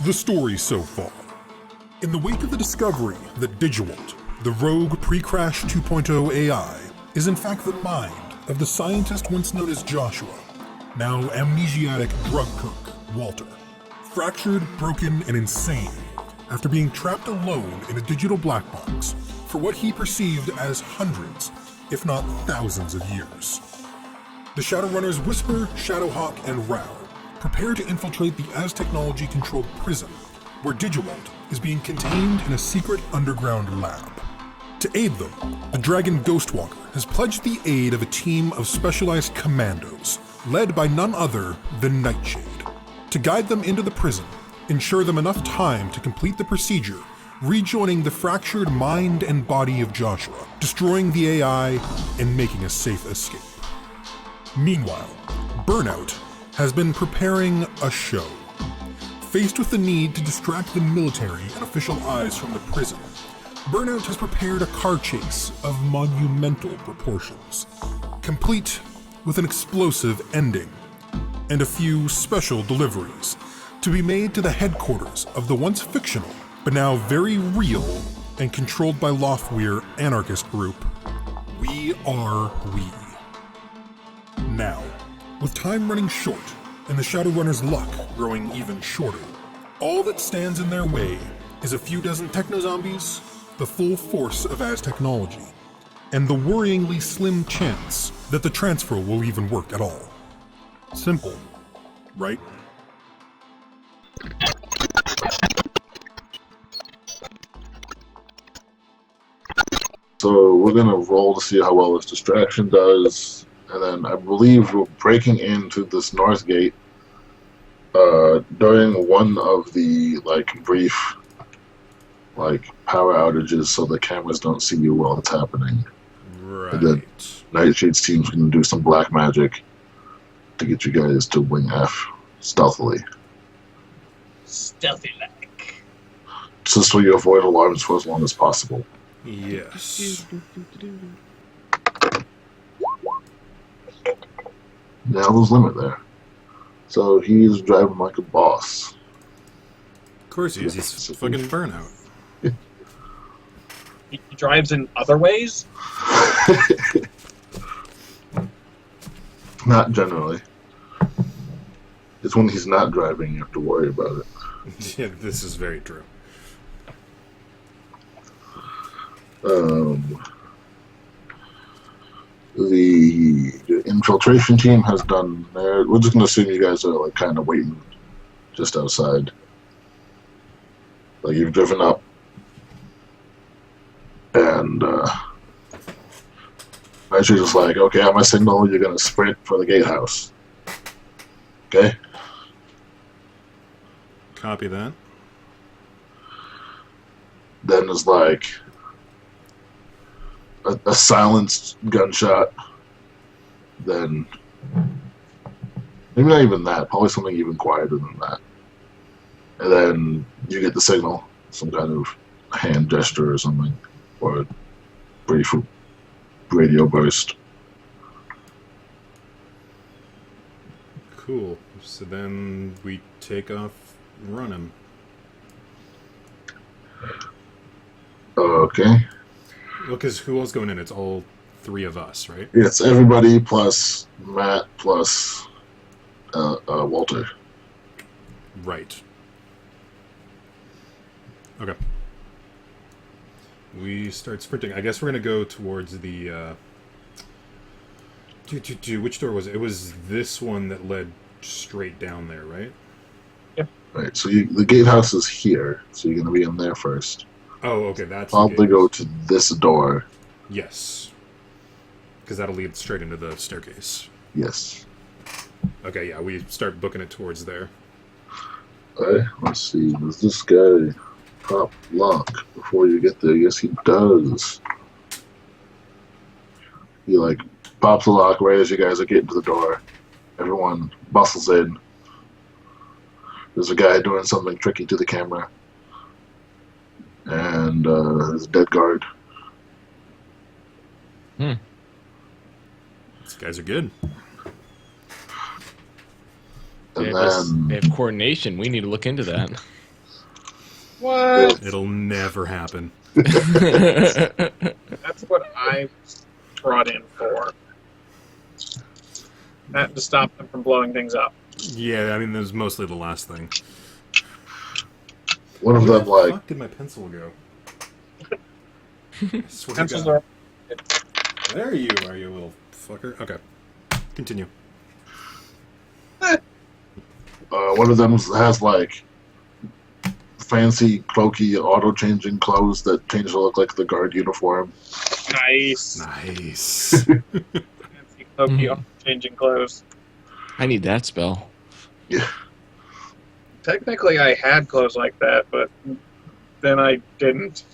The story so far. In the wake of the discovery that Digiwalt, the rogue pre-crash 2.0 AI, is in fact the mind of the scientist once known as Joshua, now amnesiac drug cook Walter. Fractured, broken, and insane after being trapped alone in a digital black box for what he perceived as hundreds, if not thousands of years. The Shadowrunners Whisper, Shadowhawk, and Rao prepare to infiltrate the as-technology-controlled prison, where Digiwalt is being contained in a secret underground lab. To aid them, the Dragon Ghostwalker has pledged the aid of a team of specialized commandos, led by none other than Nightshade, to guide them into the prison, ensure them enough time to complete the procedure, rejoining the fractured mind and body of Joshua, destroying the AI, and making a safe escape. Meanwhile, Burnout has been preparing a show. Faced with the need to distract the military and official eyes from the prison, Burnout has prepared a car chase of monumental proportions, complete with an explosive ending, and a few special deliveries to be made to the headquarters of the once fictional, but now very real and controlled by Lothweir anarchist group, We Are We. Now, with time running short and the Shadowrunners' luck growing even shorter, all that stands in their way is a few dozen techno-zombies, the full force of Az technology, and the worryingly slim chance that the transfer will even work at all. Simple, right? So we're gonna roll to see how well this distraction does, and then I believe we're breaking into this north gate during one of the brief power outages, so the cameras don't see you while it's happening. Right. And then Nightshade's team's gonna do some black magic to get you guys to wing F stealthily. Stealthy-like. Just so you avoid alarms for as long as possible. Yes. Now there's limit there. So he's driving like a boss. Of course he is. He's fucking Burnout. He drives in other ways? Not generally. It's when he's not driving you have to worry about it. Yeah, this is very true. The infiltration team has done their... We're just going to assume you guys are kind of waiting just outside. You've driven up and Nightshade's just okay, on my signal, you're going to sprint for the gatehouse. Okay? Copy that. Then there's a silenced gunshot, then maybe not even that, probably something even quieter than that. And then you get the signal, some kind of hand gesture or something, or a brief radio burst. Cool. So then we take off running. Okay. Well, because who else going in? It's all three of us, right? It's everybody plus Matt plus Walter. Right. Okay. We start sprinting. I guess we're going to go towards the... Which door was it? It was this one that led straight down there, right? Yep. Right, so the gatehouse is here, so you're going to be in there first. Oh, okay, that's... Probably go to this door. Yes. Because that'll lead straight into the staircase. Yes. Okay, yeah, we start booking it towards there. Alright, let's see. Does this guy pop lock before you get there? Yes, he does. He, pops the lock right as you guys are getting to the door. Everyone bustles in. There's a guy doing something tricky to the camera. And there's a dead guard. These guys are good. And then They have coordination. We need to look into that. What? It'll never happen. That's what I brought in for. That to stop them from blowing things up. Yeah, I mean, that was mostly the last thing. One of Where them, the like, fuck did my pencil go? I swear to Pencils God. are. There you are, you little fucker. Okay. Continue. one of them has, like, fancy, cloaky, auto-changing clothes that change to look like the guard uniform. Nice. Nice. Fancy, cloaky, changing clothes. I need that spell. Yeah. Technically, I had clothes like that, but then I didn't.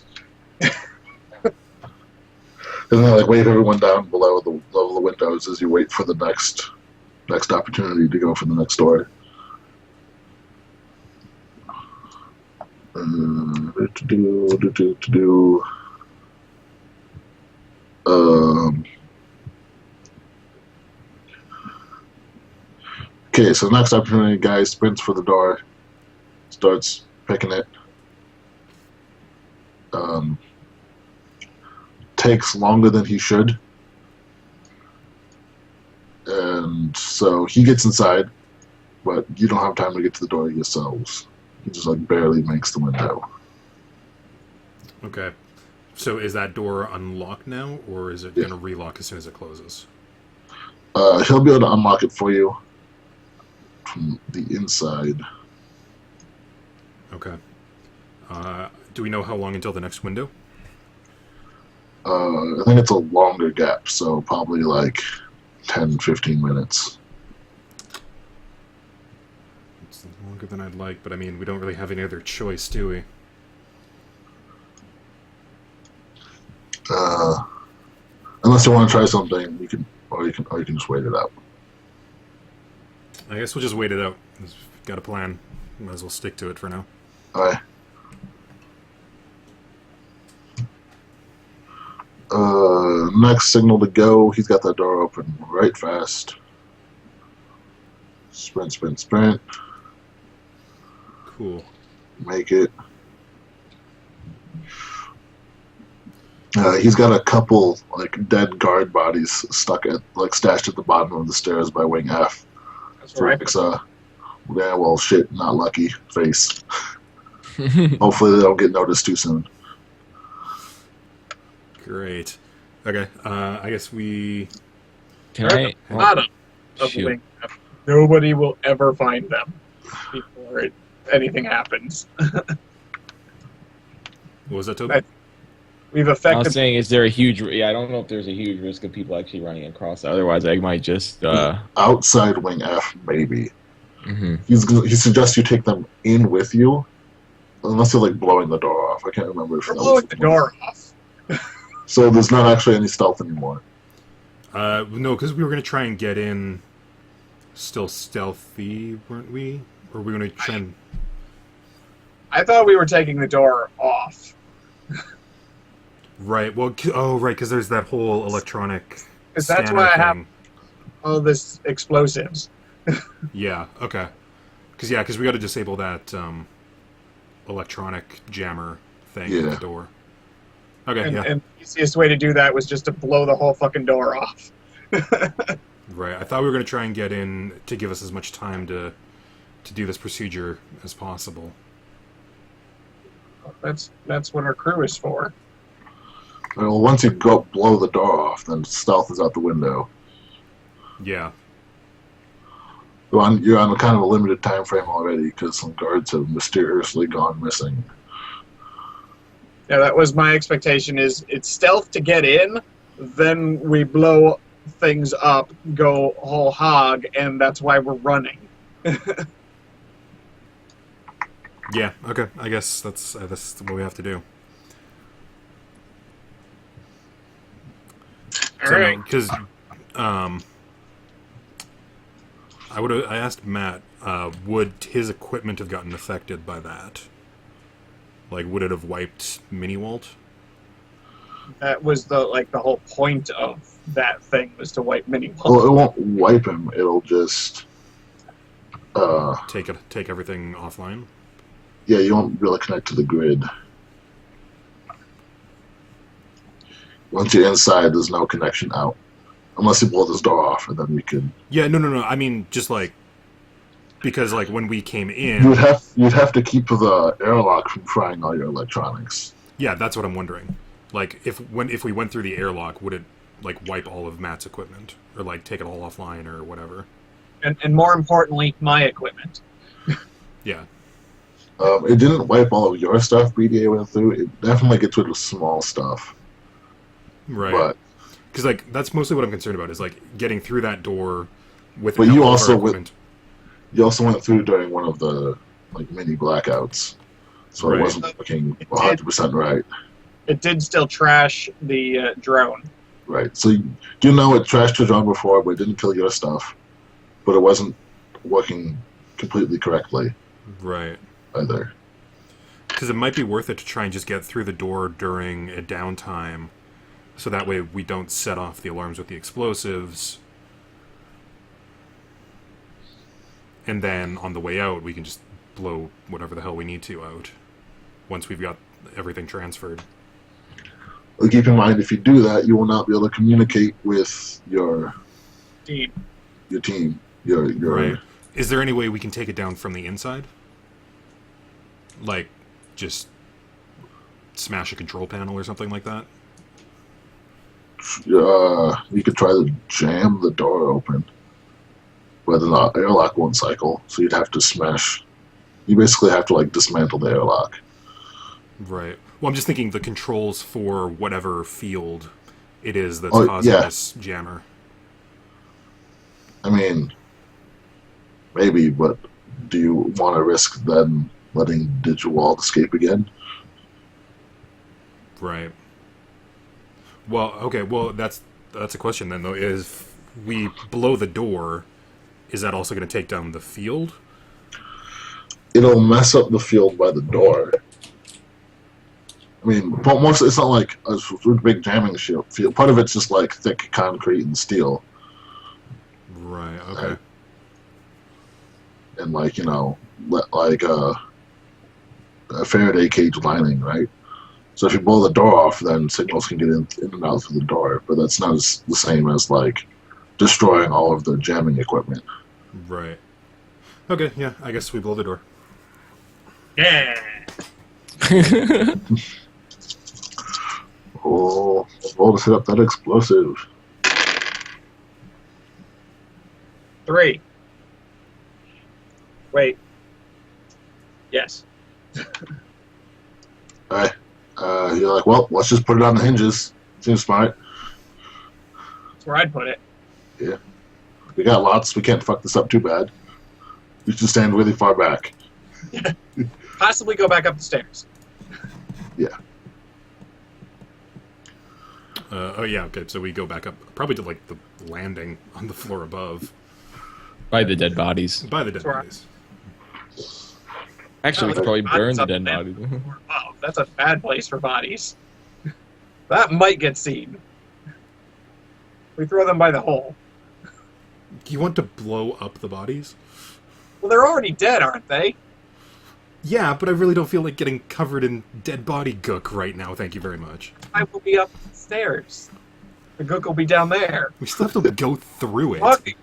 And then, like, wave everyone down below the level of the windows as you wait for the next opportunity to go for the next door. Okay, so next opportunity, guy sprints for the door, starts picking it. Takes longer than he should. And so he gets inside, but you don't have time to get to the door yourselves. He just, like, barely makes the window. Okay. So is that door unlocked now, or is it going to relock as soon as it closes? He'll be able to unlock it for you from the inside. Okay. Do we know how long until the next window? I think it's a longer gap, so probably like 10, 15 minutes. It's longer than I'd like, but I mean, we don't really have any other choice, do we? Unless you want to try something, you can just wait it out. I guess we'll just wait it out. We've got a plan. Might as well stick to it for now. Alright. Next signal to go. He's got that door open right fast. Sprint, sprint, sprint. Cool. Make it. He's got a couple, like, dead guard bodies stashed at the bottom of the stairs by Wing F. That's right. Yeah, well, shit, not lucky. Face. Hopefully they don't get noticed too soon. Great. Okay, I guess we... Can I? Bottom of Shoot. Wing F. Nobody will ever find them before anything happens. What was that, Tobi? We've I was affected. saying, is there a huge? Yeah, I don't know if there's a huge risk of people actually running across. Otherwise, I might just. Outside Wing F, maybe. Mhm. He suggests you take them in with you, unless they're, like, blowing the door off. I can't remember if We're that blowing was the door off. So there's not actually any stealth anymore. No, because we were going to try and get in still stealthy, weren't we? Or were we going to try and... I thought we were taking the door off. Right, well, right, because there's that whole electronic Because that's scanner why I have thing. all this explosives. Yeah, okay. Because we got to disable that electronic jammer thing at Yeah. the door. Okay, And, yeah. and the easiest way to do that was just to blow the whole fucking door off. Right, I thought we were going to try and get in to give us as much time to do this procedure as possible. That's what our crew is for. Well, once you blow the door off, then stealth is out the window. Yeah. You're on a kind of a limited time frame already because some guards have mysteriously gone missing. Yeah, that was my expectation. Is it's stealth to get in, then we blow things up, go whole hog, and that's why we're running. Yeah, okay. I guess that's what we have to do. All right. Because I asked Matt, would his equipment have gotten affected by that? Like, would it have wiped Mini-Walt? That was the whole point of that thing was to wipe mini Well, it won't wipe him. It'll just... Take everything offline? Yeah, you won't be able to connect to the grid. Once you're inside, there's no connection out. Unless you blow this door off, and then you can... Yeah, no. I mean, just like... Because, like, when we came in... You'd have to keep the airlock from frying all your electronics. Yeah, that's what I'm wondering. Like, if we went through the airlock, would it, like, wipe all of Matt's equipment? Or, like, take it all offline or whatever? And more importantly, my equipment. Yeah. It didn't wipe all of your stuff BDA went through. It definitely gets rid of small stuff. Right. But... Because, like, that's mostly what I'm concerned about, is, like, getting through that door with But you all of also our equipment. You also went through during one of the, like, mini blackouts. So Right. it wasn't looking 100% right. It did still trash the drone. Right. So you know it trashed your drone before, but it didn't kill your stuff. But it wasn't working completely correctly Right. either. Because it might be worth it to try and just get through the door during a downtime, so that way we don't set off the alarms with the explosives. And then on the way out, we can just blow whatever the hell we need to out once we've got everything transferred. But keep in mind, if you do that, you will not be able to communicate with your Team. team. Your Right. Is there any way we can take it down from the inside? Like, just smash a control panel or something like that? You could try to jam the door open, but the airlock won't cycle, so you'd have to smash. You basically have to, like, dismantle the airlock. Right. Well, I'm just thinking the controls for whatever field it is that's causing this jammer. I mean, maybe, but do you want to risk then letting Digitwald escape again? Right. Well, okay, well, that's a question then, though. If we blow the door, is that also going to take down the field? It'll mess up the field by the door. I mean, most it's not like a big jamming field. Part of it's just like thick concrete and steel, Right, okay. and like like a Faraday cage lining, right? So if you blow the door off, then signals can get in and out through the door, but that's not the same as like destroying all of the jamming equipment. Right. Okay, yeah, I guess we blow the door. Yeah. Oh, roll to set up that explosive. 3. Wait. Yes. Alright. You're like, well, let's just put it on the hinges. Seems smart. That's where I'd put it. Yeah. We got lots. We can't fuck this up too bad. You should stand really far back. Possibly go back up the stairs. Yeah. Oh, yeah, okay, so we go back up, probably to, like, the landing on the floor above. By the dead bodies. By the dead Sure. bodies. Actually, we could probably burn the dead bodies. Wow, that's a bad place for bodies. That might get seen. We throw them by the hole. You want to blow up the bodies? Well, they're already dead, aren't they? Yeah, but I really don't feel like getting covered in dead body gook right now, thank you very much. I will be up the stairs. The gook will be down there. We still have to go through it. Fucking-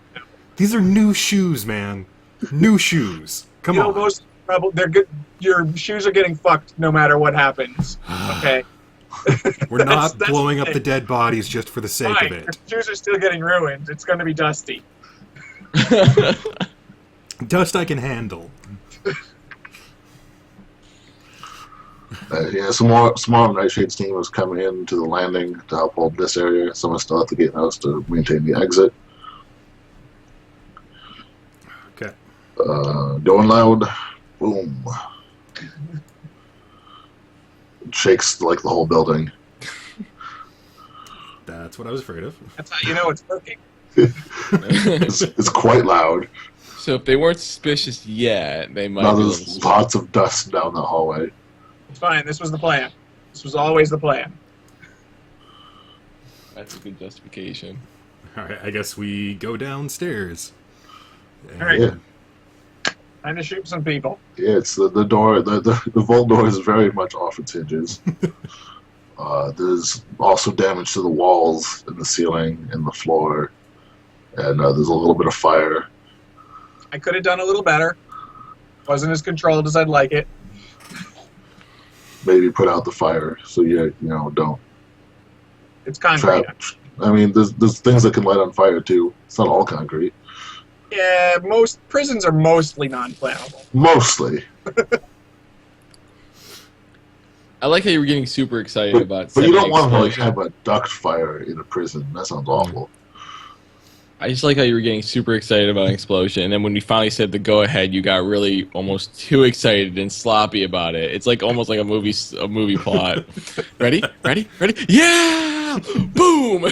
These are new shoes, man. New shoes. Come you know, on. most trouble. They're good. Your shoes are getting fucked no matter what happens. Okay. We're not that's blowing up it. the dead bodies just for the sake Fine. of Your it. shoes are still getting ruined. It's going to be dusty. Dust I can handle. Yeah, some more Nightshade's team was coming in to the landing to help hold this area. Someone's still at the gatehouse to maintain the exit. Okay. Going loud. Boom. It shakes like the whole building. That's what I was afraid of. That's how you know it's working. It's quite loud. So if they weren't suspicious yet, they might Now be a there's little lots of dust down the hallway. It's fine. This was the plan. This was always the plan. That's a good justification. Alright, I guess we go downstairs. And All right. Yeah. Time to shoot some people. Yeah, it's the door. The vault door is very much off its hinges. There's also damage to the walls and the ceiling and the floor, and there's a little bit of fire. I could have done a little better. Wasn't as controlled as I'd like it. Maybe put out the fire so don't It's concrete. trap. I mean, there's things that can light on fire too. It's not all concrete. Yeah, most prisons are mostly non-flammable. Mostly. I like how you were getting super excited about. But you don't want to explosion. have a duct fire in a prison. That sounds awful. I just like how you were getting super excited about an explosion, and then when we finally said the go-ahead, you got really almost too excited and sloppy about it. It's like almost like a movie plot. Ready? Yeah! Boom!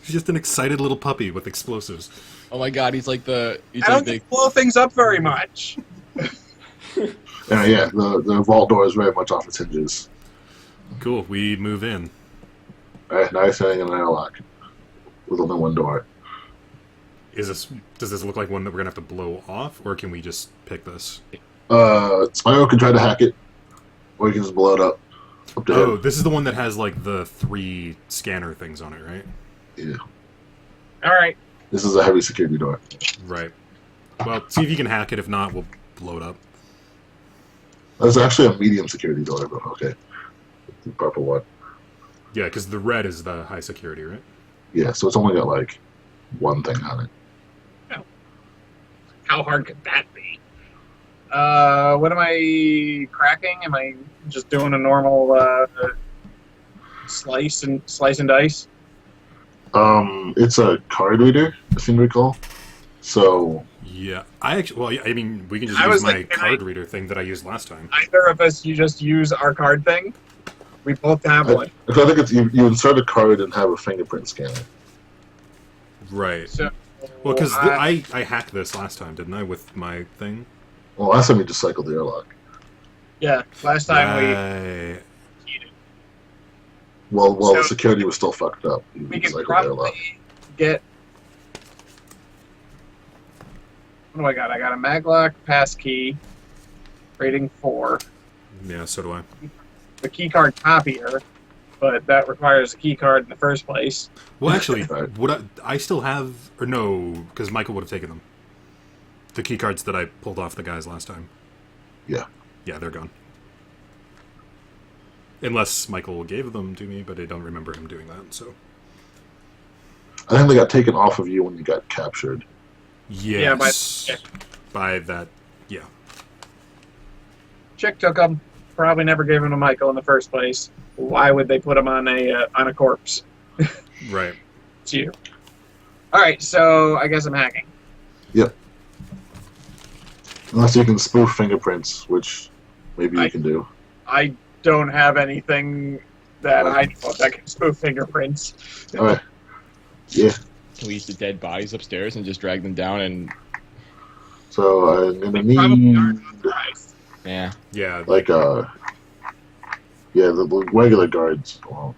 He's just an excited little puppy with explosives. Oh my God, he's like the. He's I don't like the think blow things up very much. Yeah, the vault door is very much off its hinges. Cool. We move in. All right, now you're standing in an airlock with only one door. Does this look like one that we're gonna have to blow off, or can we just pick this? Spiro can try to hack it, or you can just blow it up. Up to Oh, him. this is the one that has like the 3 scanner things on it, right? Yeah. All right. This is a heavy security door. Right. Well, see if you can hack it. If not, we'll blow it up. There's actually a medium security door, but okay. The purple one. Yeah, because the red is the high security, right? Yeah, so it's only got like one thing on it. How hard could that be? What am I cracking? Am I just doing a normal slice and dice? It's a card reader, if you recall. So Yeah. I mean, we can just I use was my thinking card reader thing that I used last time. Either of us, you just use our card thing. We both have I one. think it's you insert a card and have a fingerprint scanner. Right. So, Well, because I hacked this last time, didn't I, with my thing? Well, last time you just cycled the airlock. yeah, last time Right. Well, So- the security was still fucked up. You we can cycled the airlock. probably get. What do I got? I got a maglock passkey, rating 4, Yeah, so do I. the keycard copier, but that requires a key card in the first place. Well, actually, Right. would I still have... Or no, because Michael would have taken them. The key cards that I pulled off the guys last time. Yeah. Yeah, they're gone. Unless Michael gave them to me, but I don't remember him doing that, so... I think they got taken off of you when you got captured. Yes. Yeah, By that... Yeah. Chick took them. Probably never gave them to Michael in the first place. Why would they put them on a corpse? Right. It's you. All right, so I guess I'm hacking. Yep. Unless you can spoof fingerprints, which maybe you can do. I don't have anything that I know of that can spoof fingerprints. All right. Yeah. Can we use the dead bodies upstairs and just drag them down and So I'm gonna Probably need aren't authorized. yeah. Yeah. like the regular guards won't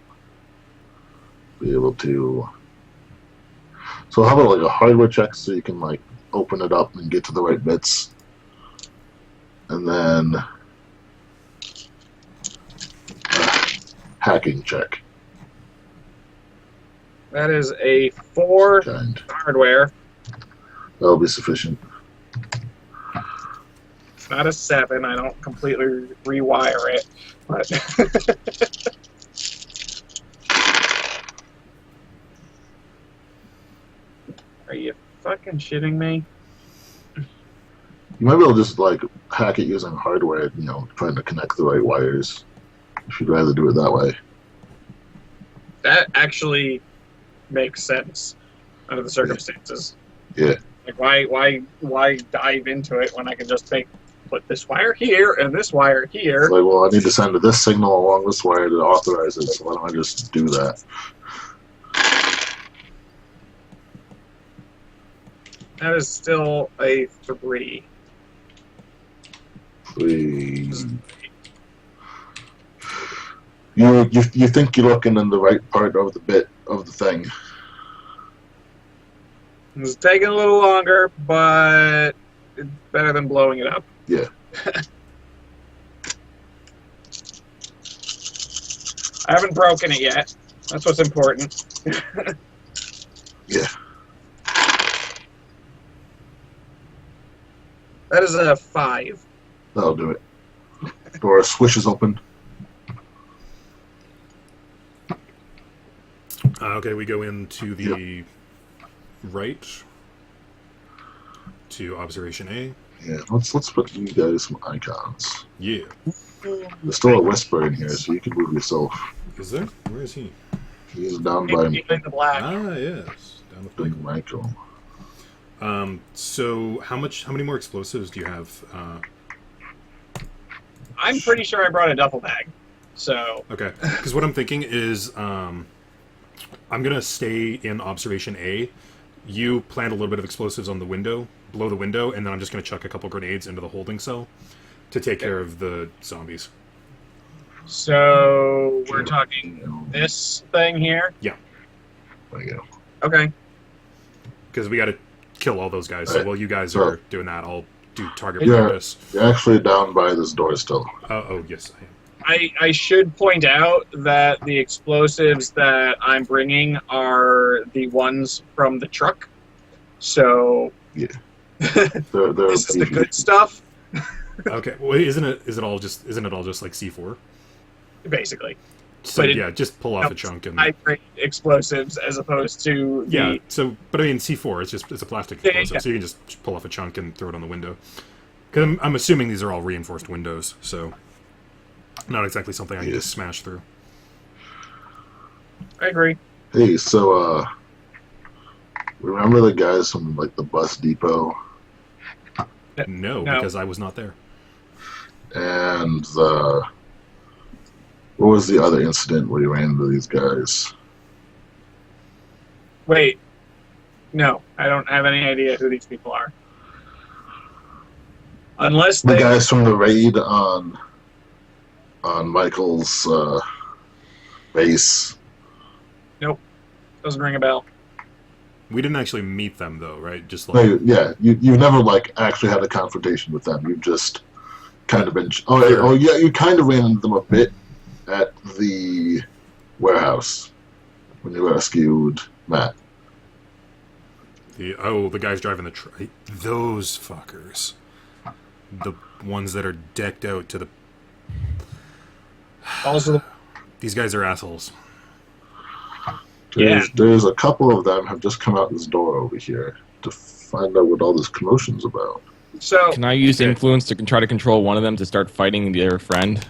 be able to. So how about like a hardware check so you can like open it up and get to the right bits, and then hacking check. That is a 4 Kind. hardware. That'll be sufficient. It's not a 7. I don't completely rewire it. But are you fucking shitting me? You might be able to just like hack it using hardware, trying to connect the right wires. If you'd rather do it that way. That actually makes sense under the circumstances. Yeah. Like why dive into it when I can just put this wire here and this wire here? It's like, well, I need to send this signal along this wire to authorize it, so why don't I just do that? That is still a 3. You think you're looking in the right part of the bit of the thing. It's taking a little longer, but it's better than blowing it up. Yeah. I haven't broken it yet. That's what's important. Yeah. That is a 5. That'll do it. Door swishes open. Okay, we go into the right to observation A. Yeah, let's put you guys some icons. Yeah. There's still a whisper in here, so you can move yourself. Is there? Where is he? He's down by In the black. Ah, yes. Down the Big Michael. So how many more explosives do you have? I'm pretty sure I brought a duffel bag. So. Okay, because what I'm thinking is I'm gonna stay in observation A. You plant a little bit of explosives on the window, blow the window, and then I'm just gonna chuck a couple grenades into the holding cell to take care of the zombies. So we're talking this thing here? Yeah. There you go. Okay. Because we gotta kill all those guys. So while you guys Sure. are doing that, I'll do target Yeah. practice. You're actually down by this door still. Oh, yes, I am. I should point out that the explosives that I'm bringing are the ones from the truck. So Yeah. They're this is the PG. good stuff, Okay. Well, isn't it all just like C4? basically. So But it- yeah, just pull off a chunk and High-grade explosives as opposed to the... yeah. So, but I mean C4, it's a plastic Yeah, explosive, yeah. so you can just pull off a chunk and throw it on the window. Because I'm assuming these are all reinforced windows, so not exactly something I can just smash through. I agree. Hey, so remember the guys from like the bus depot No, No. because I was not there. and what was the other incident where you ran into these guys? Wait. No, I don't have any idea who these people are. Unless The they... guys from the raid on Michael's base. Doesn't ring a bell. We didn't actually meet them though, right? Just No, like you've never like actually had a confrontation with them. You've just kind of been. Sure. Oh yeah, you kind of ran into them a bit at the warehouse when you rescued Matt. the guys driving the truck. Those fuckers. The ones that are decked out to the. Also, These guys are assholes. There's a couple of them have just come out this door over here to find out what all this commotion's about. so Can I use influence to try to control one of them to start fighting their friend?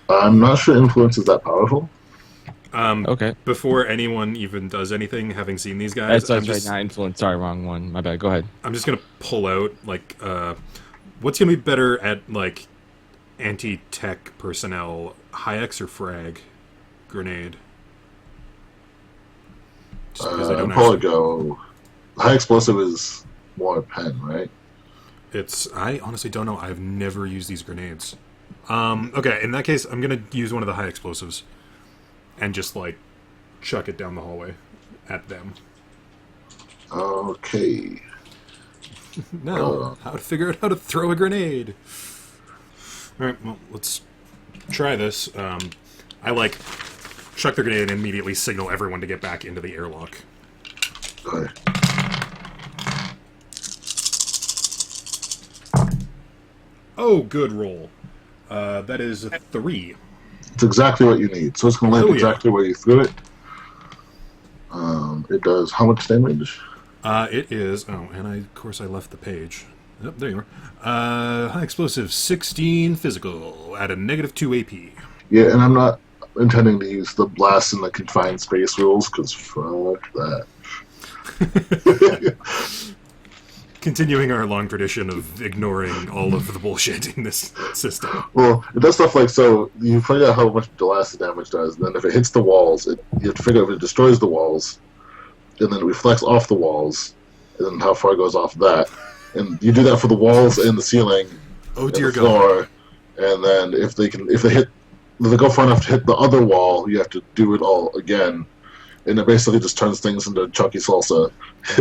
I'm not sure influence is that powerful. Okay. Before anyone even does anything, having seen these guys, That's right, not influence. Sorry, wrong one. My bad. Go ahead. I'm just gonna pull out like what's gonna be better at like anti-tech personnel, high-X or frag grenade? Just because I don't Probably actually. go. High explosive is more pen, right? I honestly don't know. I've never used these grenades. Okay, in that case, I'm gonna use one of the high explosives and just like chuck it down the hallway at them. Okay. Now, how to figure out how to throw a grenade. All right, well, let's try this. I like chuck the grenade and immediately signal everyone to get back into the airlock. Okay. Oh, good roll. That is a 3. It's exactly what you need. So it's going to land Oh, yeah. exactly where you threw it. It does how much damage? It is. Oh, and of course I left the page. Yep, there you are. High explosive, 16 physical at a -2 AP. Yeah, and I'm not intending to use the blast in the confined space rules because fuck that. Continuing our long tradition of ignoring all of the bullshit in this system. Well, it does stuff like so. You find out how much blast damage does, and then if it hits the walls, you have to figure out if it destroys the walls, and then it reflects off the walls, and then how far it goes off that. And you do that for the walls and the ceiling, Oh and dear the floor, God. and then if they go far enough to hit the other wall, you have to do it all again. and it basically just turns things into chunky salsa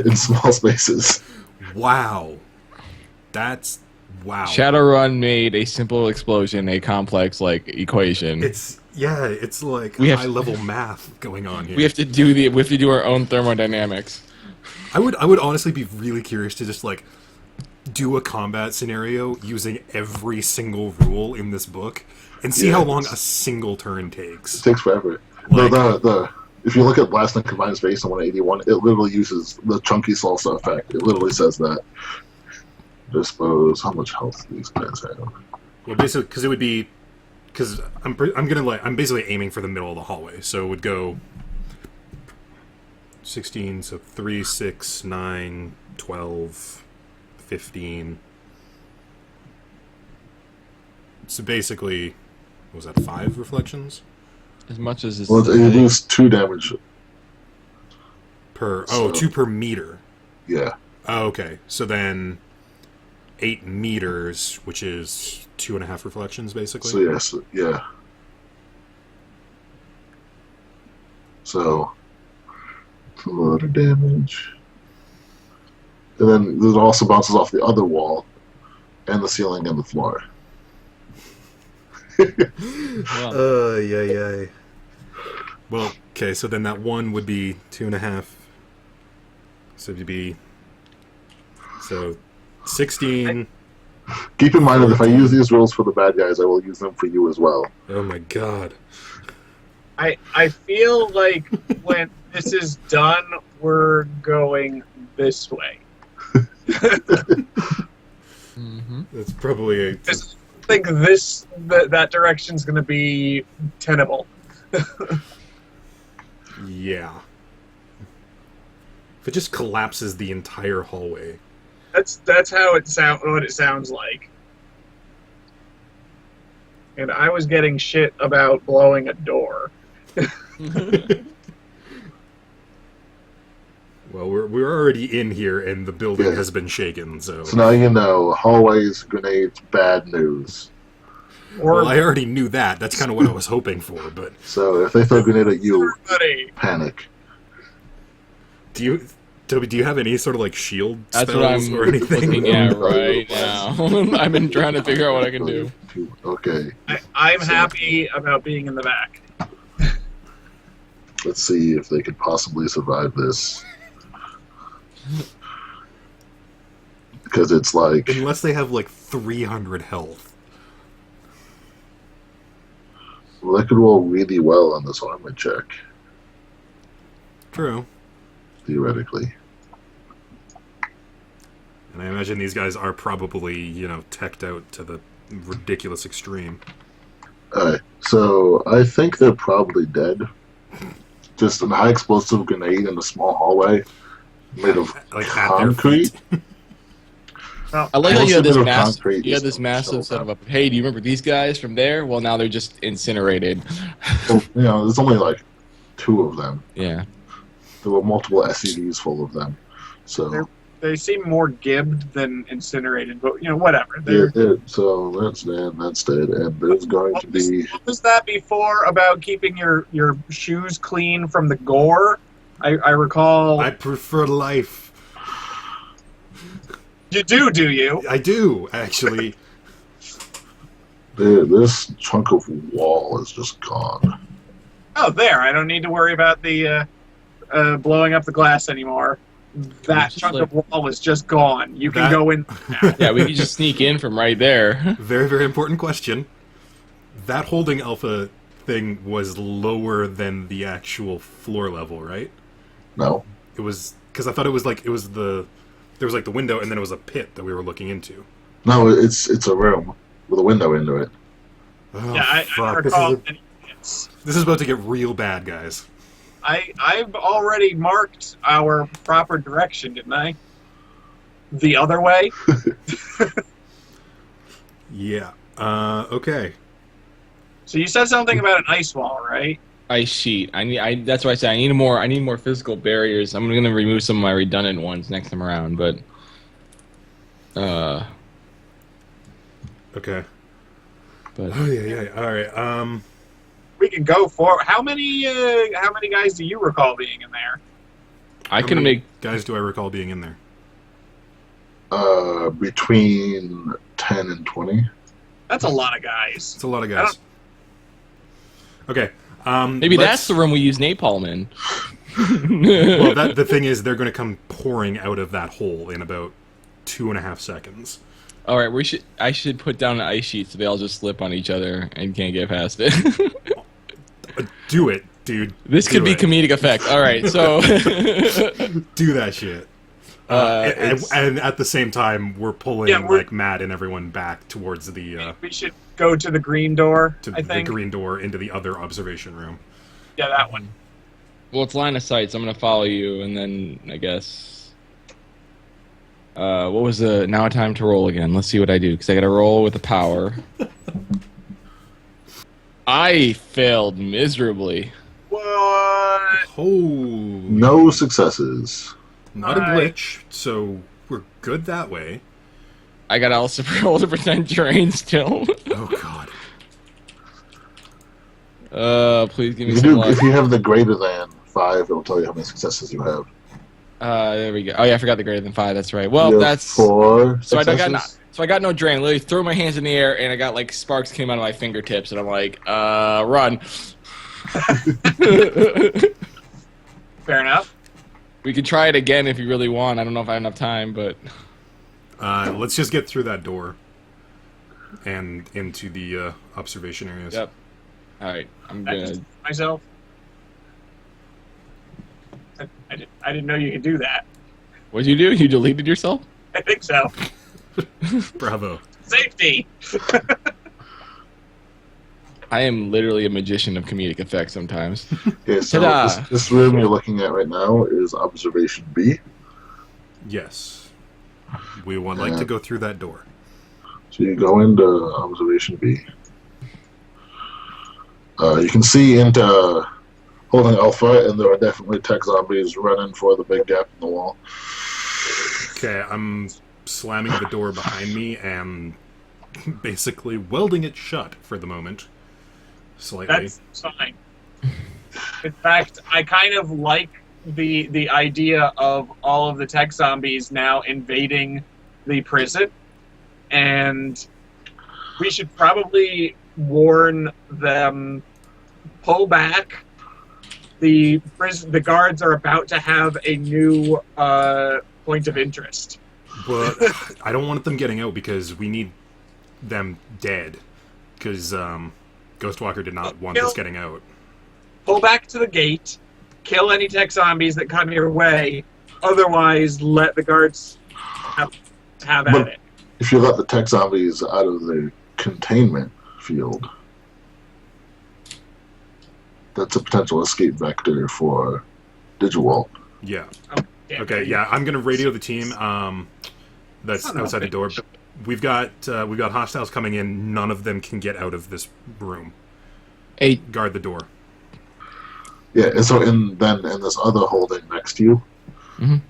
in small spaces. Wow. That's wow. Shadowrun made a simple explosion a complex equation. It's like high level math going on here. We have to do our own thermodynamics. I would honestly be really curious to just do a combat scenario using every single rule in this book and see how long a single turn takes. It takes forever. If you look at Blast and Combined Space on 181, it literally uses the chunky salsa effect. It literally says that. Dispose. How much health do these guys have? Well, basically, because it would be, because I'm basically aiming for the middle of the hallway, so it would go 16, so 3, 6, 9, 12, 15. So basically, what was that, 5 reflections? As much as it's... Well, you lose 2 damage. Per... Oh, 2 per meter. Yeah. Oh, okay. So then 8 meters, which is 2.5 reflections, basically? So, yes, yeah. So, it's a lot of damage. And then it also bounces off the other wall, and the ceiling and the floor. Yeah. Well, okay, so then that one would be 2.5. So it'd be... So, 16... Keep in mind that if I use these rules for the bad guys, I will use them for you as well. Oh my god. I feel like when this is done, we're going this way. That's probably a... I think that direction's going to be tenable. Yeah. If it just collapses the entire hallway. That's how what it sounds like. And I was getting shit about blowing a door. Well, we're already in here, and the building has been shaken, so... So now you know, hallways, grenades, bad news. Well, I already knew that. That's kind of what I was hoping for, but... So if they throw a grenade at you, panic. Toby, do you have any sort of, shield That's spells what or I'm anything? looking at right now. I've been trying to figure out what I can do. Okay. I'm happy about being in the back. Let's see if they could possibly survive this. Because it's like... Unless they have, 300 health. Well, they could roll really well on this armor check. True. Theoretically. And I imagine these guys are probably, teched out to the ridiculous extreme. Alright, so I think they're probably dead. Just a high explosive grenade in a small hallway made of concrete. I like how you had this massive set of hey, do you remember these guys from there? Well, now they're just incinerated. Well, there's only 2 of them. Yeah. There were multiple SCVs full of them. So they seem more gibbed than incinerated, but whatever. So that's dead, and there's going to be... What was that before about keeping your shoes clean from the gore? I recall... I prefer life. You do you? I do, actually. This chunk of wall is just gone. Oh, there. I don't need to worry about the blowing up the glass anymore. That chunk of wall is just gone. You can go in now. Yeah, we can just sneak in from right there. Very, very important question. That holding alpha thing was lower than the actual floor level, right? No. It was... Because I thought it was there was the window, and then it was a pit that we were looking into. No, it's a room with a window into it. Oh, yeah, I recall this is about to get real bad, guys. I've already marked our proper direction, didn't I? The other way? Yeah. Okay. So you said something about an ice wall, right? Ice sheet. That's why I said I need more physical barriers. I'm gonna remove some of my redundant ones next time around, but okay. But oh yeah. All right. we can go for. How many guys do you recall being in there? I How can many make. guys do I recall being in there? Between 10 and 20. That's a lot of guys. It's a lot of guys. Okay. Maybe that's the room we use napalm in. Well, the thing is, they're going to come pouring out of that hole in about 2.5 seconds. All right, I should put down an ice sheet so they all just slip on each other and can't get past it. Do it, dude. This could be comedic effect. All right, so do that shit. And at the same time, we're pulling like Matt and everyone back towards the. We should go to the green door. To I the think. green door into the other observation room. Yeah, that one. well, it's line of sight, so I'm gonna follow you, and then I guess. What was the now time to roll again? Let's see what I do because I got to roll with the power. I failed miserably. What? Oh, No successes. not a glitch, so we're good that way. I got to also roll to pretend terrain still. Oh god. Please give me You some do, luck. if you have the greater than 5, it'll tell you how many successes you have. There we go. Oh yeah, I forgot the greater than 5. That's right. Well, You have that's 4 so I successes. got no drain. Literally threw my hands in the air and I got like sparks came out of my fingertips and I'm like, run. Fair enough. We could try it again if you really want. I don't know if I have enough time, but Let's just get through that door and into the observation areas. yep. All right, I'm I gonna. just myself. I didn't know you could do that. What'd you do? You deleted yourself? I think so. Bravo. Safety. I am literally a magician of comedic effects sometimes. Okay, so Ta-da! this room you're looking at right now is observation B. Yes. We would like to go through that door. So you go into observation B. You can see into holding alpha, and there are definitely tech zombies running for the big gap in the wall. Okay, I'm slamming the door behind me and basically welding it shut for the moment. Slightly. That's fine. In fact, I kind of like the idea of all of the tech zombies now invading the prison, and we should probably warn them, pull back. The guards are about to have a new point of interest. But I don't want them getting out because we need them dead. Because Ghostwalker did not want this getting out. Pull back to the gate, kill any tech zombies that come your way. Otherwise, let the guards have at it. If you let the tech zombies out of the containment field, that's a potential escape vector for Digitwalt. Yeah. Yeah. Okay, yeah, I'm going to radio the team that's outside the door. We've got hostiles coming in. None of them can get out of this room. Hey, Guard the door. Yeah, and so in this other holding next to you, Mhm.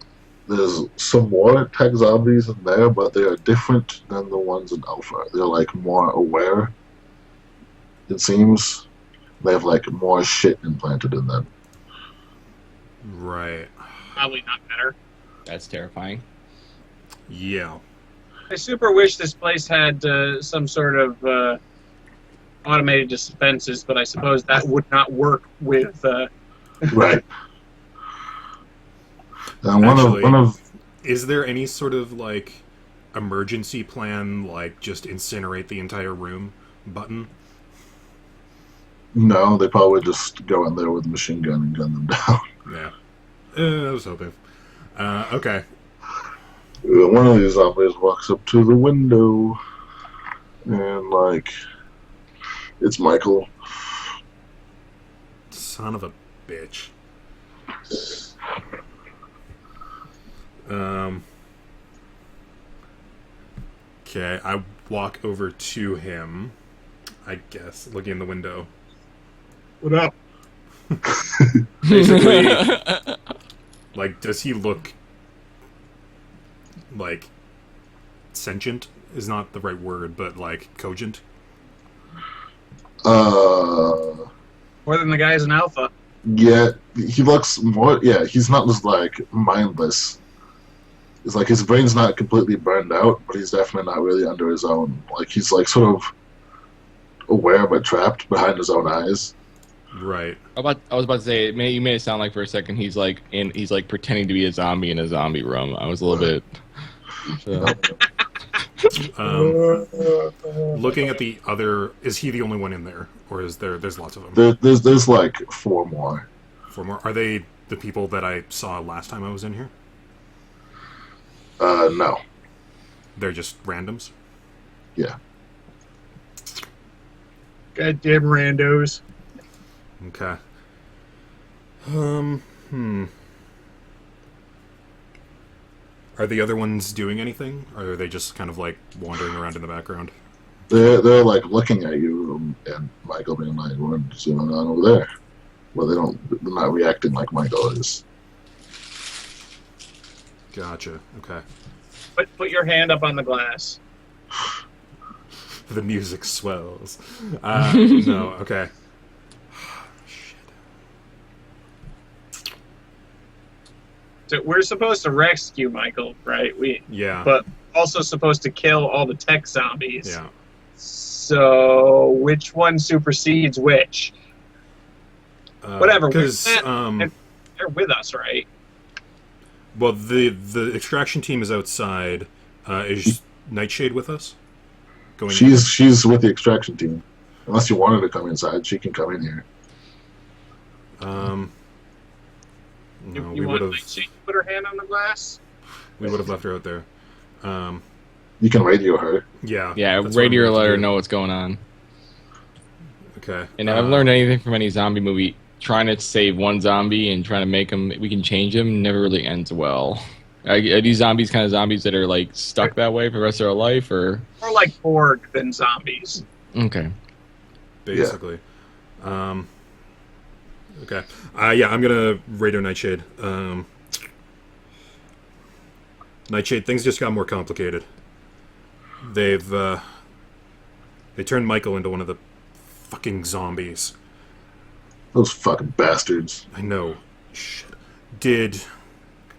there's some more tech zombies in there, but they are different than the ones in Alpha. They're like more aware, it seems. They have like more shit implanted in them. Right. Probably not better. that's terrifying. Yeah. I super wish this place had some sort of automated defenses, but I suppose that would not work with. Right. And Actually, one of is there any sort of like emergency plan, like just incinerate the entire room button? no, they probably just go in there with a machine gun and gun them down. Yeah. I was hoping. Okay. One of these zombies walks up to the window, and like, it's Michael. Son of a bitch. Okay, I walk over to him, I guess, looking in the window. What up? Basically, like, does he look like sentient? Is not the right word, but like cogent. More than the guys in Alpha. Yeah, he looks more. Yeah, he's not just like mindless. It's like his brain's not completely burned out, but he's definitely not really under his own. Like he's like sort of aware but trapped behind his own eyes. Right. I was about to say, you made it sound like for a second he's like pretending to be a zombie in a zombie room. I was a little bit. Looking at the other, is he the only one in there, or is there's lots of them? There's like 4 more. 4 more. Are they the people that I saw last time I was in here? No. They're just randoms. Yeah. Goddamn randos. Okay. Are the other ones doing anything, or are they just kind of like wandering around in the background? They're like looking at you, and Michael being like, "What's going on over there?" Well, they're not reacting like Michael is. Gotcha. Okay. Put your hand up on the glass. The music swells. No. Okay. So we're supposed to rescue Michael, right? Yeah. But also supposed to kill all the tech zombies. Yeah. So which one supersedes which? Whatever. Because They're with us, right? well, the extraction team is outside. Is Nightshade with us? Going. She's with the extraction team. Unless you want her to come inside, she can come in here. No, you we want would have. Nightshade to put her hand on the glass? We would have left her out there. You can radio her. Yeah. Yeah, that's what radio I'm let her gonna do. know what's going on. Okay. And if I've learned anything from any zombie movie, trying to save one zombie and trying to make him, we can change him, never really ends well. Are these zombies kind of zombies that are like stuck that way for the rest of their life, or More like Borg than zombies. okay? Basically. Okay. Yeah, I'm gonna radio Nightshade. Nightshade, things just got more complicated. They turned Michael into one of the fucking zombies. Those fucking bastards. I know. Shit. Did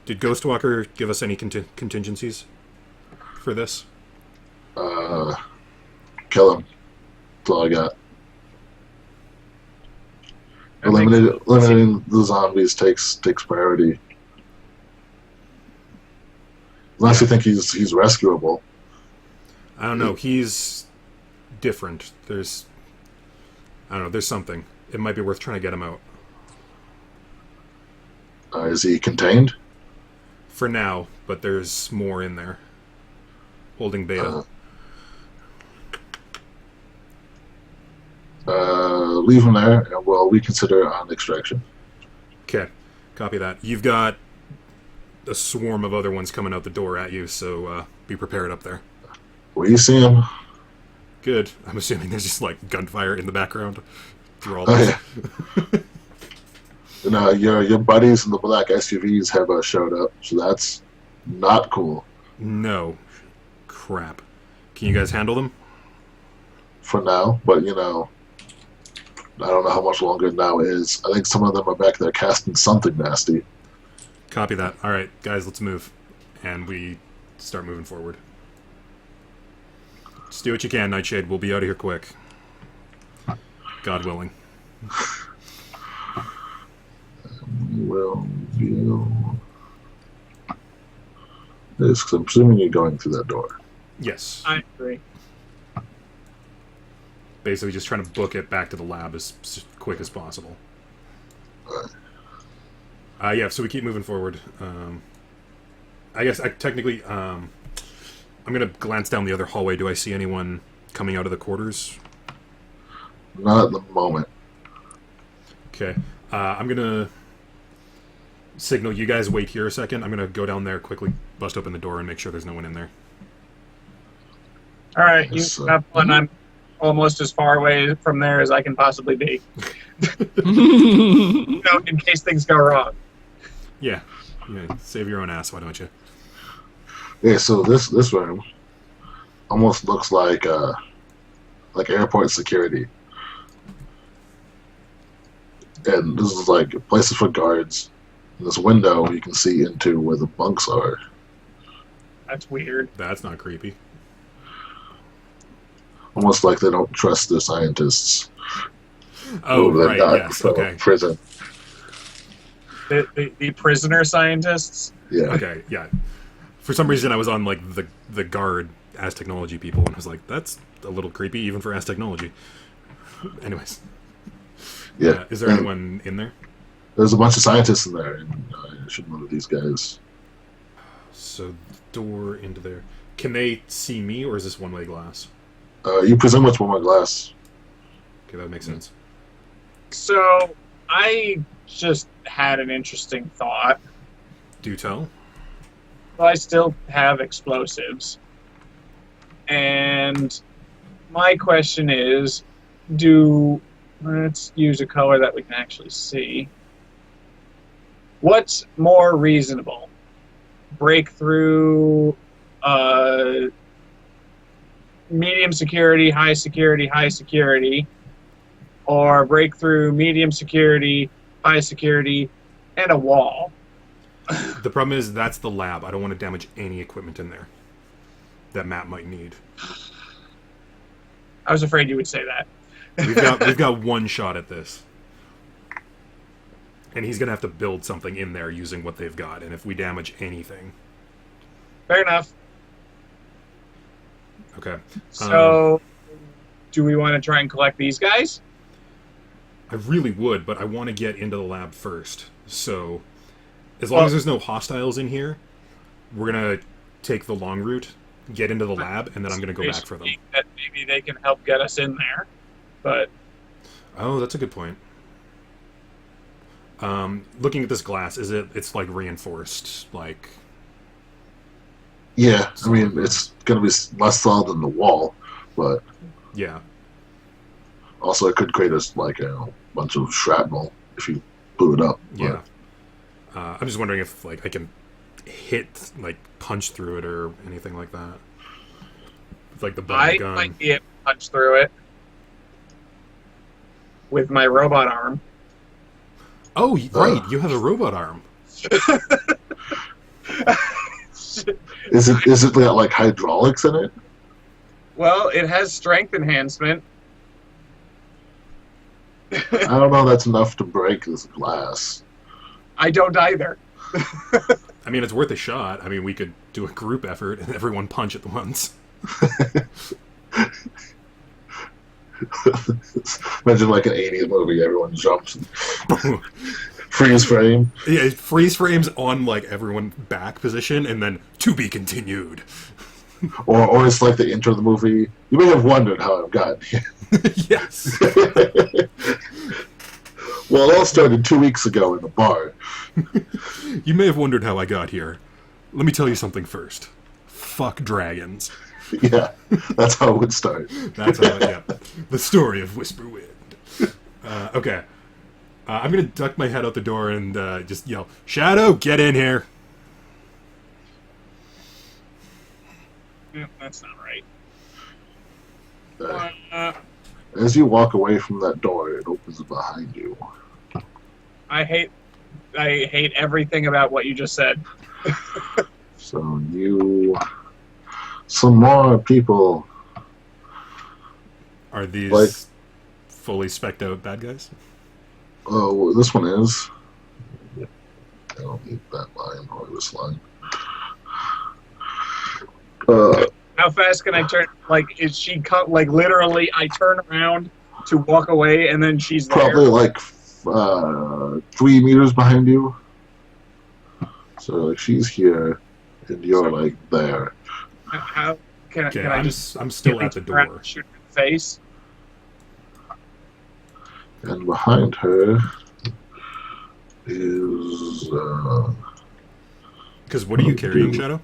Ghostwalker give us any contingencies for this? Kill him. That's all I got. I think- Eliminating the zombies takes priority. Unless you think he's rescuable. I don't know. He's different. There's something. It might be worth trying to get him out. Is he contained? For now, but there's more in there. Holding beta. Leave him there, and we'll reconsider on extraction. Okay. Copy that. You've got a swarm of other ones coming out the door at you, so be prepared up there. Where you see him? Good. I'm assuming there's just like gunfire in the background through all Oh, this. yeah. And, your buddies in the black SUVs have showed up, so that's not cool. No. Crap. Can you guys handle them? For now, but I don't know how much longer now is. I think some of them are back there casting something nasty. Copy that. All right, guys, let's move. And we start moving forward. Just do what you can, Nightshade. We'll be out of here quick. God willing. Will view this, because I'm assuming you're going through that door. Yes. I agree. Basically just trying to book it back to the lab as quick as possible. Yeah, so we keep moving forward. I guess technically, I'm going to glance down the other hallway. Do I see anyone coming out of the quarters? Not at the moment. Okay. I'm going to signal you guys wait here a second. I'm going to go down there, quickly bust open the door, and make sure there's no one in there. All right, you Yes, have fun. I'm almost as far away from there as I can possibly be. In case things go wrong. Yeah. Save your own ass, why don't you? Yeah, so this room almost looks like airport security. And this is like places for guards. And this window you can see into where the bunks are. That's weird. That's not creepy. Almost like they don't trust their scientists. Oh, who they've right, got yes, from okay. Prison. The prisoner scientists. Yeah. Okay, yeah. For some reason, I was on, like, the guard as technology people, and I was like, that's a little creepy, even for as technology. Anyways. Yeah. Is there And anyone in there? there's a bunch of scientists in there, and I should know these guys. So, door into there. Can they see me, or is this one-way glass? You presume it's one more glass. Okay, that makes sense. So I just had an interesting thought. Do tell. Well, I still have explosives. And my question is, let's use a color that we can actually see. What's more reasonable? Breakthrough, medium security, high security, or breakthrough, medium security, high security, and a wall. The problem is, that's the lab. I don't want to damage any equipment in there that Matt might need. I was afraid you would say that. We've got one shot at this. And he's going to have to build something in there using what they've got. And if we damage anything... Fair enough. Okay. So, do we want to try and collect these guys? I really would, but I want to get into the lab first. So, as long as there's no hostiles in here, we're going to take the long route, get into the lab, and then I'm going to go back for them. That maybe they can help get us in there. But... Oh, that's a good point. Looking at this glass, it's like reinforced, like... Yeah, I mean, it's going to be less solid than the wall, but Yeah. also it could create a bunch of shrapnel if you blew it up. Yeah. I'm just wondering if, like, I can punch through it or anything like that. It's like the butt of I the gun. might be able to punch through it with my robot arm. Oh, right, you have a robot arm. Is it got like hydraulics in it? Well, it has strength enhancement. I don't know. That's enough to break this glass. I don't either. I mean, it's worth a shot. I mean, we could do a group effort and everyone punch at once. Imagine like an 80s movie, everyone jumps and freeze frame. Yeah, it freeze frames on, like, everyone back position and then to be continued. Or it's like the intro of the movie. You may have wondered how I've gotten here. Yes. Well, it all started 2 weeks ago in the bar. You may have wondered how I got here. Let me tell you something first. Fuck dragons. Yeah, that's how it would start. That's how, yeah. The story of Whisperwind. Okay. I'm gonna duck my head out the door and just yell, "Shadow, get in here!" Yeah, that's not right. As you walk away from that door, it opens behind you. I hate everything about what you just said. So some more people. Are these Like- fully spec'd out bad guys? Oh, this one is. I don't need that line or this line. How fast can I turn? Like, is she cut? Like, literally, I turn around to walk away, and then she's there. Probably like 3 meters behind you. So like she's here, and you're like there. How can Okay, I I'm just? still at the turn around door. and shoot her in the face. And behind her is Because what are you carrying, Shadow?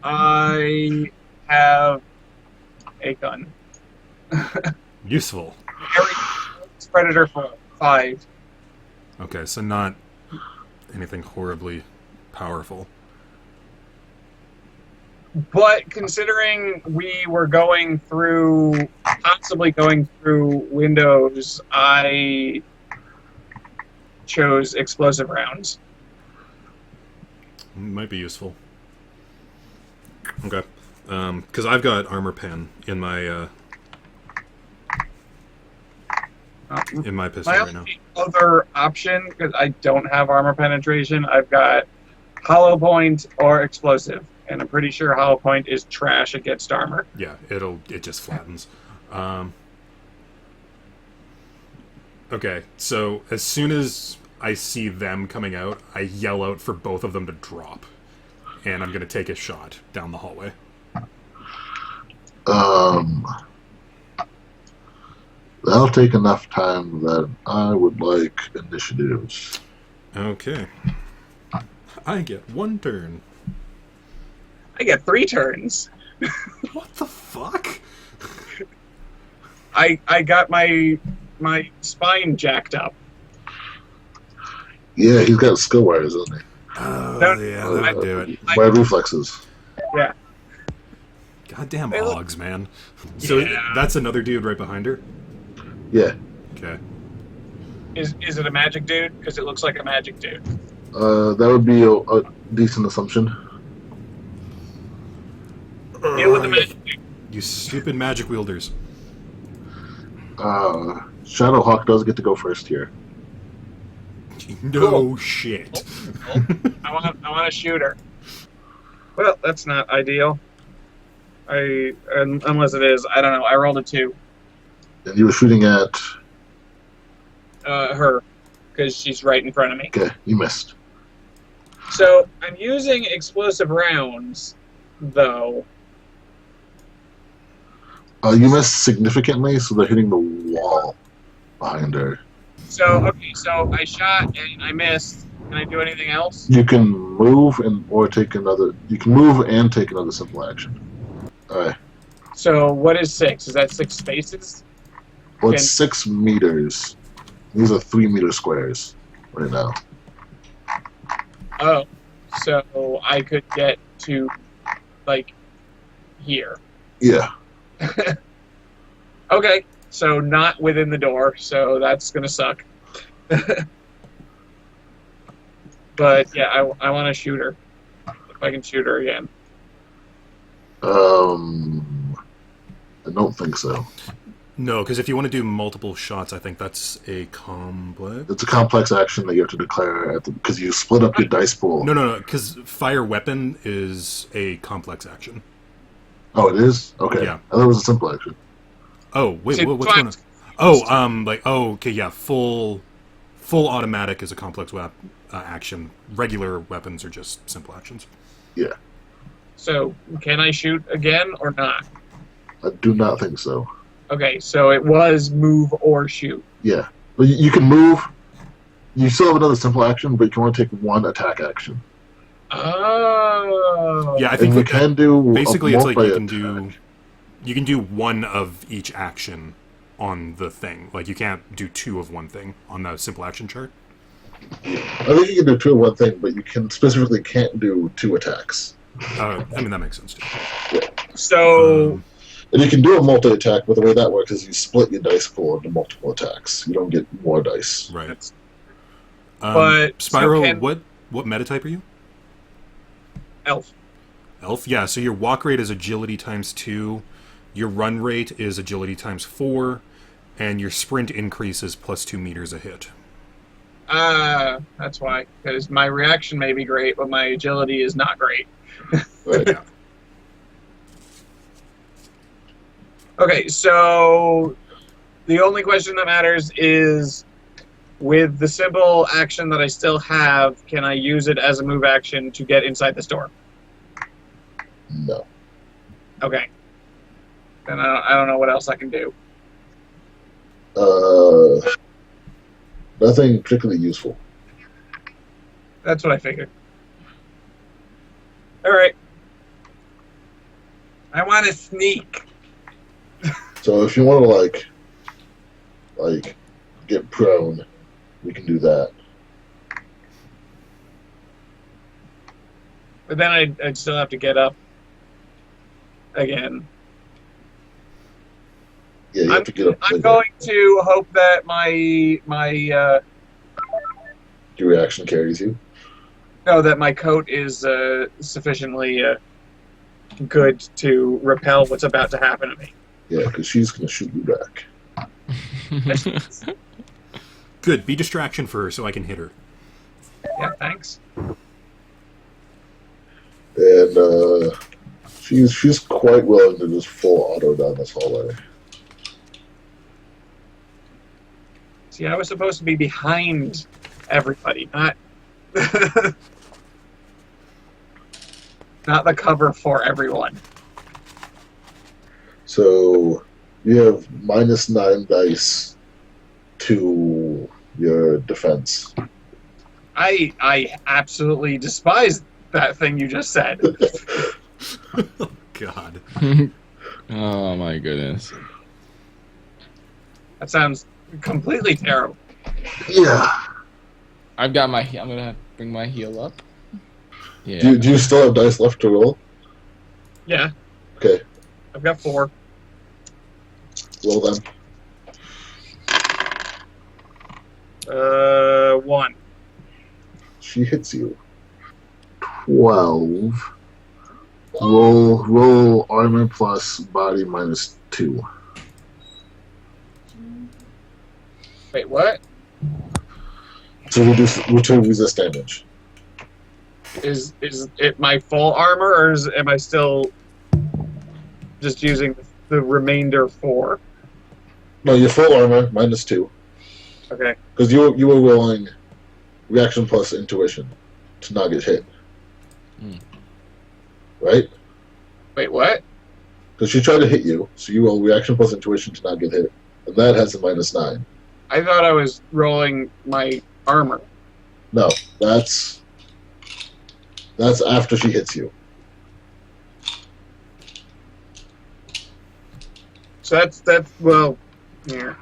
I have a gun. Useful. It's Predator 5. Okay, so not anything horribly powerful. But considering we were possibly going through windows, I chose explosive rounds. Might be useful. Okay. Because I've got armor pen in my pistol My right now. only other option, because I don't have armor penetration, I've got hollow point or explosive, and I'm pretty sure hollow point is trash against armor. Yeah, it just flattens. Okay, so as soon as I see them coming out, I yell out for both of them to drop, and I'm gonna take a shot down the hallway. That'll take enough time that I would like initiatives. Okay. I get 1 turn. I get 3 turns. What the fuck? I got my spine jacked up. Yeah, he's got skill wires, doesn't he? Oh, No, yeah, that'd do it. My reflexes. Yeah. Goddamn Hey, look. hogs, man. So Yeah. that's another dude right behind her? Yeah. Okay. Is it a magic dude? Because it looks like a magic dude. That would be a decent assumption. Deal with the magic dude. You stupid magic wielders. Shadowhawk does get to go first here. No Cool. shit. I want to shoot her. Well, that's not ideal. Unless it is, I don't know. I rolled a 2. And you were shooting at... Her, because she's right in front of me. Okay, you missed. So I'm using explosive rounds, though. You missed significantly, so they're hitting the wall behind her. So I shot and I missed. Can I do anything else? You can move or take another... You can move and take another simple action. Alright. So what is 6? Is that 6 spaces? Well, Okay. it's 6 meters. These are 3-meter squares right now. Oh, so I could get to, like, here. Yeah. Okay, so not within the door, so that's gonna suck. But yeah, I want to shoot her. If I can shoot her again. I don't think so. No, because if you want to do multiple shots, I think that's a complex. It's a complex action that you have to declare because you split up your dice pool. No, because fire weapon is a complex action. Oh, it is? Okay. Yeah. I thought it was a simple action. Oh, wait, See, what's going on? Oh, okay, yeah, full automatic is a complex action. Regular weapons are just simple actions. Yeah. So can I shoot again or not? I do not think so. Okay, so it was move or shoot. Yeah. But you can move. You still have another simple action, but you can only take 1 attack action. Oh. Yeah, I And think you can do basically a it's like multi-attack. you can do 1 of each action on the thing. Like you can't do 2 of one thing on the simple action chart. I think you can do 2 of one thing, but you can specifically can't do 2 attacks. I mean that makes sense too. So And you can do a multi-attack, but the way that works is you split your dice pool into multiple attacks. You don't get more dice. Right. That's- But- Spiro, so can- what meta type are you? elf. Elf? Yeah, so your walk rate is agility times 2, your run rate is agility times 4, and your sprint increase is plus 2 meters a hit. That's why. Because my reaction may be great, but my agility is not great. Right? Yeah. Okay, so the only question that matters is, with the simple action that I still have, can I use it as a move action to get inside this door? No. Okay. Then I don't know what else I can do. Nothing particularly useful. That's what I figured. All right. I want to sneak. So if you want to like get prone, we can do that. But then I'd still have to get up again. Yeah, you have to get up. I'm going to hope that my Your reaction carries you. No, that my coat is sufficiently good to repel what's about to happen to me. Yeah, because she's going to shoot you back. Good. Be distraction for her so I can hit her. Yeah, thanks. And she's quite willing to just full auto down this hallway. See, I was supposed to be behind everybody, not not the cover for everyone. So you have -9 dice to your defense. I absolutely despise that thing you just said. Oh, God. Oh my goodness. That sounds completely terrible. Yeah. I'm gonna bring my heal up. Yeah. Do you still have dice left to roll? Yeah, Okay, I've got 4. roll them. 1. She hits you. 12. Roll armor plus body -2. Wait, what? So return resist damage. Is it my full armor, or am I still just using the remainder 4? No, your full armor -2. Okay. Because you were rolling reaction plus intuition to not get hit. Right? Wait, what? Because she tried to hit you, so you roll reaction plus intuition to not get hit. And that has a -9. I thought I was rolling my armor. No, that's after she hits you. So that's well, yeah.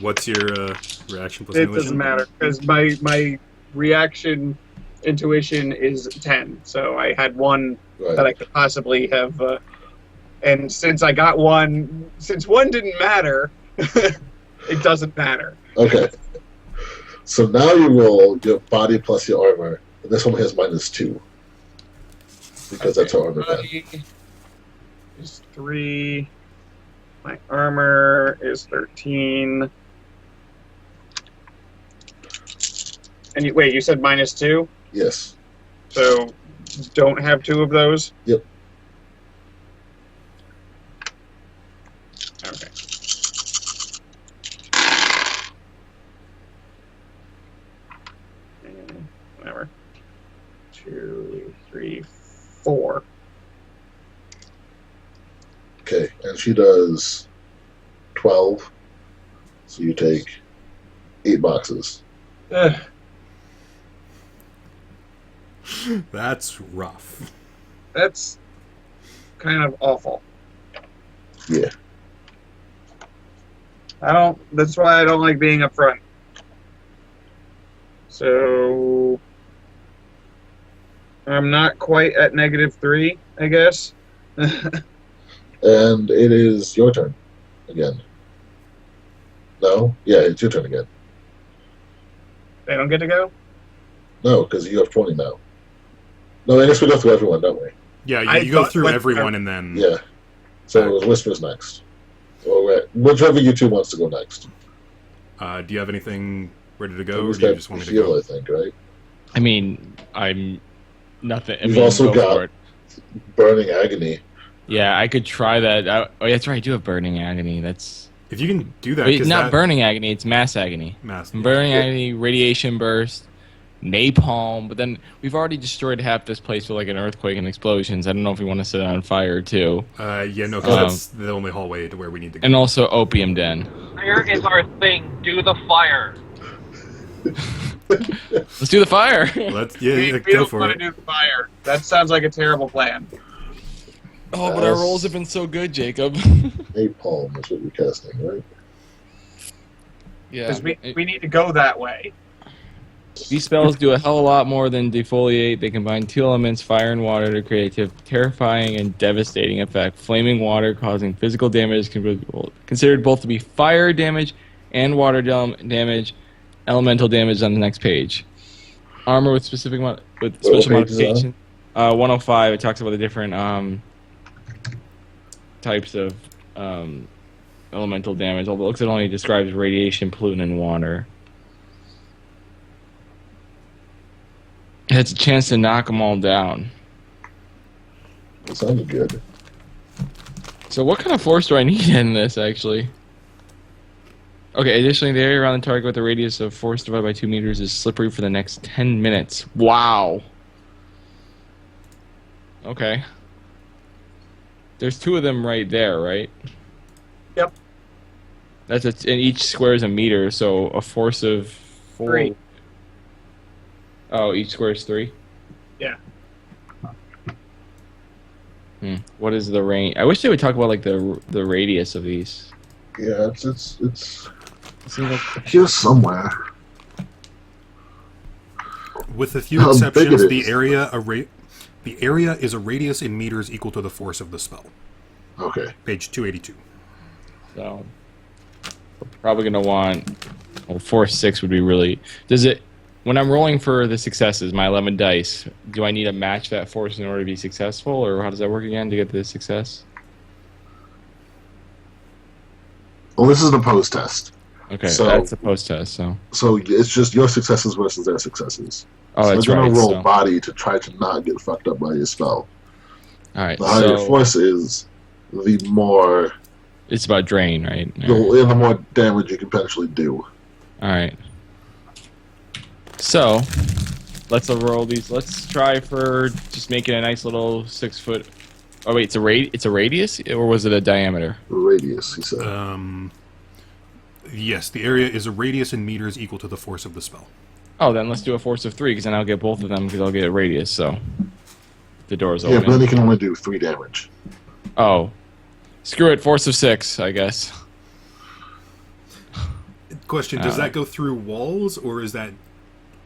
What's your reaction plus It intuition? doesn't matter because my reaction intuition is 10. So I had 1 Right. that I could possibly have, and since I got 1, since 1 didn't matter, it doesn't matter. Okay. So now you roll your body plus your armor, and this one has -2. Because that's her armor pen. Body is 3. My armor is 13. And wait, you said -2? Yes. So don't have 2 of those? Yep. Okay. And whatever. 2, 3, 4. Okay, and she does 12. So you take 8 boxes. Ugh. That's rough. That's kind of awful. Yeah. That's why I don't like being up front. So I'm not quite at -3, I guess. And it is your turn again. No? Yeah, it's your turn again. They don't get to go? No, because you have 20 now. No, I guess we go through everyone, don't we? Yeah, I you go thought through when- everyone and then... Yeah. So it was Whispers next. Or whichever you two wants to go next. do you have anything ready to go, It or was do you that just want me to heal, go? I think, right? I mean, I'm nothing. I You've mean, also go got- for it. Burning Agony. Yeah, I could try that. Oh, that's right. I do have burning agony. That's If you can do that, wait, 'cause not that burning agony. It's mass agony. mass. Burning agony, radiation burst, napalm. But then we've already destroyed half this place with like an earthquake and explosions. I don't know if we want to set it on fire too. Yeah, no, because that's the only hallway to where we need to go. And also opium den. Fire is our thing. Do the fire. Let's do the fire. Let's We go don't for want it. to do the fire. That sounds like a terrible plan. Oh, but our rolls have been so good, Jacob. Napalm is what you're casting, right? Yeah. Because we need to go that way. These spells do a hell of a lot more than defoliate. They combine 2 elements, fire and water, to create a terrifying and devastating effect. Flaming water causing physical damage is considered both to be fire damage and water damage. elemental damage on the next page. Armor with special page is that? modification. 105. It talks about the different types of elemental damage. Although it looks like it only describes radiation, pollutant, and water. It has a chance to knock them all down. That sounds good. So what kind of force do I need in this, actually? Okay, additionally, the area around the target with a radius of force divided by 2 meters is slippery for the next 10 minutes. Wow. Okay. There's 2 of them right there, right? Yep. And each square is a meter, so a force of 4. 3. Oh, each square is 3? Yeah. What is the range? I wish they would talk about like the radius of these. Yeah, it's It seems like here somewhere. With a few How big exceptions, it the is. area is a radius in meters equal to the force of the spell. Okay. Page 282. so. We're probably gonna want. Well, force 6 would be really. Does it? When I'm rolling for the successes, my 11 dice, do I need to match that force in order to be successful, or how does that work again to get the success? Well, this is the post test. Okay, So- that's the post test. So. So it's just your successes versus their successes. Oh, so that's you're right. gonna roll So. body to try to not get fucked up by your spell. All right. The higher your So force is, the more it's about drain, right? the more damage you can potentially do. All right. So, let's roll these. Let's try for just making a nice little 6 foot. Oh wait, it's a radius, or was it a diameter? The radius, he said. Yes, the area is a radius in meters equal to the force of the spell. Oh, then let's do a force of 3, because then I'll get both of them, because I'll get a radius. So, the door's Yeah, but open. then he can only do 3 damage. Oh, screw it. Force of 6, I guess. Question: does that go through walls, or is that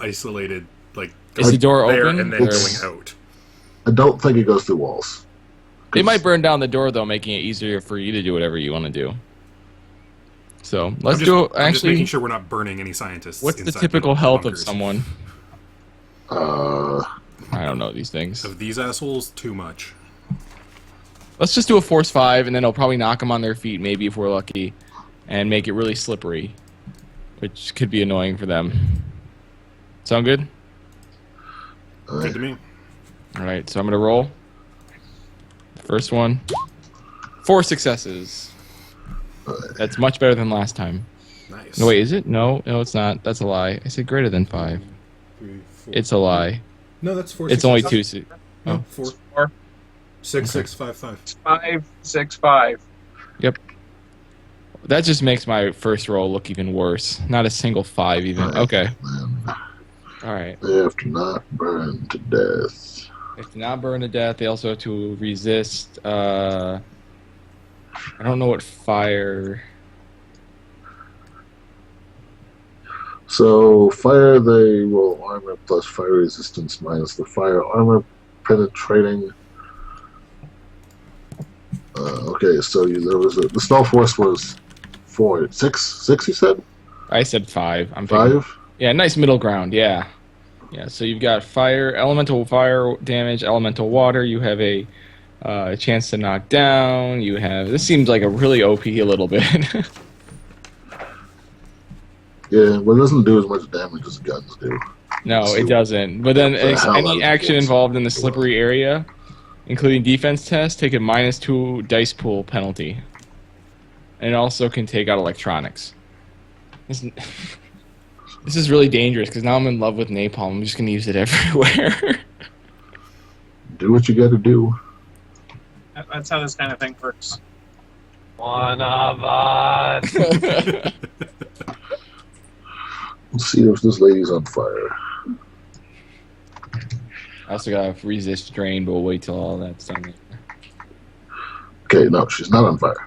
isolated? Like Is the door there open? and then or- going out? I don't think it goes through walls. It might burn down the door, though, making it easier for you to do whatever you want to do. So let's do. I'm just making Actually, sure we're not burning any scientists. what's the inside typical health of bunkers. someone? Uh, I don't know these things. Of these assholes, too much. Let's just do a force 5, and then it'll probably knock them on their feet, maybe if we're lucky, and make it really slippery, which could be annoying for them. Sound good? Good to me. All right, so I'm gonna roll. The first one, 4 successes. That's much better than last time. Nice. No, wait, is it? No, it's not. That's a lie. I said greater than 5. 3, 4. It's a lie. No, that's 4. It's only 2. No, Oh. 4. 4, 6, Okay. 6, 5, 5. 5, 6, 5. That just makes my first roll look even worse. Not a single 5 even. Okay. then All right. they have to not burn to death. They have to not burn to death. They also have to resist. I don't know what fire. So, fire, they roll armor plus fire resistance minus the fire armor penetrating. Okay, so there was the spell force was 4. 6, you said? I said 5. I'm thinking. 5? Yeah, nice middle ground. Yeah. Yeah. So you've got fire, elemental fire damage, elemental water. You have a chance to knock down. You have. This seems like a really OP a little bit. Yeah, but it doesn't do as much damage as guns do. No, it doesn't. But then The hell out any of action it. involved in the slippery area, including defense tests, take a -2 dice pool penalty. And it also can take out electronics. This is really dangerous because now I'm in love with napalm. I'm just going to use it everywhere. Do what you gotta do. That's how this kind of thing works. One of us. Let's see if this lady's on fire. I also got to resist drain, but we'll wait till all that's done. Okay, no, she's not on fire.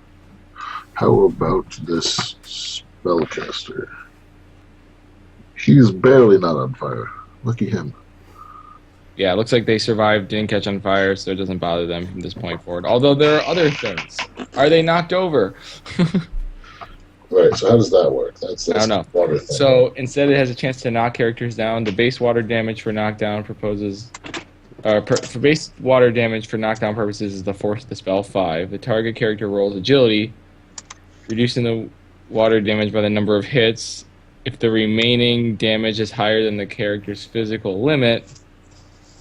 How about this spellcaster? He's barely not on fire. Lucky him. Yeah, it looks like they survived, didn't catch on fire, so it doesn't bother them from this point forward. Although there are other things. Are they knocked over? Right. So how does that work? That's I don't know. the water thing. So instead, it has a chance to knock characters down. The base water damage for knockdown proposes. For base water damage for knockdown purposes is the force of the spell 5. The target character rolls agility, reducing the water damage by the number of hits. If the remaining damage is higher than the character's physical limit,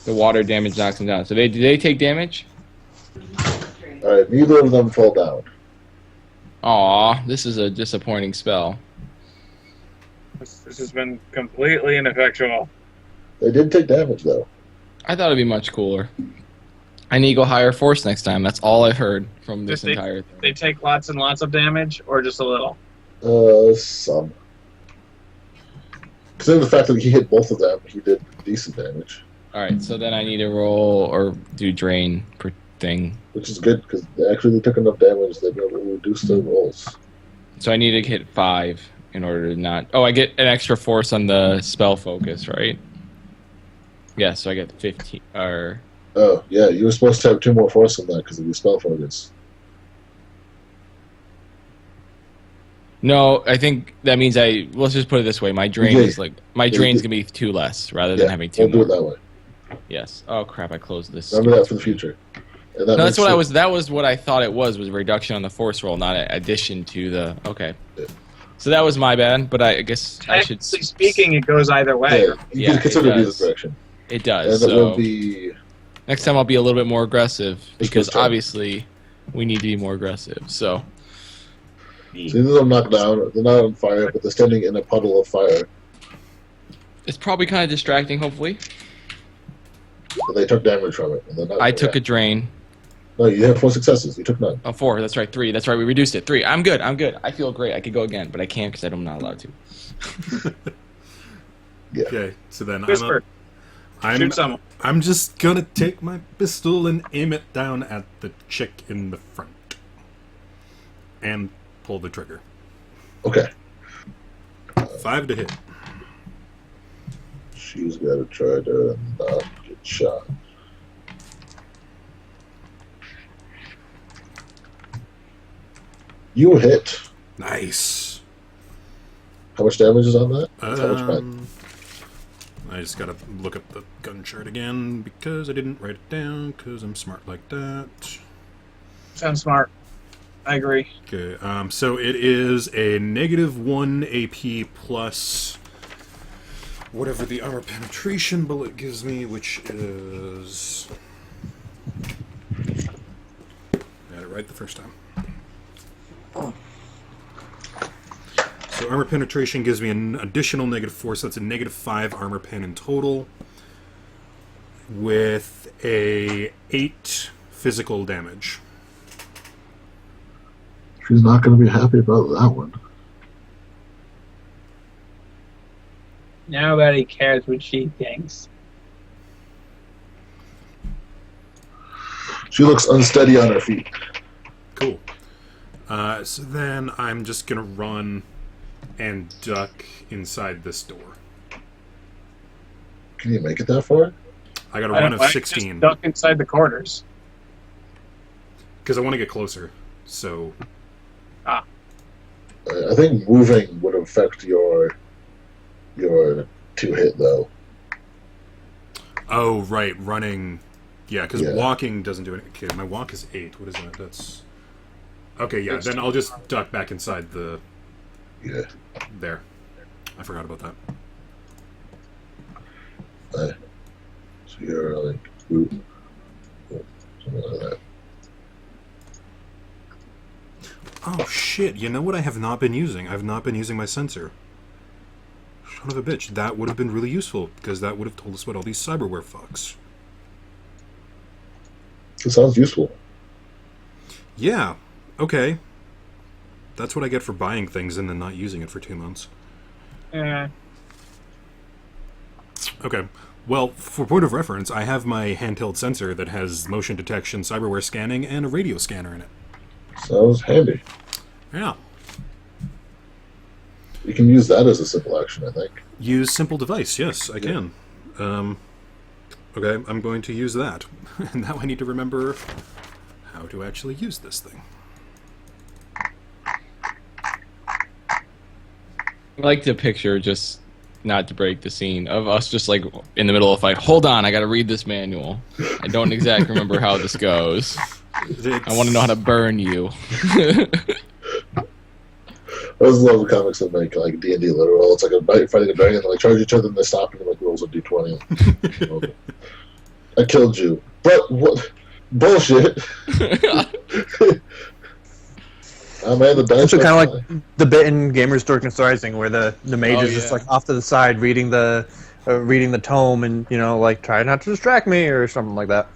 the water damage knocks them down. So do they take damage? All right. Neither of them fall down. Aw, this is a disappointing spell. This has been completely ineffectual. They did take damage though. I thought it'd be much cooler. I need to go higher force next time. That's all I've heard from this entire thing. They take lots and lots of damage, or just a little? Some. Considering the fact that he hit both of them, he did decent damage. Alright, so then I need to roll or do drain per thing. Which is good, because they took enough damage that they will reduce their rolls. So I need to hit 5 in order to not... Oh, I get an extra force on the spell focus, right? Yeah, so I get 15, or... Oh, yeah, you were supposed to have 2 more force on that because of your spell focus. No, I think that means let's just put it this way. My drain is like... My drain's going to be 2 less, rather than having 2 more. We'll do it that way. Yes. Oh, crap, I closed this. Remember that for the future. And No, that's what that was what I thought it was a reduction on the force roll, not an addition to the... Okay. Yeah. So that was my bad, but I guess I should... Technically speaking, it goes either way. Yeah, you can consider it either direction. It does. And it So will be... next time I'll be a little bit more aggressive, because good job. obviously we need to be more aggressive. So So either they're knocked down, they're not on fire, but they're standing in a puddle of fire. it's probably kind of distracting, hopefully. But they took damage from it. And they're not I took a drain. No, you had 4 successes. You took none. Oh, 4. That's right. 3. That's right. We reduced it. 3. I'm good. I feel great. I could go again, but I can't because I'm not allowed to. Yeah. Okay, so then Whisper. Shoot someone. I'm just gonna take my pistol and aim it down at the chick in the front. And pull the trigger. Okay. 5 to hit. She's got to try to not get shot. You hit. Nice. How much damage is on that? How much back? I just gotta look up the gun chart again because I didn't write it down because I'm smart like that. Sounds smart. I agree. Okay, so it is a -1 AP plus whatever the armor penetration bullet gives me, which is... Got it right the first time. So armor penetration gives me an additional -4, so that's a -5 armor pen in total, with a 8 physical damage. She's not going to be happy about that one. Nobody cares what she thinks. She looks unsteady on her feet. Cool. So then I'm just gonna run and duck inside this door. Can you make it that far? I got a run of Just 16 duck inside the corners. because I want to get closer. So I think moving would affect your 2 hit though. oh right, running. Yeah, because Yeah. walking doesn't do anything. Okay, my walk is 8. What is that? That's okay. Yeah, then I'll just duck back inside the Yeah. there. I forgot about that. So you're like, ooh, something like that. Oh shit! You know what I have not been using? I've not been using my sensor. Son of a bitch! That would have been really useful because that would have told us about all these cyberware fucks. It sounds useful. Yeah. Okay. That's what I get for buying things and then not using it for 2 months. Eh. Okay. Well, for point of reference, I have my handheld sensor that has motion detection, cyberware scanning, and a radio scanner in it. Sounds handy. Yeah. You can use that as a simple action, I think. Use simple device. Yes, I can. Okay, I'm going to use that. And now I need to remember how to actually use this thing. I like to picture, just not to break the scene, of us just like in the middle of a fight. Hold on, I gotta read this manual. I don't exactly remember how this goes. I want to know how to burn you. I always love the comics that make like D&D literal. It's like a fighting a dragon, they like charge each other and they stop and like rolls a d20. I killed you. But what? Bullshit. I'm at the bench. So kind of like the bit in Gamers Dorkness Rising where the mage is just yeah. like off to the side reading the tome and like try not to distract me or something like that.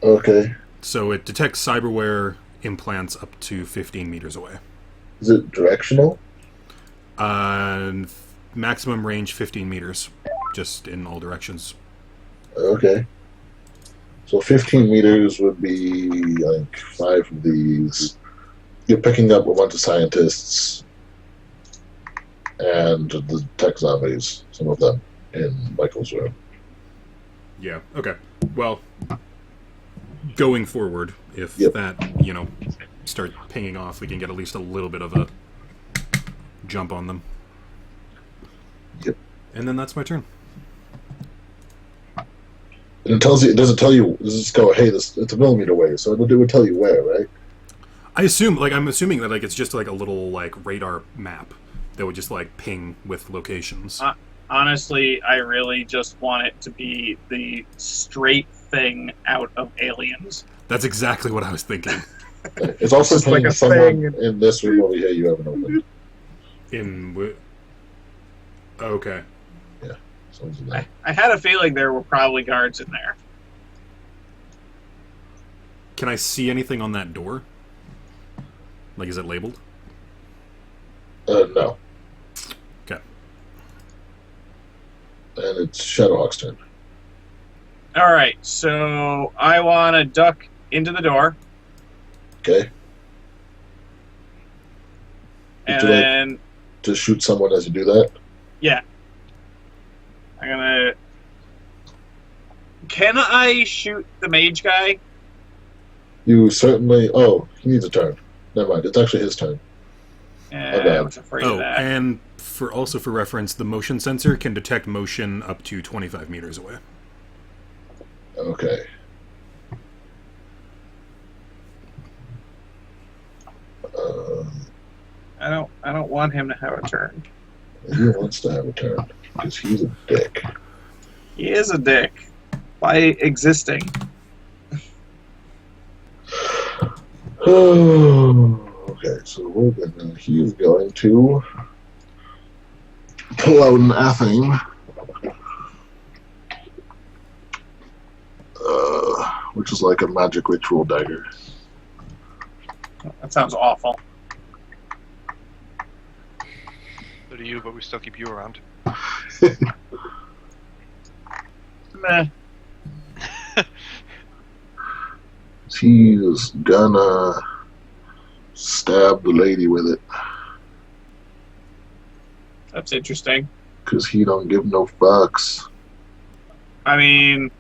Okay. So it detects cyberware implants up to 15 meters away. Is it directional? Maximum range 15 meters, just in all directions. Okay. So 15 meters would be like 5 of these. You're picking up a bunch of scientists and the tech zombies, some of them, in Michael's room. Yeah, okay. Well, going forward, if Yep. that, start pinging off, we can get at least a little bit of a jump on them. Yep. And then that's my turn. And it doesn't tell you, does it just go, hey, it's a millimeter away, so it would tell you where, right? I'm assuming that it's just like a little radar map that would just ping with locations. Honestly, I really just want it to be the straight thing out of Aliens. That's exactly what I was thinking. It's also Just like pinging a someone thing. in this room over here you haven't opened. Okay. Someone's in there. I had a feeling there were probably guards in there. Can I see anything on that door? Is it labeled? No. Okay. And it's Shadowhawk's turn. All right, so I want to duck into the door, Okay? and Would you like- then To shoot someone as you do that? yeah, I'm gonna. Can I shoot the mage guy? You certainly... Oh, he needs a turn. Never mind, it's actually his turn. I was afraid of that. and for reference, the motion sensor can detect motion up to 25 meters away. Okay. I don't want him to have a turn. He wants to have a turn, because he's a dick. He is a dick by existing. Okay, so he's going to pull out an athame, which is like a magic ritual dagger. That sounds awful. So do you, but we still keep you around. Meh. He's gonna stab the lady with it, That's interesting. because he don't give no fucks. I mean,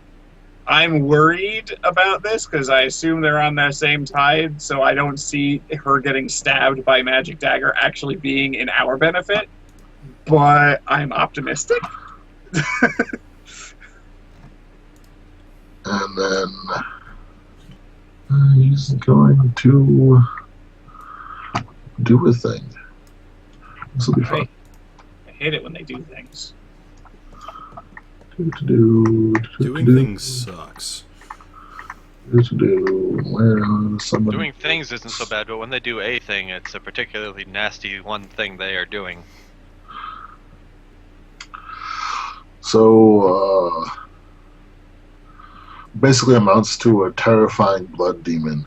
I'm worried about this because I assume they're on their same tide, so I don't see her getting stabbed by Magic Dagger actually being in our benefit, but I'm optimistic. And then he's going to do a thing. This will be fun. I hate it when they do things. Doing Doing things sucks. Doing things isn't so bad, but when they do a thing, it's a particularly nasty one thing they are doing. So, basically amounts to a terrifying blood demon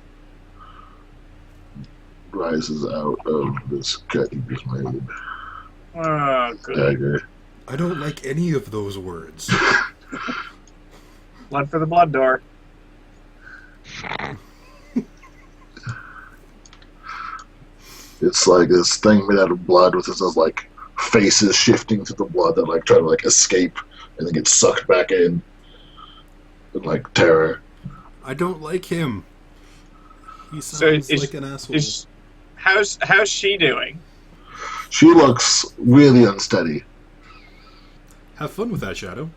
rises out of this cut he just made. Oh, good. Dagger. I don't like any of those words. Blood for the blood door. It's like this thing made out of blood with this like faces shifting to the blood that like try to like escape and then get sucked back in. And like terror. I don't like him. He So sounds like an asshole. How's she doing? She looks really unsteady. Have fun with that, Shadow.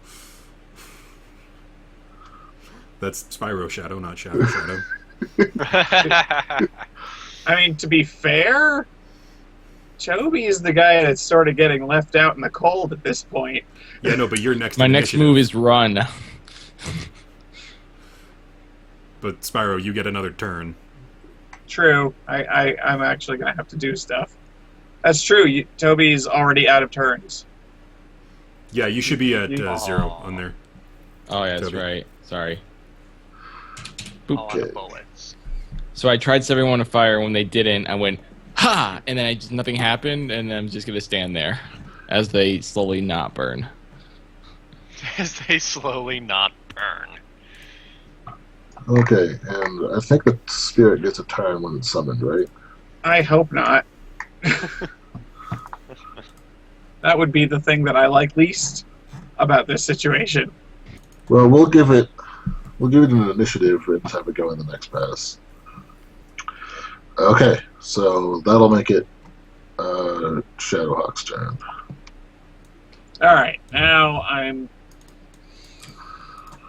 That's Spiro Shadow, not Shadow Shadow. I mean, to be fair, Tobi is the guy that's sort of getting left out in the cold at this point. Yeah, no, but your next My next initiative. move is run. But Spyro, you get another turn. True. I'm actually going to have to do stuff. That's true. Tobi's already out of turns. Yeah, you should be at 0 on there. Oh, yeah, that's Tobi. right. Sorry. A lot Okay. of bullets. So I tried setting everyone on fire. When they didn't, I went, ha! And then nothing happened, and I'm just going to stand there as they slowly not burn. As they slowly not burn. Okay, and I think the spirit gets a turn when it's summoned, right? I hope not. That would be the thing that I like least about this situation. Well, we'll give it an initiative and have it go in the next pass. Okay, so that'll make it Shadowhawk's turn. Alright, now I'm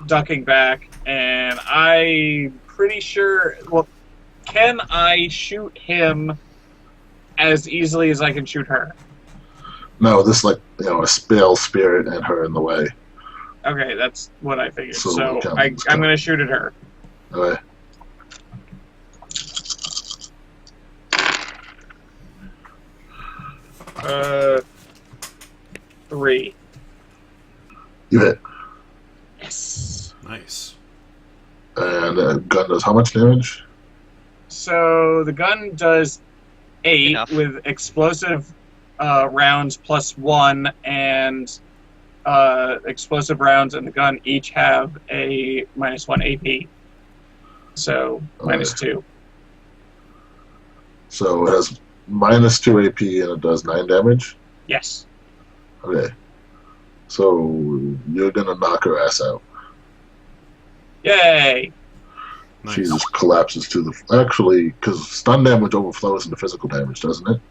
ducking back, and I'm pretty sure... Well, can I shoot him as easily as I can shoot her? No, this a spell spirit and her in the way. Okay, that's what I figured. So So we'll count I'm this going to shoot at her. Okay. Uh, 3. You hit. Yes. Nice. And gun does how much damage? So the gun does 8 Enough. with explosive rounds plus 1, and explosive rounds and the gun each have a -1 AP. So -2. So it has -2 AP and it does 9 damage? Yes. Okay. So you're gonna knock her ass out. Yay! Nice. She just collapses to the... Actually, because stun damage overflows into physical damage, doesn't it?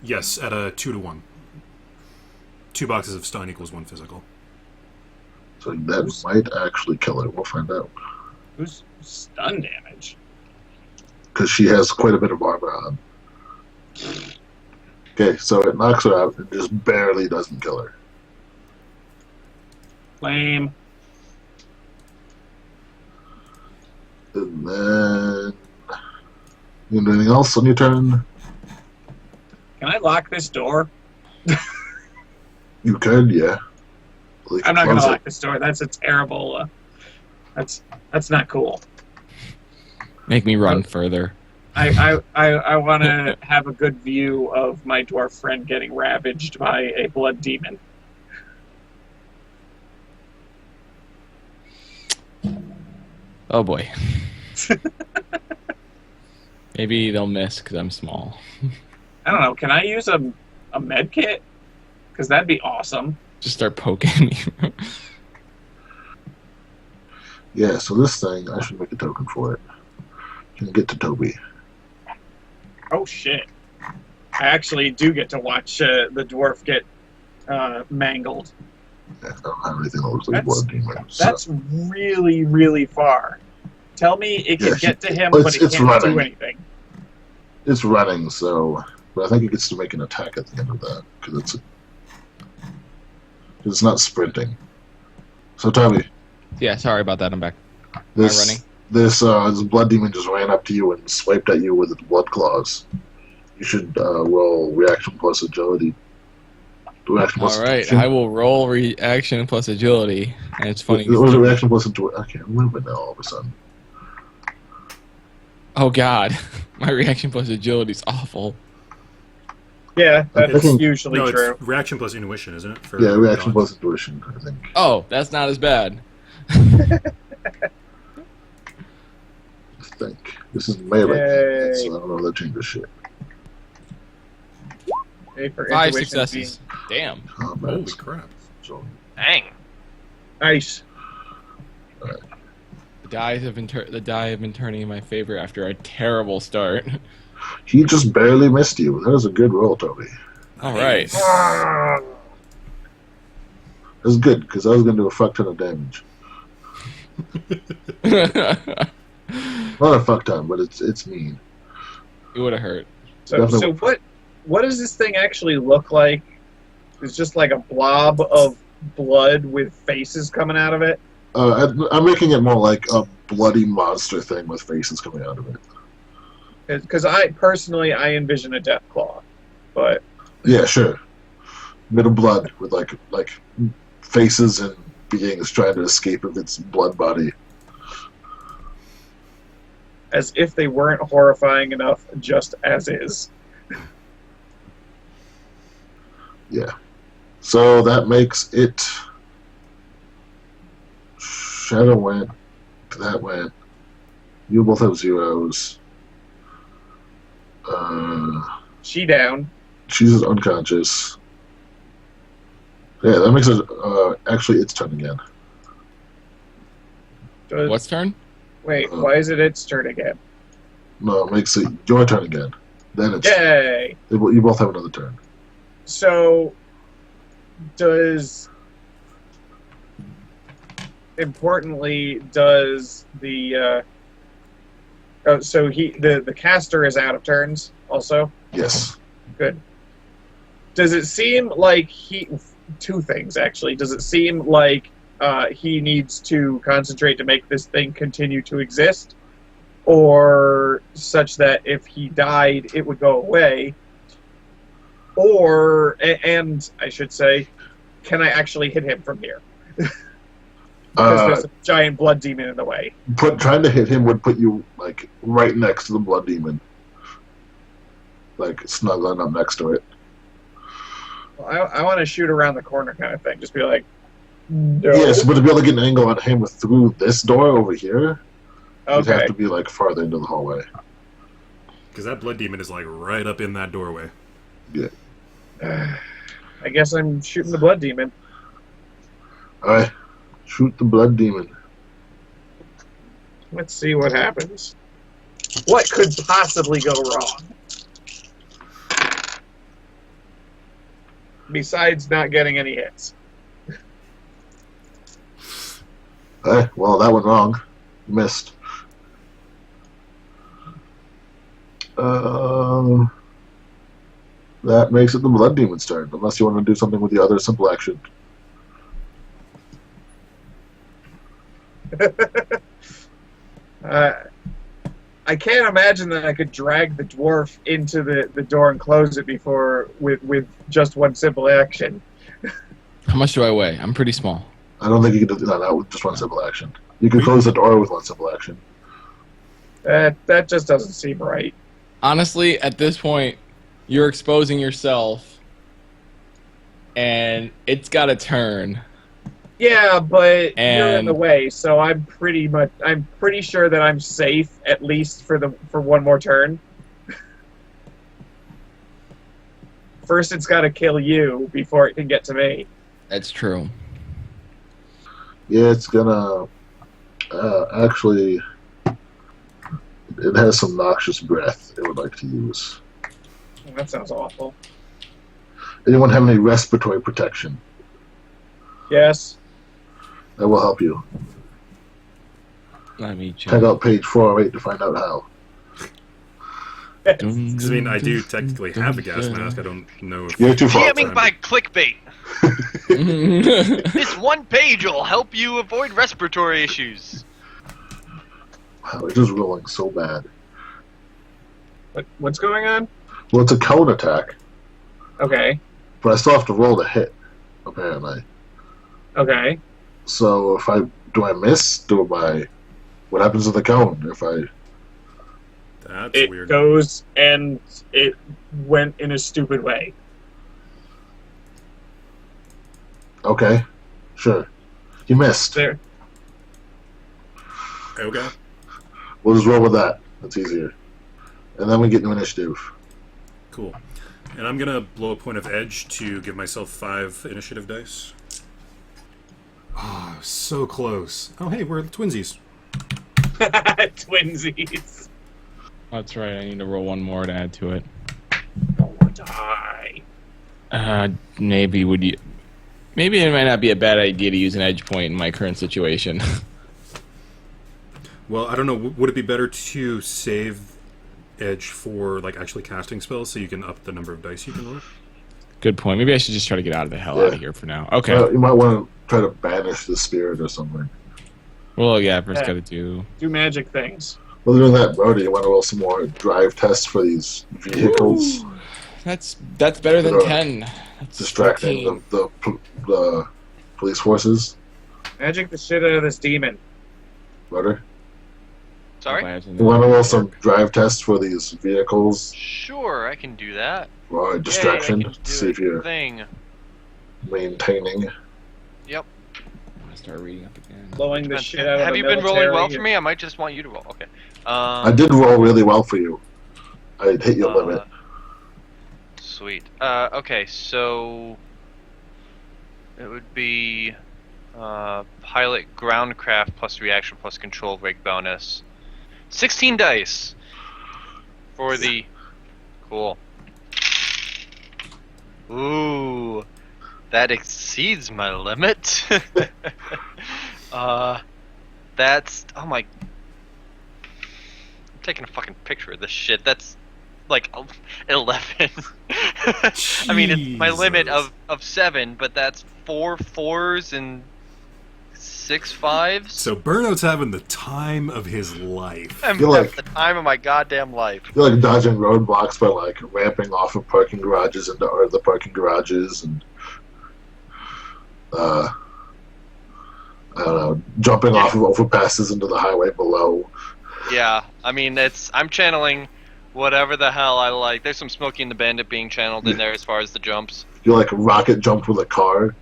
Yes, at a 2-to-1. 2 boxes of stun equals 1 physical. So that might actually kill her. We'll find out. Who's stun damage? Because she has quite a bit of armor on. Okay, so it knocks her out. It just barely doesn't kill her. Lame. And then... You do anything else on your turn? Can I lock this door? You could, yeah. Well, you I'm can not going to close lock this door. That's a terrible... that's not cool. Make me run further. I want to have a good view of my dwarf friend getting ravaged by a blood demon. Oh boy. Maybe they'll miss because I'm small. I don't know. Can I use a med kit? Because that'd be awesome. Just start poking me. Yeah, so this thing, I should make a token for it. Can get to Tobi. Oh shit! I actually do get to watch the dwarf get mangled. Yeah, I don't have anything that looks like That's- blood demon. So. That's really, really far. Tell me it can Yeah, get to him, it's- but it it's can't do running. anything. It's running, so... But I think it gets to make an attack at the end of that, because it's not sprinting. So, Tobi, Yeah, sorry about that. I'm back. this running? this blood demon just ran up to you and swiped at you with its blood claws. You should roll reaction plus agility. Reaction plus All right, intuition. I will roll reaction plus agility. And it's funny. It was a reaction plus intuition. I can't remember now all of a sudden. Oh god, my reaction plus agility is awful. Yeah, that's It's- usually No, true. it's reaction plus intuition, isn't it? For Yeah, reaction dogs? plus intuition, I think. Oh, that's not as bad. I think. This is melee, Yay. so I don't know if that changes shit. Okay, for 5 intuition successes. Damn. Combat. Holy crap. So, Dang. being- Nice. The die have been turning in my favor after a terrible start. he just barely missed you. That was a good roll, Tobi. All right. It was good, because I was going to do a fuck ton of damage. Not a fuck ton, but it's mean. It would have hurt. So what does this thing actually look like? It's just like a blob of blood with faces coming out of it? I'm making it more like a bloody monster thing with faces coming out of it. Because I envision a death claw, but Yeah, sure. Bit of blood with like faces and beings trying to escape of its blood body. as if they weren't horrifying enough just as is. Yeah. So that makes it. Shadow went. That went. You both have zeros. She down. She's unconscious. Yeah, that makes it actually its turn again. What's turn? Wait, why is it its turn again? No, it makes it your turn again. Then it's Yay! you both have another turn. So, importantly, does the the caster is out of turns also? Yes. Good. Does it seem like two things actually? Does it seem like he needs to concentrate to make this thing continue to exist, or such that if he died it would go away? Or, and I should say, can I actually hit him from here? Because there's a giant blood demon in the way. Trying to hit him would put you like right next to the blood demon, like snuggling up next to it. Well, I want to shoot around the corner kind of thing. Just be like, no. Yes, but to be able to get an angle on him through this door over here, you'd Okay. have to be like farther into the hallway. Because that blood demon is like right up in that doorway. Yeah. I guess I'm shooting the blood demon. Alright. Shoot the blood demon. Let's see what happens. What could possibly go wrong? Besides not getting any hits. Alright, well that went wrong. You missed. That makes it the blood demon's turn, unless you want to do something with the other simple action. I can't imagine that I could drag the dwarf into the door and close it before with just one simple action. How much do I weigh? I'm pretty small. I don't think you can do that with just one simple action. You can close the door with one simple action. That just doesn't seem right. Honestly, at this point, you're exposing yourself, and it's got to turn. Yeah, but you're in And- the way, so I'm pretty sure that I'm safe at least for one more turn. First, it's got to kill you before it can get to me. That's true. Yeah, it's gonna actually. It has some noxious breath it would like to use. That sounds awful. Anyone have any respiratory protection? Yes. That will help you. Let me check. Check out page 408 to find out how. Because, I mean, I do technically have a gas mask. I don't know if... You're too far. DMing by clickbait. This one page will help you avoid respiratory issues. Wow, it's just rolling so bad. What's going on? Well, it's a cone attack, Okay. but I still have to roll to hit, apparently. Okay. So if I miss? What happens to the cone if I? That's It weird. goes and it went in a stupid way. Okay, sure. You missed. There. Okay. We'll just roll with that. That's easier. And then we get to initiative. Cool. And I'm going to blow a point of edge to give myself 5 initiative dice. Ah, so close. Oh, hey, we're twinsies. Twinsies. That's right. I need to roll one more to add to it. Oh, die. Maybe would you? Maybe it might not be a bad idea to use an edge point in my current situation. Well, I don't know. Would it be better to save edge for like actually casting spells so you can up the number of dice you can roll? Good point. Maybe I should just try to get out of the hell out of here for now. Okay. You might want to try to banish the spirit or something. Well, yeah. First, got to do magic things. Well, doing that, Brody, you want to roll some more drive tests for these vehicles? Ooh, that's better than 10. That's distracting the police forces. Magic the shit out of this demon. Brody? Sorry? You want to roll some drive tests for these vehicles? Sure, I can do that. Or distraction, Yay, see if you're maintaining. Yep. I'm gonna start reading up again. Blowing the shit out of Have the you been rolling well military. for me? I might just want you to roll. Okay. I did roll really well for you. I hit your limit. Sweet. Okay, so it would be pilot groundcraft plus reaction plus control rig bonus. 16 dice for the cool. Ooh, that exceeds my limit. That's oh my. I'm taking a fucking picture of this shit. That's like 11. I mean, it's my limit of 7, but that's 4 4s and 6 5s. So Burnout's having the time of his life. I'm having the time of my goddamn life. You're like dodging roadblocks by like ramping off of parking garages into other parking garages and I don't know, jumping off of overpasses into the highway below. Yeah, I mean, I'm channeling whatever the hell I like. There's some Smokey and the Bandit being channeled in there as far as the jumps. You like rocket jump with a car.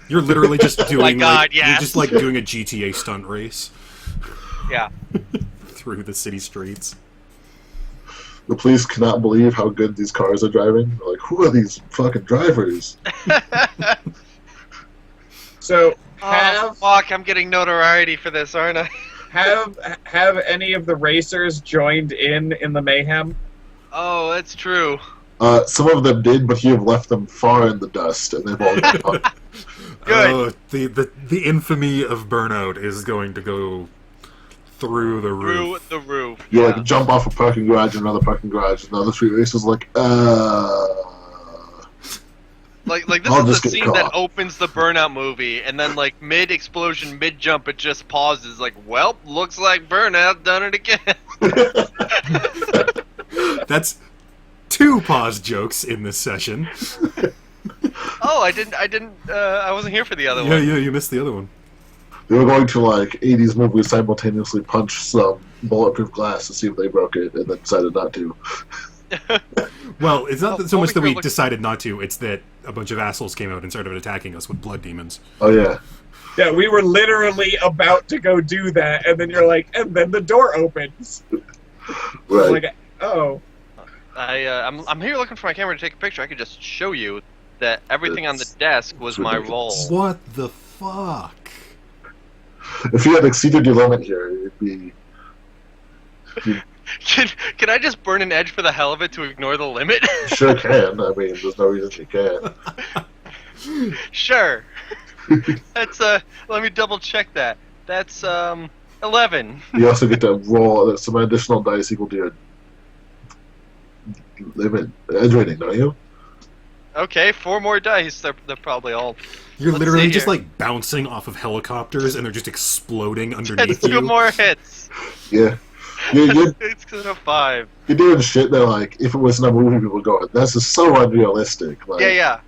You're literally just doing my God, yes. You're just like doing a GTA stunt race. Yeah. Through the city streets. The police cannot believe how good these cars are driving. They're like, who are these fucking drivers? So fuck, I'm getting notoriety for this, aren't I? Have any of the racers joined in the mayhem? Oh, that's true. Some of them did, but you have left them far in the dust, and they've all gone up. Good. The infamy of Burnout is going to go through the roof. Through the roof. You like jump off a parking garage, another parking garage, and the other street racers like, Like this I'll is just the get scene that caught. opens the Burnout movie, and then like mid-explosion, mid-jump, it just pauses. Like, well, looks like Burnout done it again. That's 2 pause jokes in this session. Oh, I wasn't here for the other one. Yeah, you missed the other one. They were going to like 80s movies simultaneously punch some bulletproof glass to see if they broke it, and then decided not to. Well, it's not so much that we look- decided not to, it's that a bunch of assholes came out and started attacking us with blood demons. Oh yeah. Yeah, we were literally about to go do that, and then you're like, and then the door opens. Right. Like, oh. I'm here looking for my camera to take a picture. I could just show you that everything on the desk was my role. What the fuck? If you had exceeded your limit here, it'd be. Can I just burn an edge for the hell of it to ignore the limit? You sure can. I mean, there's no reason you can't. Sure. That's let me double check that. That's 11. You also get to roll some additional dice equal to your limit edge rating, don't you? Okay, 4 more dice. They're probably all. You're Let's literally see just here. like bouncing off of helicopters and they're just exploding underneath That's 2 you. more hits. Yeah. You're It's 5. doing shit that, like, if it was in a movie, people would go, this is so unrealistic. Like, Yeah.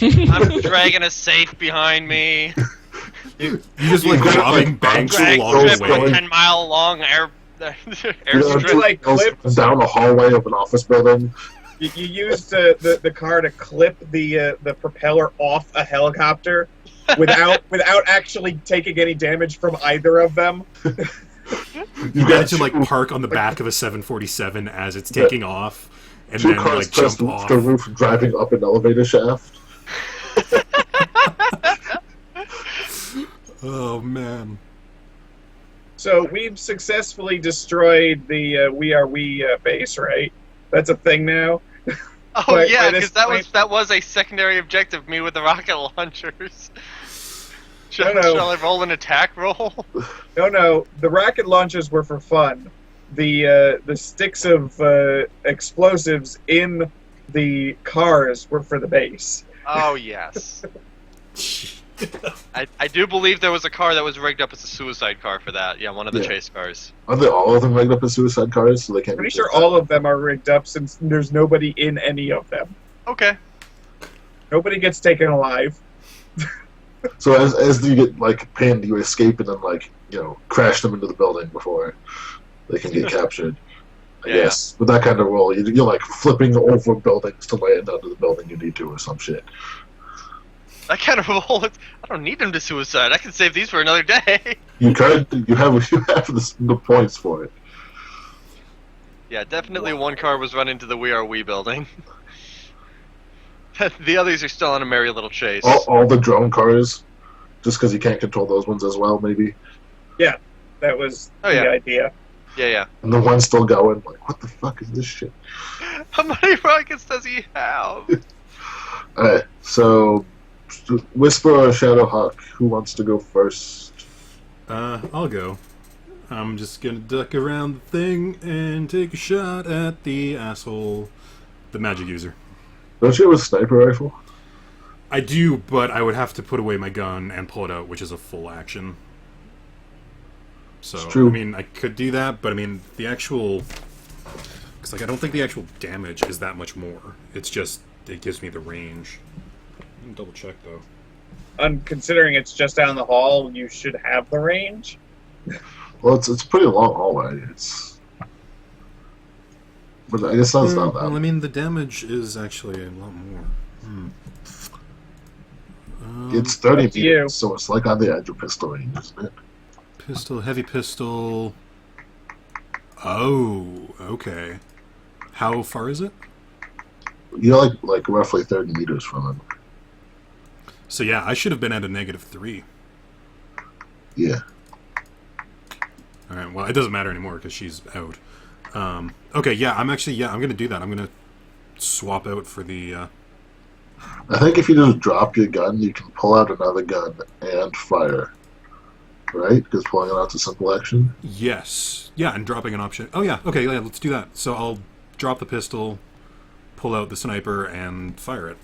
I'm dragging a safe behind me. You're just like You're robbing like, banks Drag along the strip, a way. 10-mile long You're airstrip. like clips. down a hallway of an office building. You used the car to clip the propeller off a helicopter without actually taking any damage from either of them. You manage to like park on the back of a 747 as it's taking off, and 2 then cars like jump pressed off. the roof driving up an elevator shaft. Oh man. So we've successfully destroyed the We base, right? That's a thing now. Oh But yeah, by this because that point- was a secondary objective. Me with the rocket launchers. Shall, No. shall I roll an attack roll? No, the rocket launchers were for fun. The sticks of explosives in the cars were for the base. Oh yes. I do believe there was a car that was rigged up as a suicide car for that. Yeah, one of the Yeah. chase cars. Are they all of them rigged up as suicide cars, so they can't? Pretty be sure chased all out? of them are rigged up since there's nobody in any of them. Okay. Nobody gets taken alive. So as you get like pinned, you escape and then like crash them into the building before they can get captured. I Yeah. guess with that kind of roll, you're like flipping over buildings to land under the building you need to, or some shit. That kind of roll. I don't need them to suicide. I can save these for another day. You have the points for it. Yeah, definitely one car was run into the We Are We building. The others are still on a merry little chase. All the drone cars, just because you can't control those ones as well, maybe. That was Oh, yeah. the idea. Yeah. And the one's still going. Like, what the fuck is this shit? How many rockets does he have? Alright, so Whisper or Shadowhawk, who wants to go first? I'll go. I'm just gonna duck around the thing and take a shot at the asshole, the magic user. Don't you have a sniper rifle? I do, but I would have to put away my gun and pull it out, which is a full action. So, It's true. I mean, I could do that, but I mean, the actual... Because, I don't think the actual damage is that much more. It's just, it gives me the range. Let me double check, though. And considering it's just down the hall, you should have the range. Well, it's a pretty long hallway. But I guess that's not Well, I that. mean, the damage is actually a lot more. It's 30 Up to you. meters, so it's like on the edge of pistol range, isn't it? Pistol, heavy pistol. Oh, okay. How far is it? You're like roughly 30 meters from him. So yeah, I should have been at a -3. Yeah. All right. Well, it doesn't matter anymore because she's out. Okay. Yeah, I'm gonna do that. I'm gonna swap out for the. I think if you just drop your gun, you can pull out another gun and fire. Right? Because pulling it out's a simple action. Yes. Yeah, and dropping an option. Oh yeah. Okay. Yeah. Let's do that. So I'll drop the pistol, pull out the sniper, and fire it.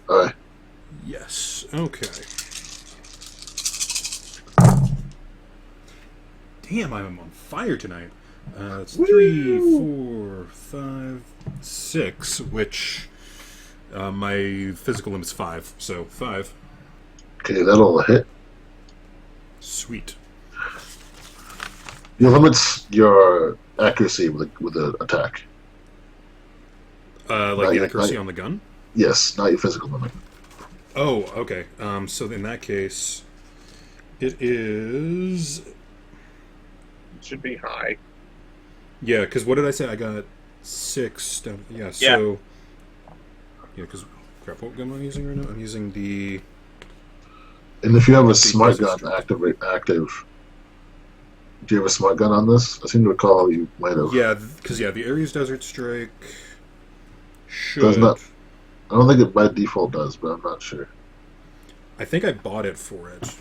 Alright. Yes. Okay. Damn, I'm on fire tonight. It's 3, 4, 5, 6, which my physical limit's 5, so 5. Okay, that'll hit. Sweet. Your limits your accuracy with an attack. Like Not the yet, accuracy not on the gun? Yes, not your physical limit. Oh, okay. So in that case, it is... It should be high. Yeah, because what did I say? I got 6 down. Yeah, so... Yeah, because... Crap, what gun am I using right now? I'm using the... And if you have a smart Desert gun Strike. active, do you have a smart gun on this? I seem to recall you might have. Yeah, because the Ares Desert Strike should... Does not. I don't think it by default does, but I'm not sure. I think I bought it for it.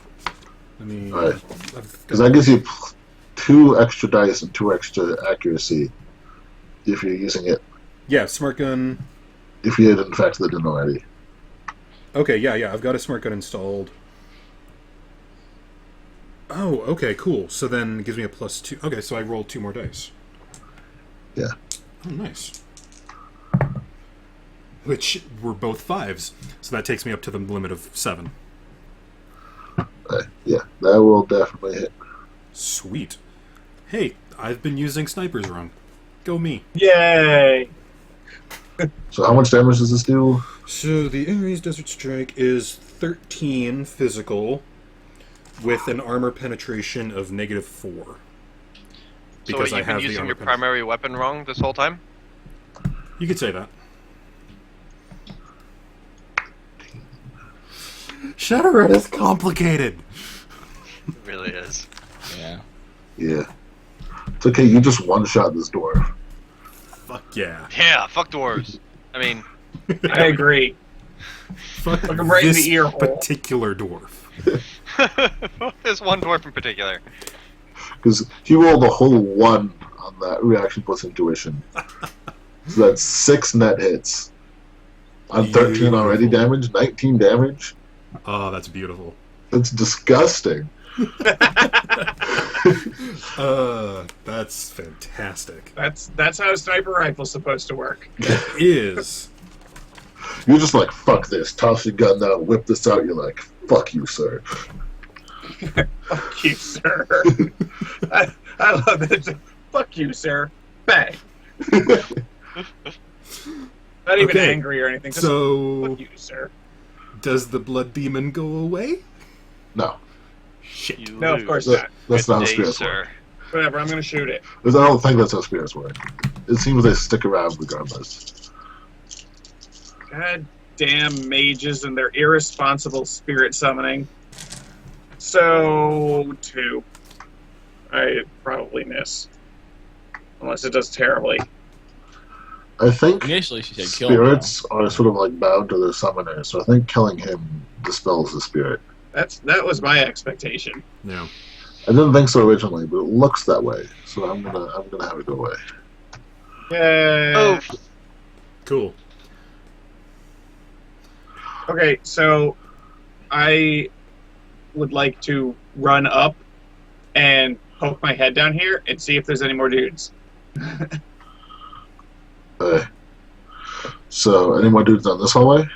I mean... Alright. I've Because got- that gives you 2 extra dice and 2 extra accuracy if you're using it. Yeah, smart gun... If you had in fact didn't already. Okay, yeah, I've got a smart gun installed. Oh, okay, cool. So then it gives me a +2. Okay, so I rolled 2 more dice. Yeah. Oh, nice. Which were both 5s. So that takes me up to the limit of 7. Yeah, that will definitely hit. Sweet. Hey, I've been using snipers wrong. Go me. Yay! So how much damage does this do? So the Ares Desert Strike is 13 physical with an armor penetration of -4. So Because I you've been have the using armor your penetration. primary weapon wrong this whole time? You could say that. Shadowrun is complicated. It really is. Yeah. Yeah. It's okay, you just one-shot this dwarf. Fuck yeah. Yeah, fuck dwarves. I mean, I agree. Fuck Look him right in this the ear hole. particular dwarf. there's one dwarf in particular. Because he rolled a whole 1 on that reaction plus intuition. So that's 6 net hits. On 13 already Beautiful. damage, 19 damage. Oh, that's beautiful. That's disgusting. That's fantastic. That's how a sniper rifle's supposed to work. It is. You're just like, fuck this. Toss your gun down, whip this out. You're like, fuck you, sir. Fuck you, sir. I love that. Fuck you, sir. Bang. Not even Okay, angry or anything. Just So, fuck you, sir. does the blood demon go away? No. Shit. You No, of course lose. not. That's Good not how day, spirits sir. work. Whatever, I'm gonna shoot it. I don't think that's how spirits work. It seems they stick around regardless. God damn mages and their irresponsible spirit summoning. So, 2. I probably miss. Unless it does terribly. I think Initially, she said kill him. spirits are sort of like bound to their summoner, so I think killing him dispels the spirit. That was my expectation. Yeah. I didn't think so originally, but it looks that way, so I'm gonna have it go away. Yeah. Oh, Cool. Okay, so I would like to run up and poke my head down here and see if there's any more dudes. So, any more dudes down this hallway?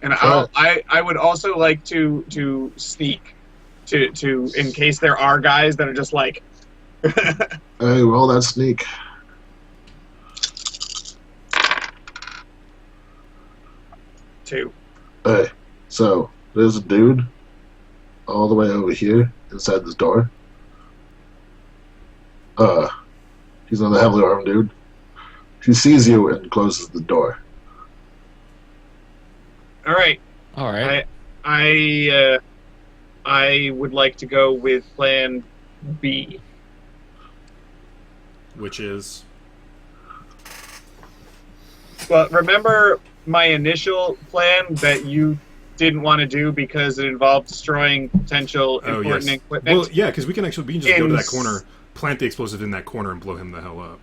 And Alright. I would also like to sneak to in case there are guys that are just like Hey, roll that sneak. two. Hey, so there's a dude all the way over here inside this door. He's another heavily armed dude. He sees you and closes the door. All right. All right. I would like to go with plan B. Which is. Well, remember my initial plan that you didn't want to do because it involved destroying potential Oh, important yes. equipment? Well, yeah, because we can just go to that Ins- corner, plant the explosive in that corner, and blow him the hell up.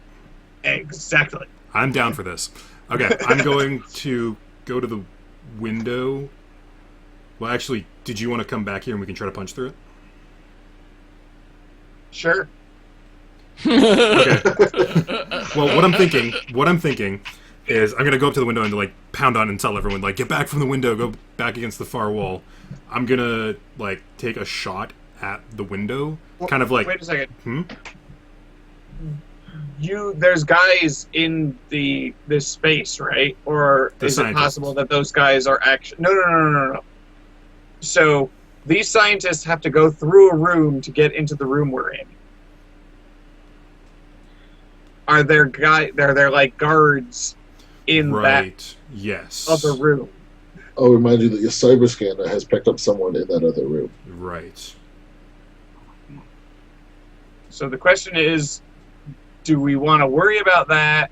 Exactly. I'm down for this. Okay, I'm going to go to the window. Well, actually, did you want to come back here and we can try to punch through it? Sure. Okay. Well, what I'm thinking is I'm gonna go up to the window and like pound on and tell everyone like get back from the window, go back against the far wall. I'm gonna like take a shot at the window, kind of like. Wait a second. Hmm? There's guys in this space, right? Or The is it scientists. possible that those guys are actually no. So these scientists have to go through a room to get into the room we're in. Are there like guards in Right. Yes. that other room? I'll remind you that your cyber scanner has picked up someone in that other room. Right. So the question is, do we want to worry about that?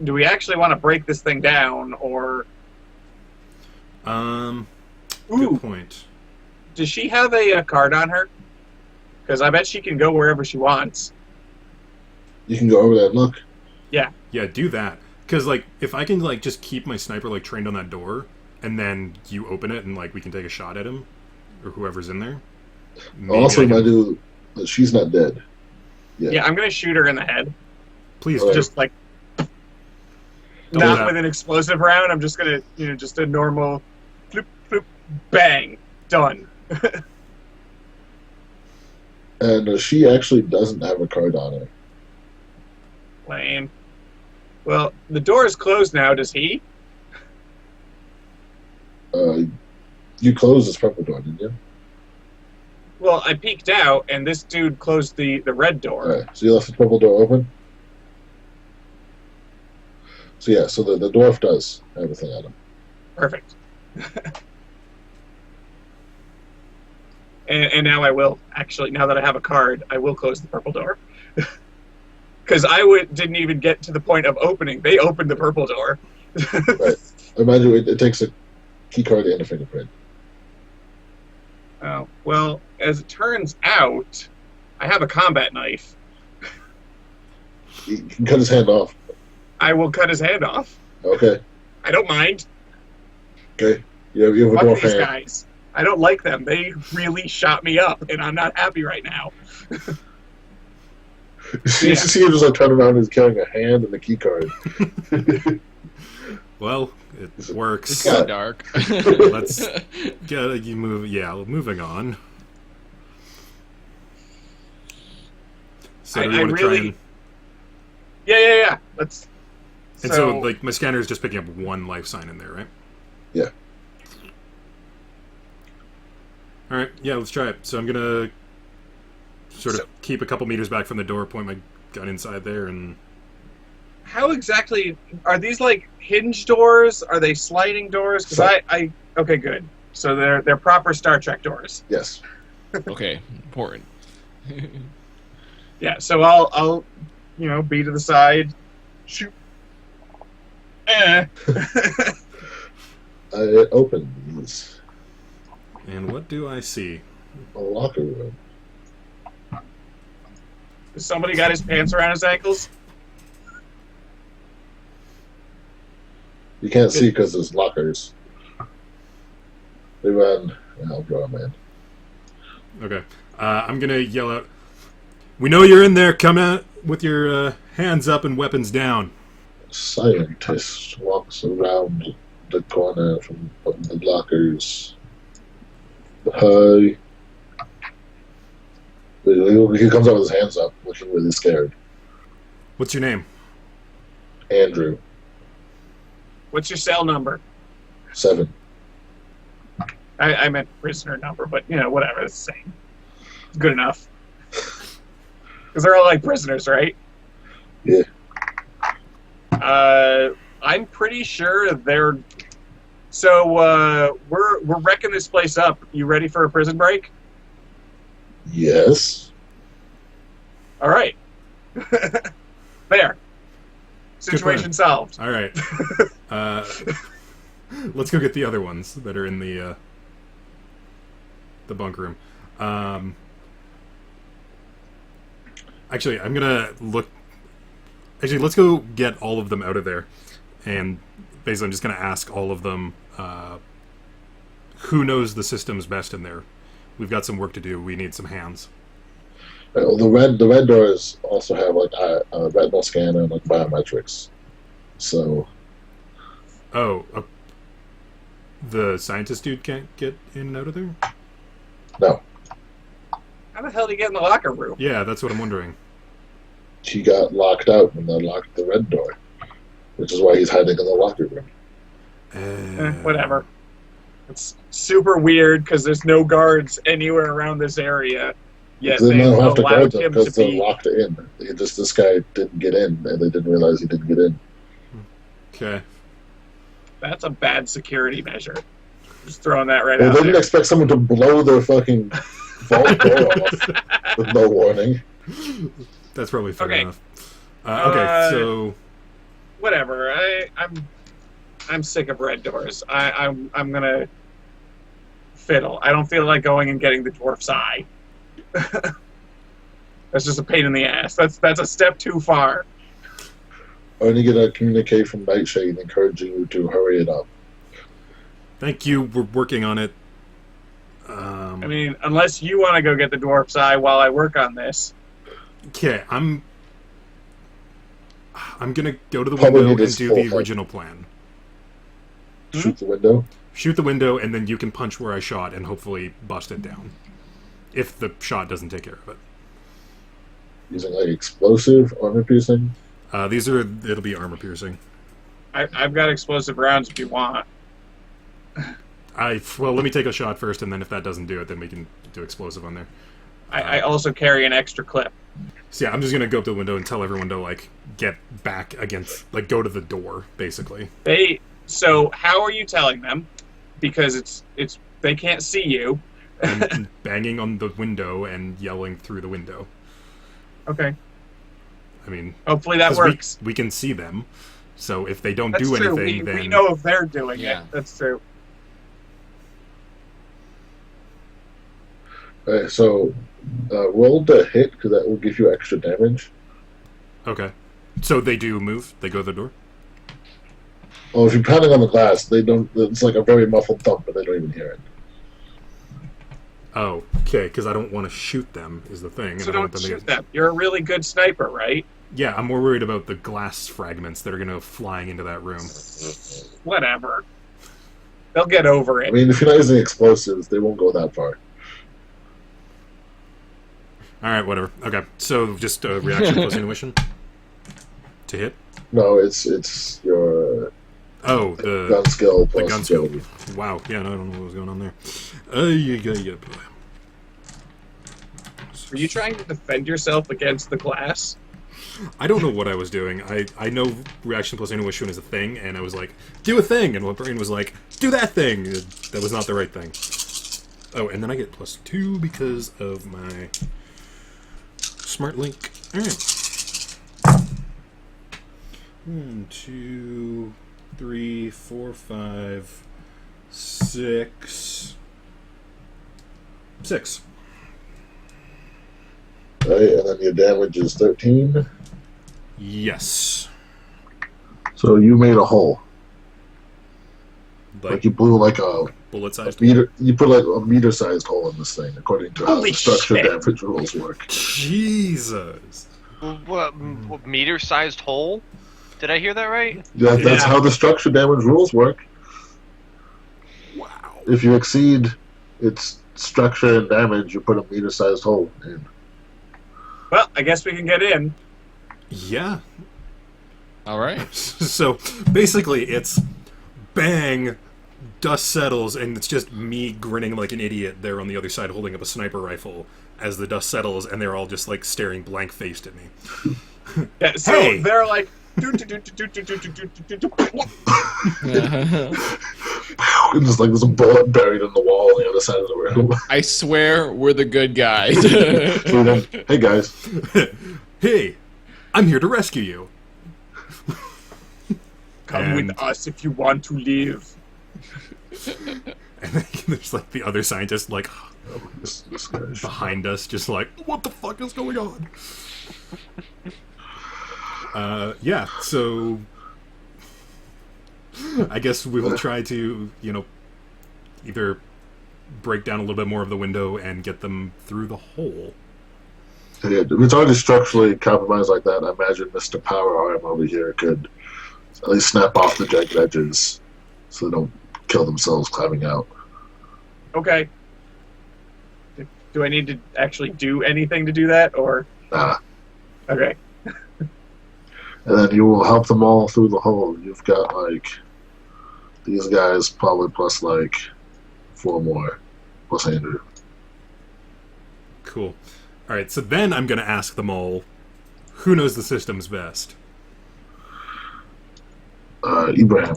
Do we actually want to break this thing down, or Good ooh, point. does she have a card on her? Because I bet she can go wherever she wants. You can go over there and look. Yeah, do that. Because like, if I can like just keep my sniper like trained on that door, and then you open it and like we can take a shot at him or whoever's in there. I'll also I can- remind you that she's not dead. Yeah, I'm gonna shoot her in the head. Please Alright. do. Just like Double not tap. with an explosive round. I'm just gonna, just a normal, floop, floop, bang, done. And she actually doesn't have a card on her. Lame. Well, the door is closed now. Does he? You closed this purple door, didn't you? Well, I peeked out, and this dude closed the red door. Alright, so you left the purple door open? So yeah, so the dwarf does have a thing on him. Perfect. and now I will, actually, now that I have a card, I will close the purple door. Because didn't even get to the point of opening. They opened the purple door. Right. Imagine it takes a key card and a fingerprint. Oh, well, as it turns out, I have a combat knife. You can cut his hand off. I will cut his hand off. Okay. I don't mind. Okay. You have a Fuck dwarf these hand. guys. I don't like them. They really shot me up, and I'm not happy right now. You see him just like turn around and he's carrying a hand and a key card. Well, it works. It's kind of dark. Let's get you move. Yeah, moving on. So do we want to try and? Yeah. Let's. And so, like, my scanner is just picking up one life sign in there, right? Yeah. All right. Yeah, let's try it. So I'm gonna sort of keep a couple meters back from the door, point my gun inside there, and. How exactly are these? Like hinge doors? Are they sliding doors? Because I okay, good. So they're proper Star Trek doors. Yes. Okay, important. Yeah. So I'll be to the side, shoot. It opens. And what do I see? A locker room. Somebody got his pants around his ankles. You can't see because there's lockers. They run. I'll draw a man. Okay. I'm gonna yell out. We know you're in there. Come out with your hands up and weapons down. Scientist walks around the corner from the lockers. Hi. He comes out with his hands up, looking really scared. What's your name? Andrew, What's your cell number? 7. I meant prisoner number, but whatever. It's the same. It's good enough. Because they're all like prisoners, right? Yeah. I'm pretty sure they're. So we're wrecking this place up. You ready for a prison break? Yes. All right. There. Situation solved. All right. Let's go get the other ones that are in the bunk room. Actually, I'm gonna look. Actually, let's go get all of them out of there, and basically, I'm just gonna ask all of them who knows the systems best in there. We've got some work to do. We need some hands. Well, the red doors also have like a retinal scanner and like biometrics. So. Oh, the scientist dude can't get in and out of there? No. How the hell did he get in the locker room? Yeah, that's what I'm wondering. He got locked out and they locked the red door, which is why he's hiding in the locker room. Whatever. It's super weird because there's no guards anywhere around this area. Yet They they don't have to guard allowed them him to because they're be. locked in. This guy didn't get in, and they didn't realize he didn't get in. Okay. That's a bad security measure. Just throwing that right Well, out they didn't there. expect someone to blow their fucking vault door off with no warning. That's probably fair Okay. enough. Okay, so Whatever. I'm sick of red doors. I'm gonna fiddle. I don't feel like going and getting the dwarf's eye. That's just a pain in the ass. That's a step too far. I'm only going to communicate from Nightshade encouraging you to hurry it up. thank you. We're working on it. I mean, unless you want to go get the dwarf's eye while I work on this. Okay, I'm gonna go to the Probably window and this do full the fight. original plan. Shoot the window. Shoot the window, and then you can punch where I shot and hopefully bust it down. If the shot doesn't take care of it. Using like explosive, armor piercing. It'll be armor piercing. I've got explosive rounds if you want. Well, let me take a shot first, and then if that doesn't do it, then we can do explosive on there. I also carry an extra clip. So yeah, I'm just gonna go up to the window and tell everyone to like get back against, like go to the door, basically. So how are you telling them? Because it's they can't see you. And banging on the window and yelling through the window. Okay. I mean, Hopefully that 'cause works. We can see them, so if they don't That's do true. anything, then We know if they're doing Yeah. it. That's true. Alright, so roll the hit because that will give you extra damage. okay. So they do move. They go to the door. Oh, if you're pounding on the glass, they don't. It's like a very muffled thump, but they don't even hear it. Oh, okay. Because I don't want to shoot them. Is the thing. So and I don't want them to shoot them. You're a really good sniper, right? Yeah, I'm more worried about the glass fragments that are going to go flying into that room. Whatever. They'll get over I it. mean, if you're not using explosives, they won't go that far. All right, whatever. Okay, so just a reaction plus intuition to hit. No, it's your Oh, gun skill the plus gun skill. agility. Wow. Yeah, no, I don't know what was going on there. Yeah. Were you trying to defend yourself against the glass? I don't know what I was doing. I know reaction plus intuition is a thing, and I was like, do a thing, and my brain was like, do that thing. That was not the right thing. Oh, and then I get +2 because of my smart link. All right. 1, 2, 3, 4, 5, 6. 6. Right, and then your damage is 13. Yes. So you made a hole. Like Like you blew like a bullet sized. meter. You put like a meter-sized hole in this thing, according to how Holy the structure shit. damage rules work. Jesus. What meter-sized hole? Did I hear that right? That's Yeah. how the structure damage rules work. Wow. If you exceed its structure and damage, you put a meter-sized hole in. Well, I guess we can get in. Yeah. All right. So basically, it's bang, dust settles, and it's just me grinning like an idiot there on the other side holding up a sniper rifle as the dust settles, and they're all just like staring blank faced at me. Yeah, so Hey! they're like, And just like there's a bullet buried in the wall on the other side of the room. I swear we're the good guys. So then, hey guys, Hey, I'm here to rescue you. come And- with us if you want to live. And then there's like the other scientist like this guy. behind us, just like, what the fuck is going on? Yeah, so I guess we will try to, either break down a little bit more of the window and get them through the hole. Yeah, if it's already structurally compromised like that, I imagine Mr. Power Arm over here could at least snap off the jagged edges so they don't kill themselves climbing out. Okay. Do I need to actually do anything to do that, or Nah. okay? And then you will help them all through the hole. You've got like these guys probably plus like 4 more plus Andrew. Cool. Alright, so then I'm going to ask them all, who knows the systems best? Ibrahim.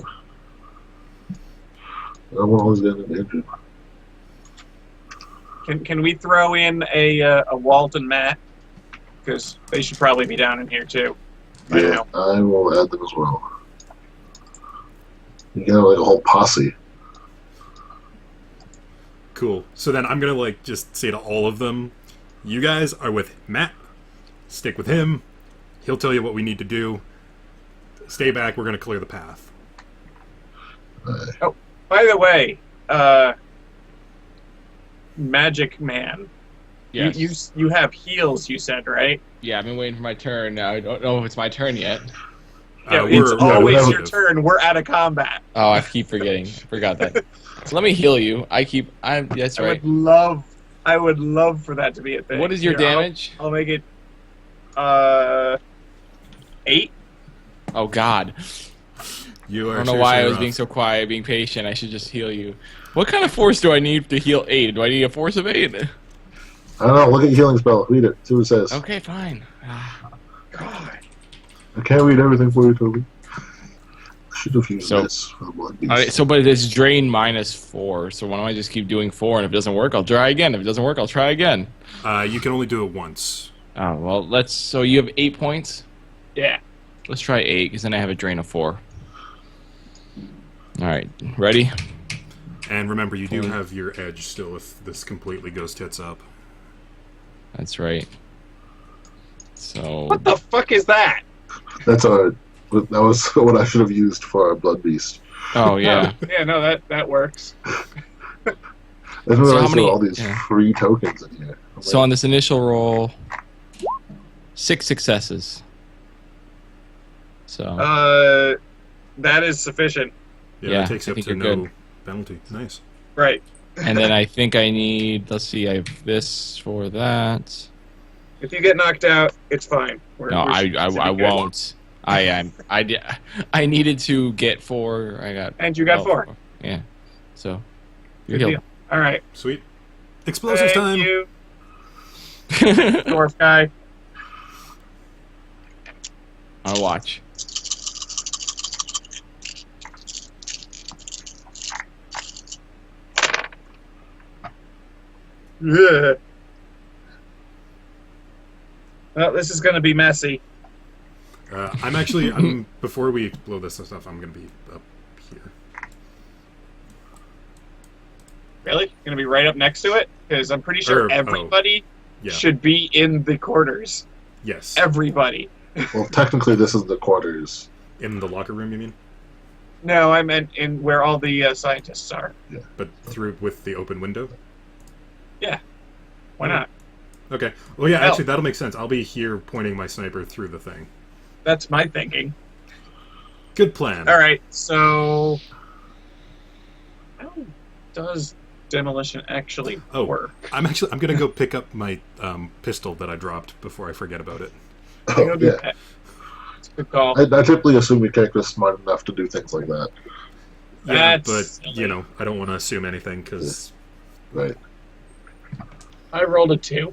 I want always get into Andrew. Can we throw in a Walt and Matt? Because they should probably be down in here too. By Yeah, now. I will add them as well. You get like a whole posse. Cool. So then I'm going to just say to all of them, you guys are with Matt. Stick with him. He'll tell you what we need to do. Stay back. We're going to clear the path. By the way, Magic Man, Yes. you have heals. You said, right? Yeah, I've been waiting for my turn. Now I don't know if it's my turn yet. Yeah, We're- it's we're always out your of- turn. We're out of combat. Oh, I keep forgetting. I forgot that. So let me heal you. That's right. I would love for that to be a thing. What is your Here, damage? I'll make it 8. Oh God. You are I don't know why I was seriously being so quiet, being patient. I should just heal you. What kind of force do I need to heal 8? Do I need a force of 8? I don't know, look at your healing spell. Read it. See what it says. Okay, fine. God. I can't read everything for you, Toby. Should have used So- this for the blood beast. Alright, but it's drain -4, so why don't I just keep doing 4, and if it doesn't work, I'll try again. If it doesn't work, I'll try again. You can only do it once. Oh, well, so you have 8 points? Yeah. Let's try 8, because then I have a drain of 4. Alright, ready? And remember, you do have your edge still if this completely goes tits up. That's right. So... What the fuck is that? That's that was what I should have used for our Blood Beast. Oh, yeah. Yeah, no, that works. I didn't realize how many- there were all these yeah. free tokens in here. I'm So like, on this initial roll, 6 successes. So... That is sufficient. Yeah, that takes I you up think to you're no good. penalty. Nice. Right. and then I think I need... Let's see, I have this for that. If you get knocked out, it's fine. No, I won't. I needed to get 4. I got... And you got 4. Yeah. So, Good you're deal. All right. Sweet. Explosives Thank time. you, healed. dwarf guy. I'll watch. Ugh. Well, this is going to be messy. I'm before we blow this stuff, I'm gonna be up here. Really? Going to be right up next to it? Because I'm pretty sure everybody Yeah. should be in the quarters. Yes. Everybody. well, technically, this is the quarters. In the locker room, you mean? No, I meant in where all the scientists are. But through with the open window? Yeah. Why not? Okay. Well, yeah, Hell. actually, that'll make sense. I'll be here pointing my sniper through the thing. That's my thinking. Good plan. All right, so how does demolition actually work? I'm gonna go pick up my pistol that I dropped before I forget about it. I'm gonna do yeah. that. It's a good call. I typically assume your character's smart enough to do things like that. Yeah, That's but silly. I don't want to assume anything because Right. I rolled a 2.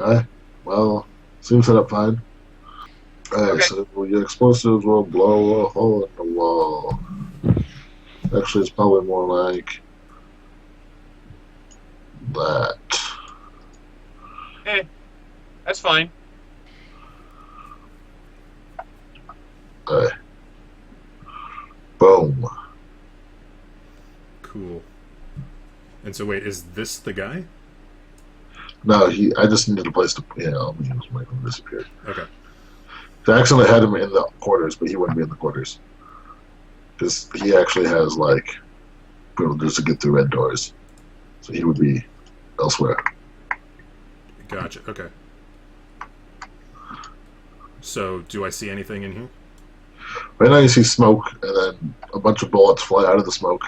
Okay. Well, seems set up fine. Alright, Okay. so your explosives will blow a hole in the wall. Actually, it's probably more like that. That's fine. Okay. Boom. cool. And so wait, is this the guy? No, I just needed a place to. Yeah, I'll just make him disappear. Okay. I actually had him in the quarters, but he wouldn't be in the quarters because he actually has like privileges to get through red doors, so he would be elsewhere. Gotcha. Okay. So, do I see anything in here? Right now, you see smoke, and then a bunch of bullets fly out of the smoke,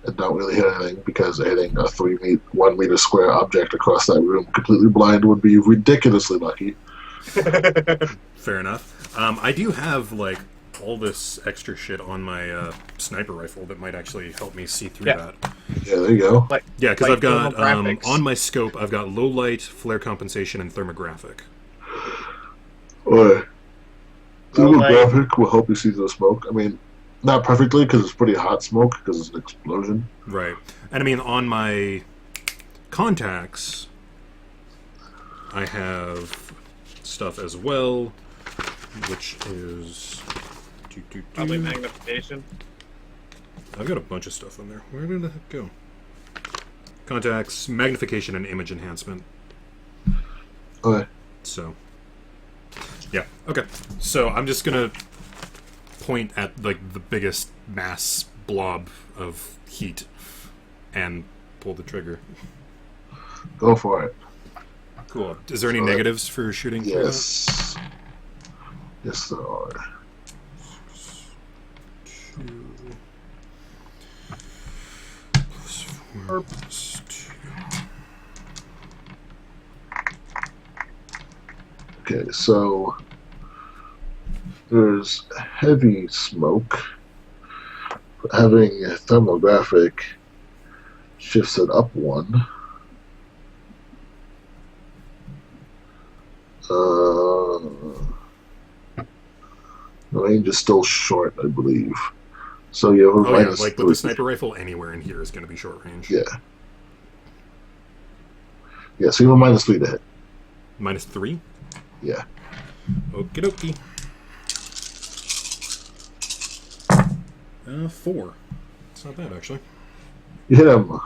and don't really hit anything because hitting a 1 meter square object across that room completely blind would be ridiculously lucky. Fair enough. I do have like all this extra shit on my sniper rifle that might actually help me see through that. Yeah, there you go. Yeah, because like I've got thermographics. on my scope, I've got low light, flare compensation, and thermographic. Or Well, like- graphic will help you see the smoke. I mean, not perfectly because it's pretty hot smoke because it's an explosion. Right. And I mean, on my contacts, I have stuff as well, which is... Probably magnification. I've got a bunch of stuff on there. Where did the heck go? Contacts, magnification, and image enhancement. Okay. So, yeah. Okay. So I'm just gonna point at like the biggest mass blob of heat and pull the trigger. Go for it. Cool. Is there any negatives for shooting? through that? Yes. Yes, there are. 2 plus 4 plus 2. Okay, so there's heavy smoke. Having a thermographic shifts it up 1. The range is still short, I believe. So you have a Oh yeah, minus like with 3. the sniper rifle, anywhere in here is going to be short range. Yeah. Yeah, so you have a minus 3 to hit. Minus 3. Yeah. Okie dokie. 4. It's not bad, actually. You hit him.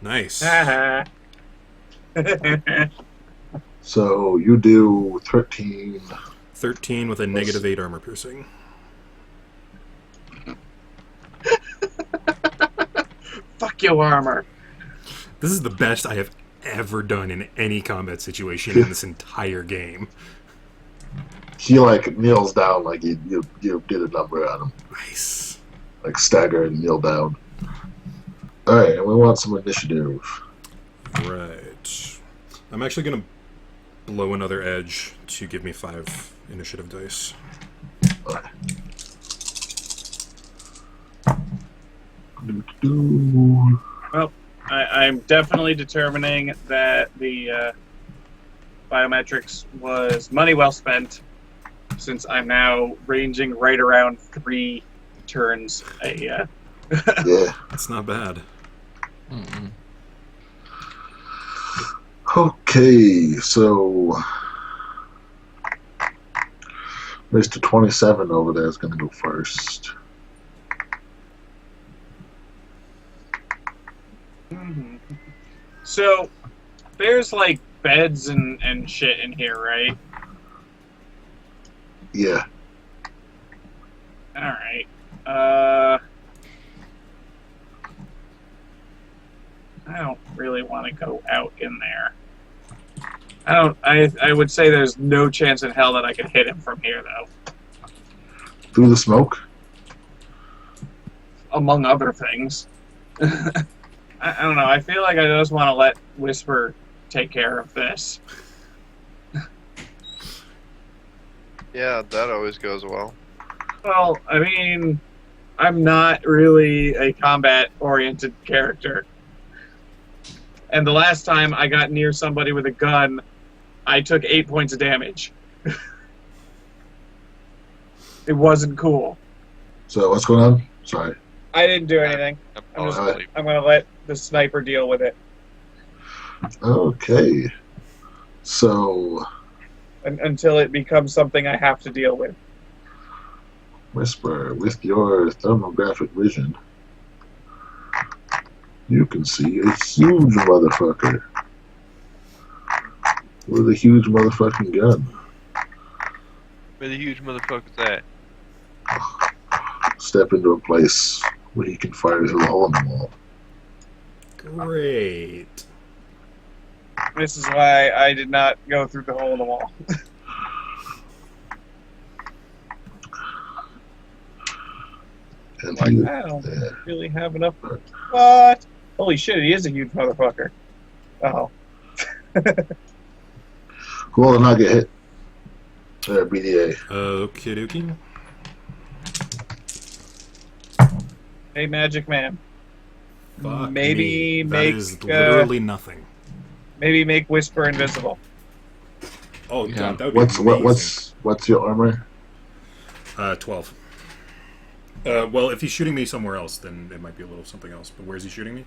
Nice. So you do 13. 13 with a -8 armor piercing. Fuck your armor. This is the best I have ever done in any combat situation in this entire game. He like kneels down like you did a number on him. Nice. Like stagger and kneel down. Alright, and we want some initiative. Right. I'm actually going to blow another edge to give me 5 initiative dice. Alright. Well, I'm definitely determining that the biometrics was money well spent, since I'm now ranging right around 3 turns a. Yeah. That's not bad. Mm-mm. Okay, so Mr. 27 over there is going to go first. So, there's like beds and shit in here, right? Yeah. Alright. I don't really want to go out in there. I would say there's no chance in hell that I could hit him from here, though. Through the smoke? Among other things. I don't know. I feel like I just want to let Whisper take care of this. Yeah, that always goes well. Well, I mean, I'm not really a combat-oriented character. And the last time I got near somebody with a gun, I took 8 points of damage. It wasn't cool. So what's going on? Sorry. I didn't do anything. I'm going to let the sniper deal with it. Okay. So, Until it becomes something I have to deal with. Whisper, with your thermographic vision, you can see a huge motherfucker with a huge motherfucking gun. Where the huge motherfucker's at? Step into a place where he can fire through the hole in the wall. Great. This is why I did not go through the hole in the wall. And Like, he, I don't really have enough. What? Holy shit, he is a huge motherfucker. Oh. who will not get hit? BDA. Okie dokie. Hey, Magic Man. Fuck Maybe me. make That is literally nothing. maybe make Whisper invisible. Oh, Yeah. God, that would be amazing. What's your armor? 12. Well, if he's shooting me somewhere else, then it might be a little something else. But where's he shooting me?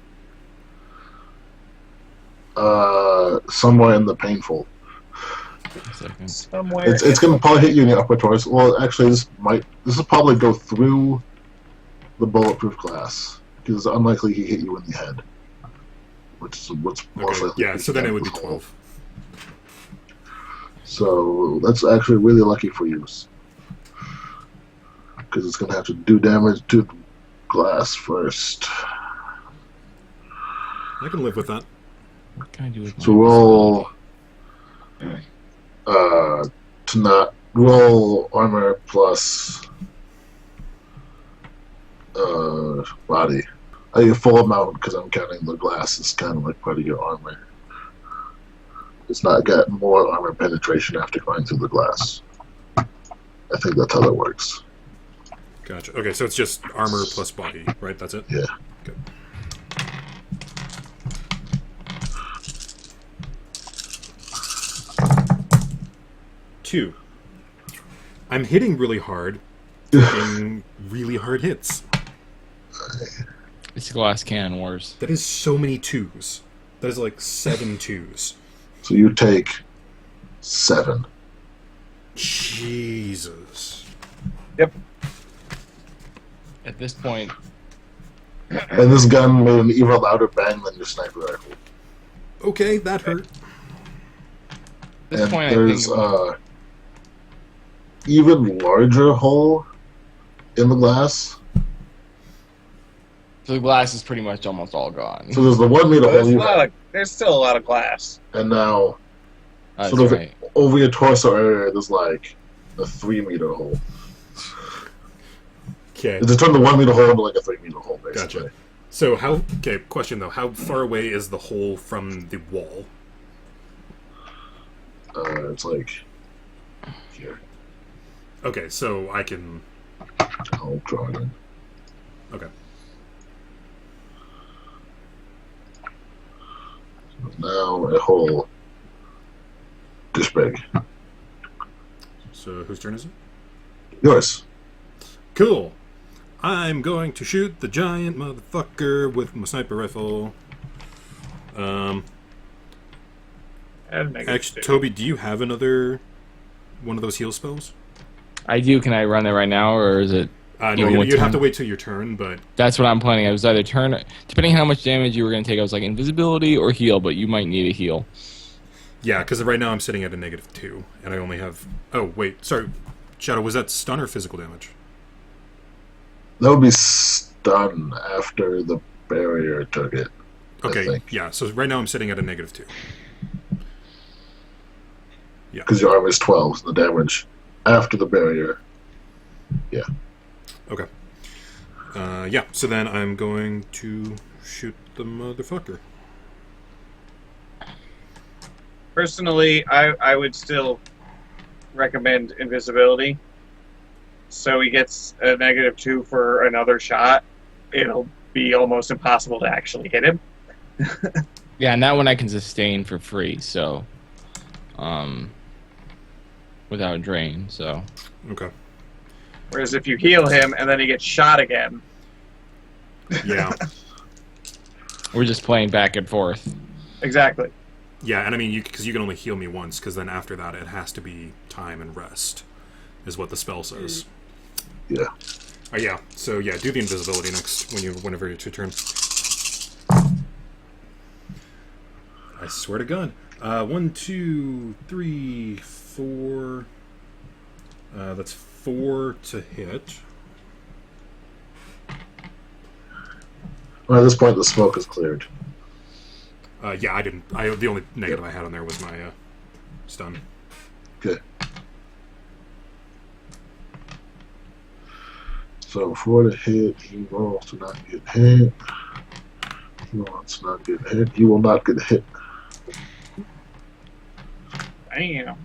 Somewhere in the painful. A second. Somewhere. It's gonna probably hit you in the upper torso. Well, actually, this will probably go through the bulletproof glass because it's unlikely he hit you in the head, which is what's most Okay, likely. yeah, so then it would be 12. So that's actually really lucky for you, because it's gonna have to do damage to the glass first. I can live with that. What can I do with So my- roll to not roll armor plus body. I get full amount because I'm counting the glass as kind of like part of your armor. It's not got more armor penetration after going through the glass. I think that's how that works. Gotcha. Okay, so it's just armor plus body, right? That's it? Yeah. Good. Two. I'm hitting really hard. Getting really hard hits. It's glass cannon wars. That is so many 2s. That is like 7 2s. So you take 7. Jesus. Yep. At this point, And this gun made an even louder bang than your sniper rifle. Okay, that hurt. at this And point, I there's think even larger hole in the glass. so the glass is pretty much almost all gone. So there's the 1 meter hole you have, There's still a lot of glass. and now That's sort of right. over your torso area, there's like a 3 meter hole. Okay. It just turned the 1 meter hole into like a 3 meter hole, basically. Gotcha. So question though, how far away is the hole from the wall? It's like here. Okay, so I can... I'll draw it in. Okay. Now a hole this big. So whose turn is it? Yours. Cool. I'm going to shoot the giant motherfucker with my sniper rifle. Actually, Toby, do you have another one of those heal spells? I do. Can I run it right now, or is it? No, Even with you'd have turn? to wait till your turn, but That's what I'm planning. I was either turn, depending on how much damage you were going to take. I was like invisibility or heal, but you might need a heal. yeah, because right now I'm sitting at a -2, and I only have... Oh, wait, sorry. Shadow, was that stun or physical damage? That would be stun after the barrier took it. I Okay, think. yeah, so right now I'm sitting at a -2. Because your armor is 12, so the damage after the barrier. Yeah. Okay. Yeah, so then I'm going to shoot the motherfucker. Personally, I would still recommend invisibility. So he gets a -2 for another shot. It'll be almost impossible to actually hit him. Yeah, and that one I can sustain for free, so without drain. So Okay. Whereas if you heal him and then he gets shot again, Yeah. we're just playing back and forth. exactly. Yeah, and I mean, because you can only heal me once, because then after that it has to be time and rest, is what the spell says. Yeah. Yeah. So yeah, do the invisibility next whenever it's your turn. I swear to God. 1, 2, 3, 4. That's 4 to hit. Well, at this point, the smoke is cleared. Yeah, I didn't. The only negative I had on there was my stun. Okay. So for the hit, he rolls to not get hit. He wants to not get hit. You will not get hit. Damn.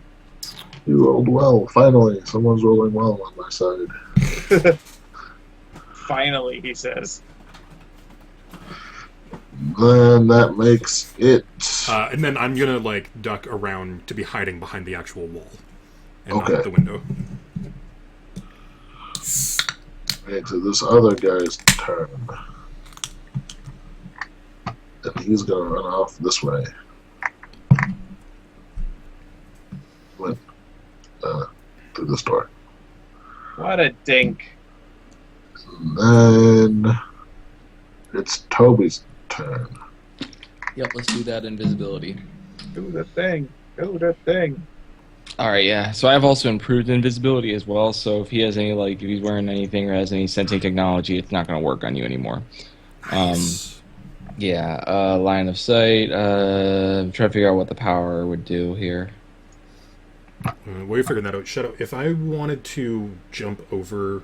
You rolled well. Finally, someone's rolling well on my side. Finally, he says. Then that makes it. And then I'm gonna like duck around to be hiding behind the actual wall, and not Okay. the window. To this other guy's turn. And he's gonna run off this way. Went through this door. What a dink. And then it's Toby's turn. Yep, let's do that invisibility. Do the thing. Do the thing. All right, yeah. So I've also improved invisibility as well. So if he has any, like, if he's wearing anything or has any sensing technology, it's not going to work on you anymore. Nice. Yeah. Line of sight. I'm trying to figure out what the power would do here. While you're figuring that out, Shadow, if I wanted to jump over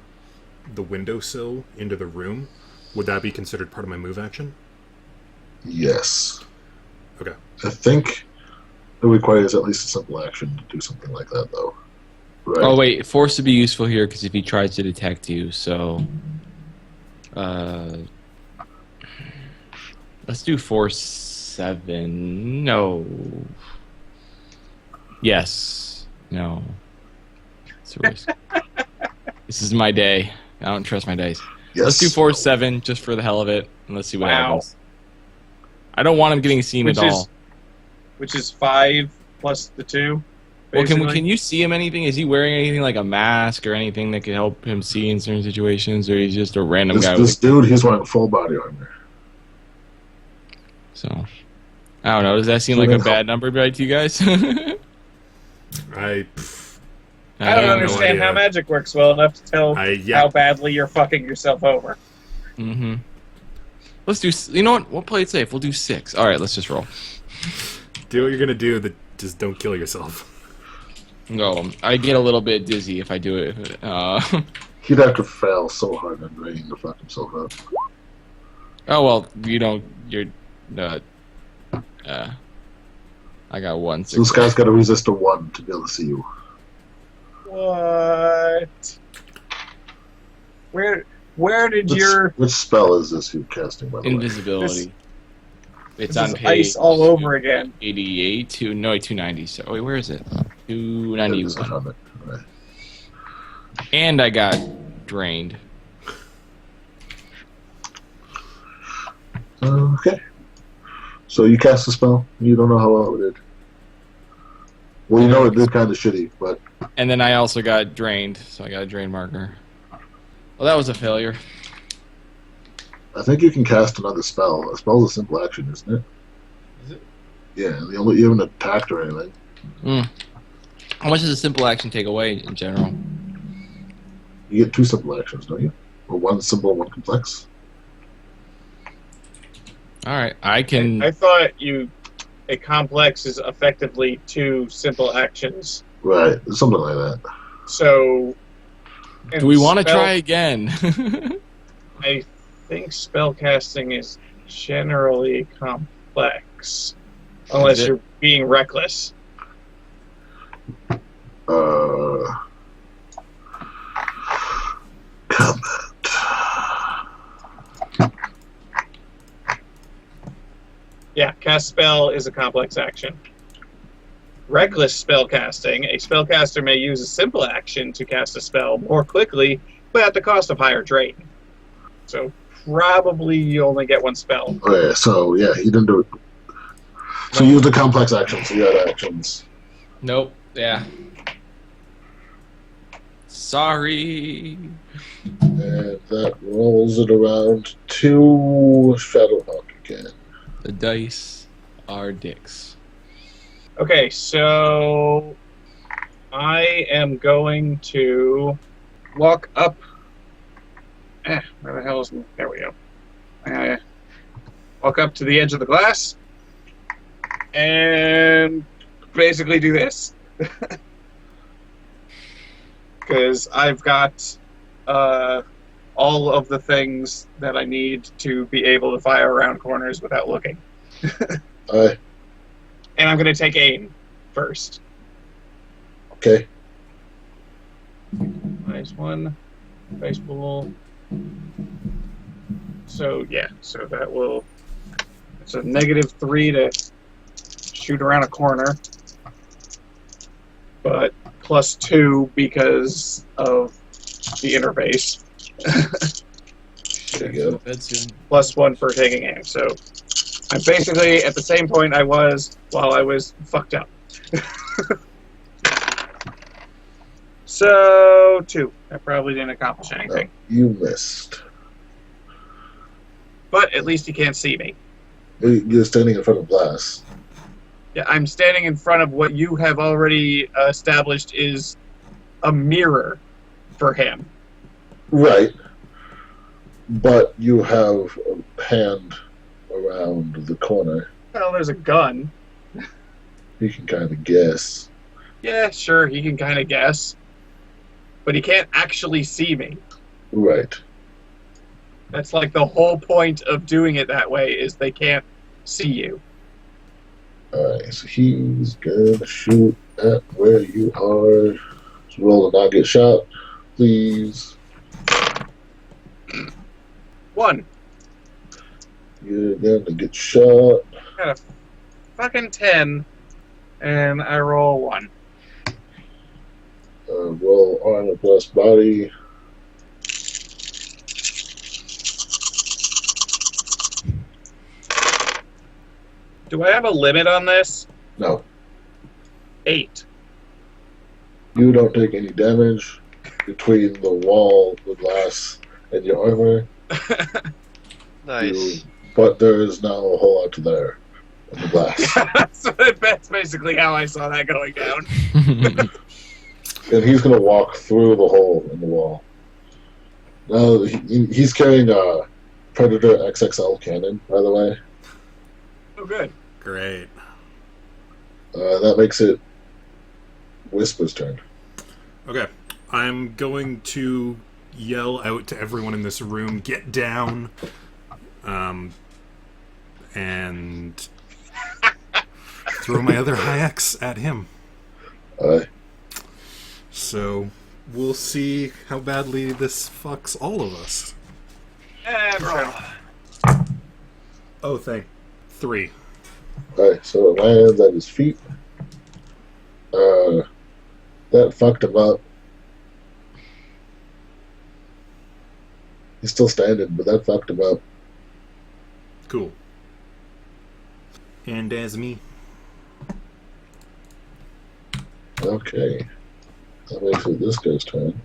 the windowsill into the room, would that be considered part of my move action? Yes. Okay. I think it requires at least a simple action to do something like that, though. Right? Oh wait, force to be useful here because if he tries to detect you, so let's do force 7. No. Yes. No. This is my day. I don't trust my dice. Yes. Let's do force 7 just for the hell of it, and let's see what Wow. happens. I don't want him getting seen at all. Which is 5 plus the 2. Well, basically. can you see him anything? Is he wearing anything like a mask or anything that could help him see in certain situations, or he's just a random guy? This dude, he's wearing full body armor. So, I don't know. Does that seem like a bad number to you guys? I I don't have no understand how idea. magic works well enough to tell yeah. how badly you're fucking yourself over. Mm-hmm. Let's do. You know what? We'll play it safe. We'll do 6. All right, let's just roll. Do what you're gonna do, but just don't kill yourself. No, I get a little bit dizzy if I do it. He'd have to fail so hard on draining to fuck himself up. Oh well, you don't. You're. I got 1 So this success. guy's got to resist a 1 to be able to see you. What? Where did your Which spell is this you're casting, by the way? Invisibility. It's this on is page ice all over again? 88 to 290. So wait, where is it? Yeah, this is 291. on it. Right. And I got drained. Okay. So you cast the spell. You don't know how well it did. Well, you know it did kind of shitty, but And then I also got drained, so I got a drain marker. Well, that was a failure. I think you can cast another spell. A spell's a simple action, isn't it? Is it? Yeah, you haven't attacked or anything. How much does a simple action take away in general? You get 2 simple actions, don't you? Or 1 simple, 1 complex. All right, I can. I thought a complex is effectively 2 simple actions. Right, something like that. So, Do we want to try again? I think spellcasting is generally complex, unless Is it? you're being reckless. Combat. Yeah, cast spell is a complex action. Reckless spellcasting. A spellcaster may use a simple action to cast a spell more quickly, but at the cost of higher drain. So probably you only get 1 spell. Okay, so yeah, he didn't do it. So you used a complex action, so you had actions. Nope. Yeah. Sorry. And that rolls it around to Shadowhawk again. The dice are dicks. Okay, so I am going to walk up. Where the hell is... There we go. Walk up to the edge of the glass and basically do this. Because I've got all of the things that I need to be able to fire around corners without looking. Alright, And I'm going to take aim first. okay. Nice one. Baseball. So, yeah. So that will... It's a -3 to shoot around a corner. But +2 because of the interface. There you go. Bed soon. +1 for taking aim. So I'm basically at the same point I was while I was fucked up. So 2. That probably didn't accomplish No, anything. you missed. But at least he can't see me. You're standing in front of glass. Yeah, I'm standing in front of what you have already established is a mirror for him. Right. But you have a hand around the corner. Well, there's a gun. You can kind of guess. Yeah, sure, he can kind of guess. But he can't actually see me. Right. That's like the whole point of doing it that way is they can't see you. Alright, so he's gonna shoot at where you are. Just roll to not get shot, please. 1. You're gonna get shot. Got a fucking 10, and I roll 1. Roll armor plus body. Do I have a limit on this? No. 8. You don't take any damage between the wall, the glass, and your armor. Nice. But there is now a hole out there in the glass. So that's basically how I saw that going down. And he's going to walk through the hole in the wall. Now, he's carrying a Predator XXL cannon, by the way. Oh, good. Great. That makes it Whisper's turn. Okay. I'm going to yell out to everyone in this room, get down. And throw my other high X at him. So we'll see how badly this fucks all of us. Oh, thank 3. Alright, so it lands at his feet. That fucked him up. He's still standing, but that fucked him up. Cool. And as me. Okay. That makes it this guy's turn.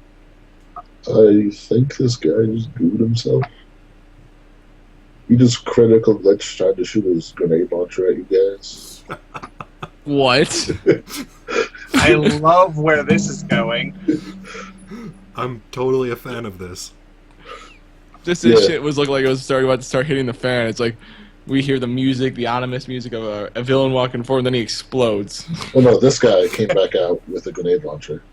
I think this guy just gooed himself. He just critical glitch trying to shoot his grenade launcher at you guys. What? I love where this is going. I'm totally a fan of this. This shit was looking like it was about to start hitting the fan. It's like we hear the music, the ominous music of a villain walking forward, and then he explodes. Oh no, this guy came back out with a grenade launcher.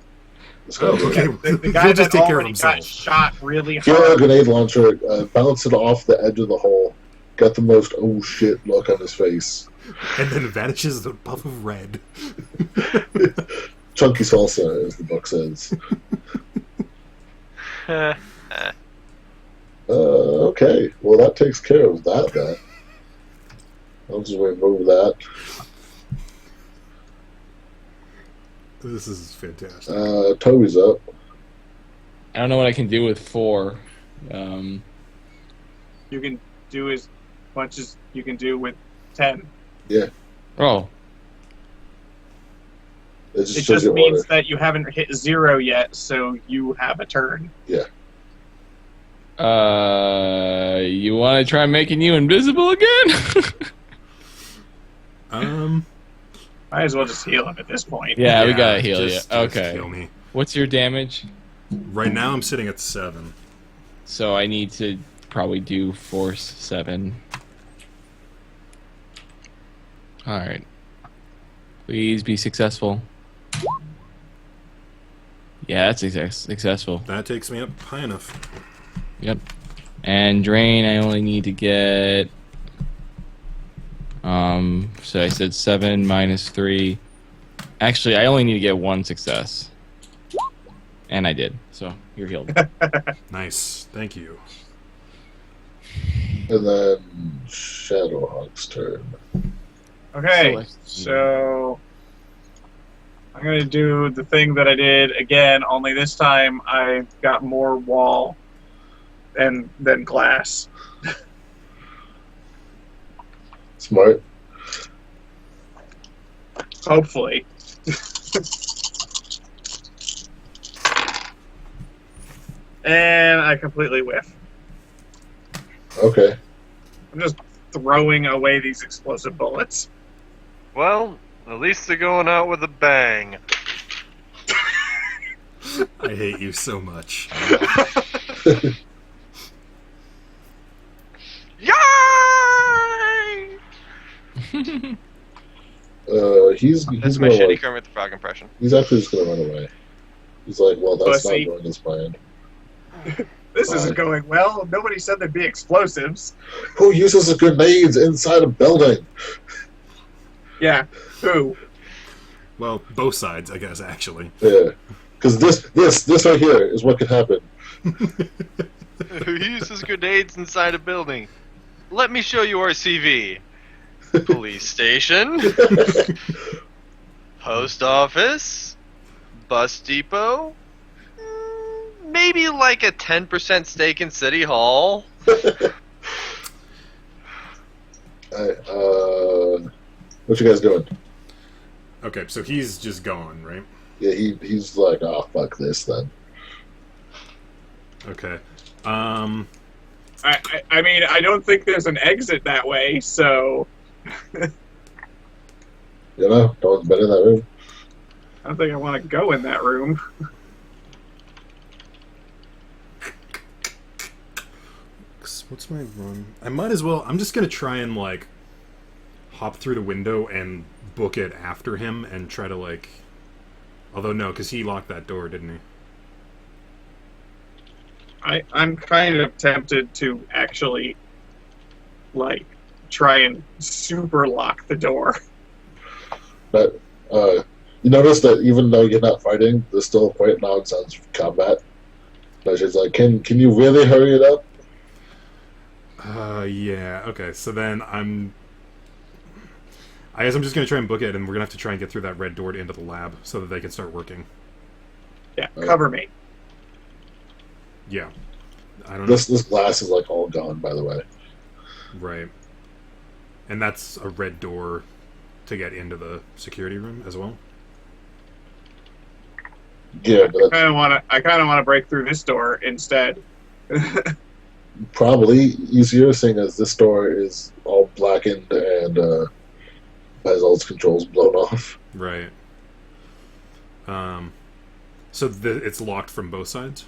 This guy Okay. The guy He'll just that take care of already himself. got shot really He had a hard. grenade launcher, bounced it off the edge of the hole, got the most oh shit look on his face. And then vanishes the puff of red. Chunky salsa, as the book says. Okay, well that takes care of that then. I'll just remove that. This is fantastic. Tobi's up. I don't know what I can do with 4. You can do as much as you can do with 10. Oh, It just It shows just you means order. that you haven't hit 0 yet, so you have a turn. you want to try making you invisible again? Might as well just heal him at this point. Yeah, we gotta heal just you. Okay. Heal me. What's your damage? Right now I'm sitting at 7. So I need to probably do force 7. Alright. Please be successful. Yeah, that's successful. That takes me up high enough. Yep. And drain, I only need to get... so I said 7 minus 3. Actually, I only need to get 1 success. And I did, so you're healed. Nice. Thank you. And then Shadowhawk's turn. Okay, so I'm going to do the thing that I did again, only this time I've got more wall than glass. Smart. Hopefully. And I completely whiff. Okay. I'm just throwing away these explosive bullets. Well, at least they're going out with a bang. I hate you so much. Yay! He's That's my gonna shitty like, Kermit the Frog impression. he's actually just gonna run away. He's like, well, that's Pussy. not going as planned. This isn't going well. Nobody said there'd be explosives. Who uses grenades inside a building? Yeah, who? Well, both sides, I guess, actually. Yeah, because this right here is what could happen. Who uses grenades inside a building? Let me show you our CV. Police station, post office, bus depot, maybe like a 10% stake in City Hall. What you guys doing? Okay, so he's just gone, right? Yeah, he's like, oh, fuck this then. Okay. I mean, I don't think there's an exit that way, so You know, no one's been in that room. I don't think I want to go in that room. What's my run? I might as well. I'm just gonna try and like hop through the window and book it after him and try to like. Although no, because he locked that door, didn't he? I'm kind of tempted to actually, like, try and super lock the door. But you notice that even though you're not fighting, there's still quite nonsense combat. But she's like, can you really hurry it up? Yeah. Okay. So then I guess I'm just gonna try and book it, and we're gonna have to try and get through that red door into the lab so that they can start working. Yeah, cover me. Yeah. I don't know. This glass is like all gone, by the way. Right. And that's a red door to get into the security room as well. Yeah, but I kind of want to break through this door instead. probably easier, seeing as this door is all blackened and has all its controls blown off. Right. So it's locked from both sides?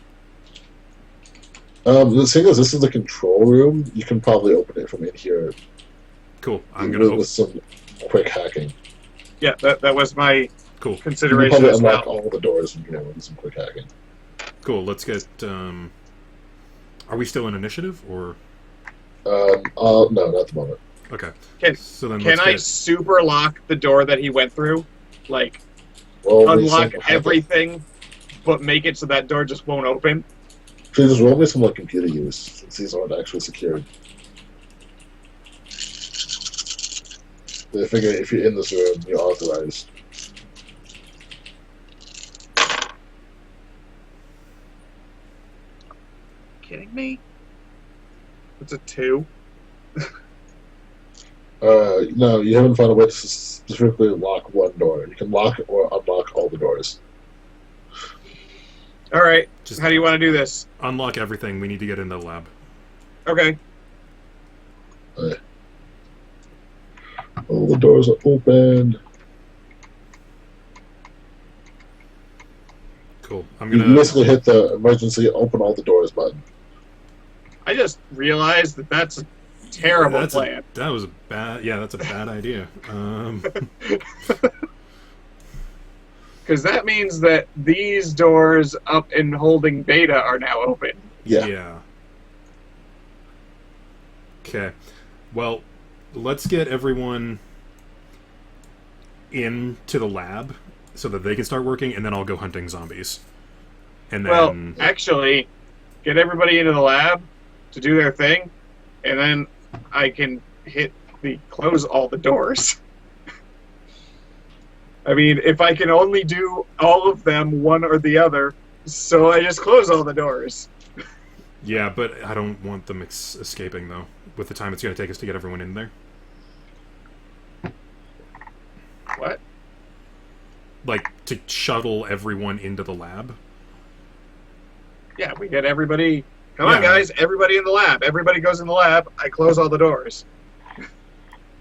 The thing is, this is the control room. You can probably open it from in here. Cool. I'm gonna with some quick hacking. Yeah, that was my Cool. You can consideration probably as unlock well. all the doors from here with some quick hacking. Cool. Let's get. Are we still in initiative or? No, not at the moment. Okay. So then Can let's I get. super lock the door that he went through? Like, Well, unlock everything, but make it so that door just won't open? Please just roll me some like computer use, since these aren't actually secured. They figure if you're in this room, you're authorized. Kidding me? It's a 2. No, you haven't found a way to specifically lock one door. You can lock or unlock all the doors. All right. Just- How do you want to do this? Unlock everything. We need to get in the lab. Okay. All the doors are open. Cool. I'm You gonna. basically hit the emergency open all the doors button. I just realized that that's a terrible plan. That was a bad. Yeah, that's a bad idea. Because that means that these doors up in holding beta are now open. Yeah. Okay. Well, let's get everyone into the lab so that they can start working, and then I'll go hunting zombies. And then. Well, actually, get everybody into the lab to do their thing, and then I can close all the doors. I mean, if I can only do all of them, one or the other, so I just close all the doors. Yeah, but I don't want them escaping, though, with the time it's going to take us to get everyone in there. What? Like, to shuttle everyone into the lab? Yeah, we get everybody. Come on, Yeah. guys, everybody in the lab. Everybody goes in the lab. I close all the doors.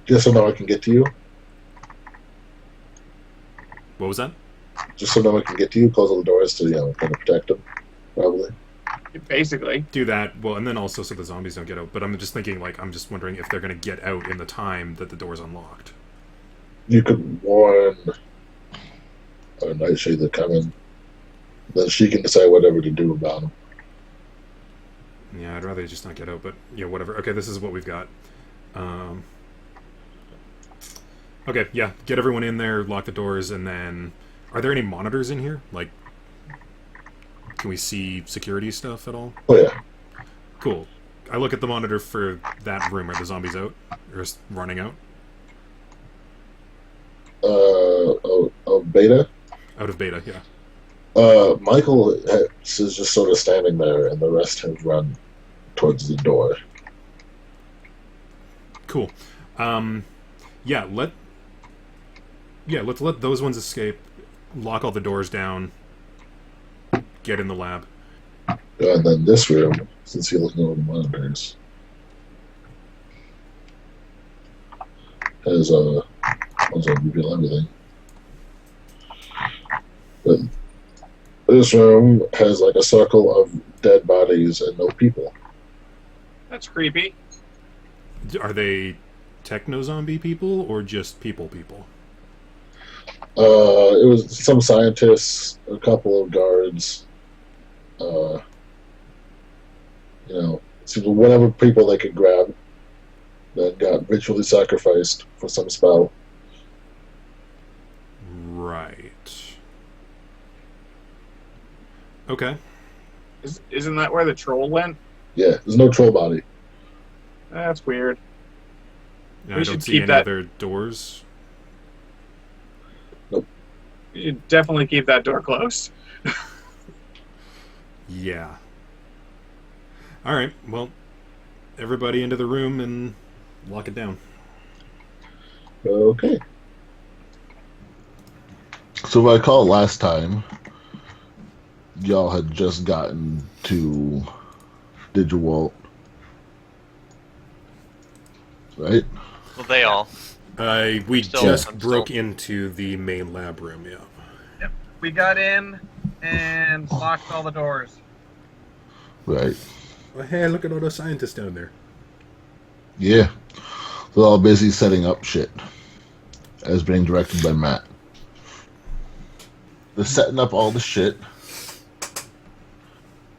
Just so no one can get to you. What was that? Just so no one can get to you, close all the doors to, kind of protect them. Probably. Basically. Do that, well, and then also so the zombies don't get out. But I'm just thinking, like, I'm just wondering if they're going to get out in the time that the door's unlocked. You could warn a Nightshade to come in. Then she can decide whatever to do about them. Yeah, I'd rather just not get out, but, whatever. Okay, this is what we've got. Okay, yeah, get everyone in there, lock the doors, and then... Are there any monitors in here? Like, can we see security stuff at all? Oh, yeah. Cool. I look at the monitor for that room. Are the zombies out? Or running out? Beta? Out of beta, yeah. Michael is just sort of standing there, and the rest have run towards the door. Cool. Let's let those ones escape. lock all the doors down, get in the lab. And then this room, since you're looking over the monitors, has also reveal everything. But this room has like a circle of dead bodies and no people. That's creepy. Are they techno-zombie people or just people? It was some scientists, a couple of guards, whatever people they could grab that got ritually sacrificed for some spell. Right. Okay. Isn't that where the troll went? Yeah, there's no troll body. That's weird. I We don't should see keep any that- other doors. You should definitely keep that door closed. Yeah. Alright, well, everybody into the room and lock it down. Okay. So if I recall last time, y'all had just gotten to Digitwalt, right? Well, they all. We Still- just I'm broke still- into the main lab room, yeah. Yep. We got in and locked all the doors. Right. Well, hey, look at all those scientists down there. Yeah. They're all busy setting up shit, as being directed by Matt. They're setting up all the shit,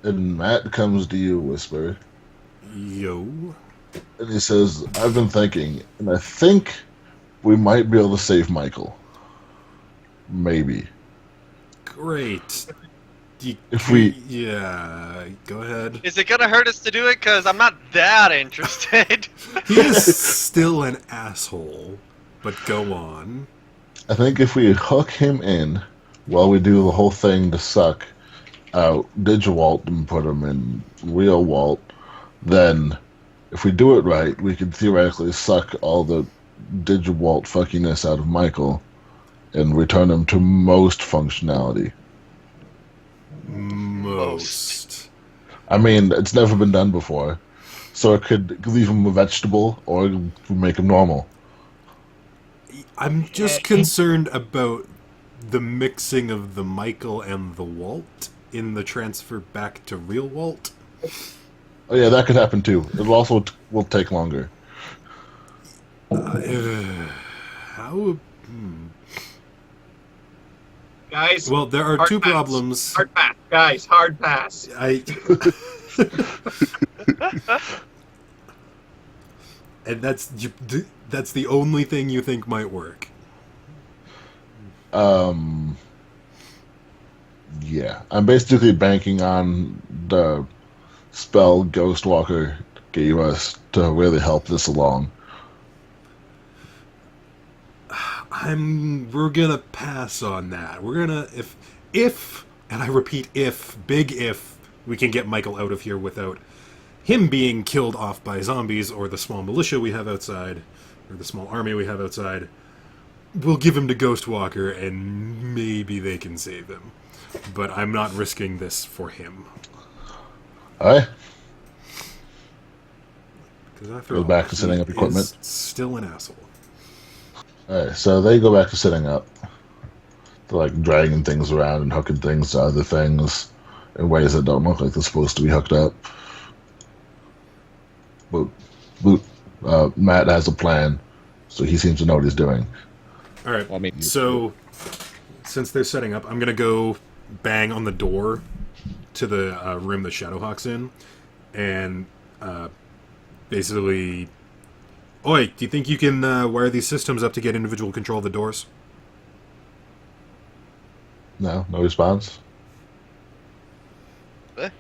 and Matt comes to you, Whisper, Yo. and he says, I've been thinking, and I think we might be able to save Michael. Maybe. Great. If we- Yeah, go ahead. Is it gonna hurt us to do it? Cause I'm not that interested. He is still an asshole, but go on. I think if we hook him in while we do the whole thing to suck out Digitwalt and put him in real Walt, then if we do it right, we could theoretically suck all the Digitwalt fuckiness out of Michael and return him to most functionality. Most. I mean, it's never been done before, so it could leave him a vegetable or make him normal. I'm just concerned about the mixing of the Michael and the Walt in the transfer back to real Walt. Oh yeah, that could happen too. It also will take longer. How? Guys, Well, there are hard two pass. problems. Hard pass. Guys, hard pass. And that's the only thing you think might work. Yeah. I'm basically banking on the spell Ghostwalker gave us to really help this along. We're gonna pass on that. We're gonna if and I repeat if we can get Michael out of here without him being killed off by zombies or the small militia we have outside or the small army we have outside, we'll give him to Ghostwalker and maybe they can save him. But I'm not risking this for him. Alright? Because after Go all, back to setting he up equipment. is still an asshole. Alright, so they go back to setting up. They're like dragging things around and hooking things to other things in ways that don't look like they're supposed to be hooked up. But Matt has a plan, so he seems to know what he's doing. All right. Well, I mean, So, since they're setting up, I'm gonna go bang on the door to the room that Shadowhawk's in, and basically, Oi, do you think you can wire these systems up to get individual control of the doors? No response. Eh?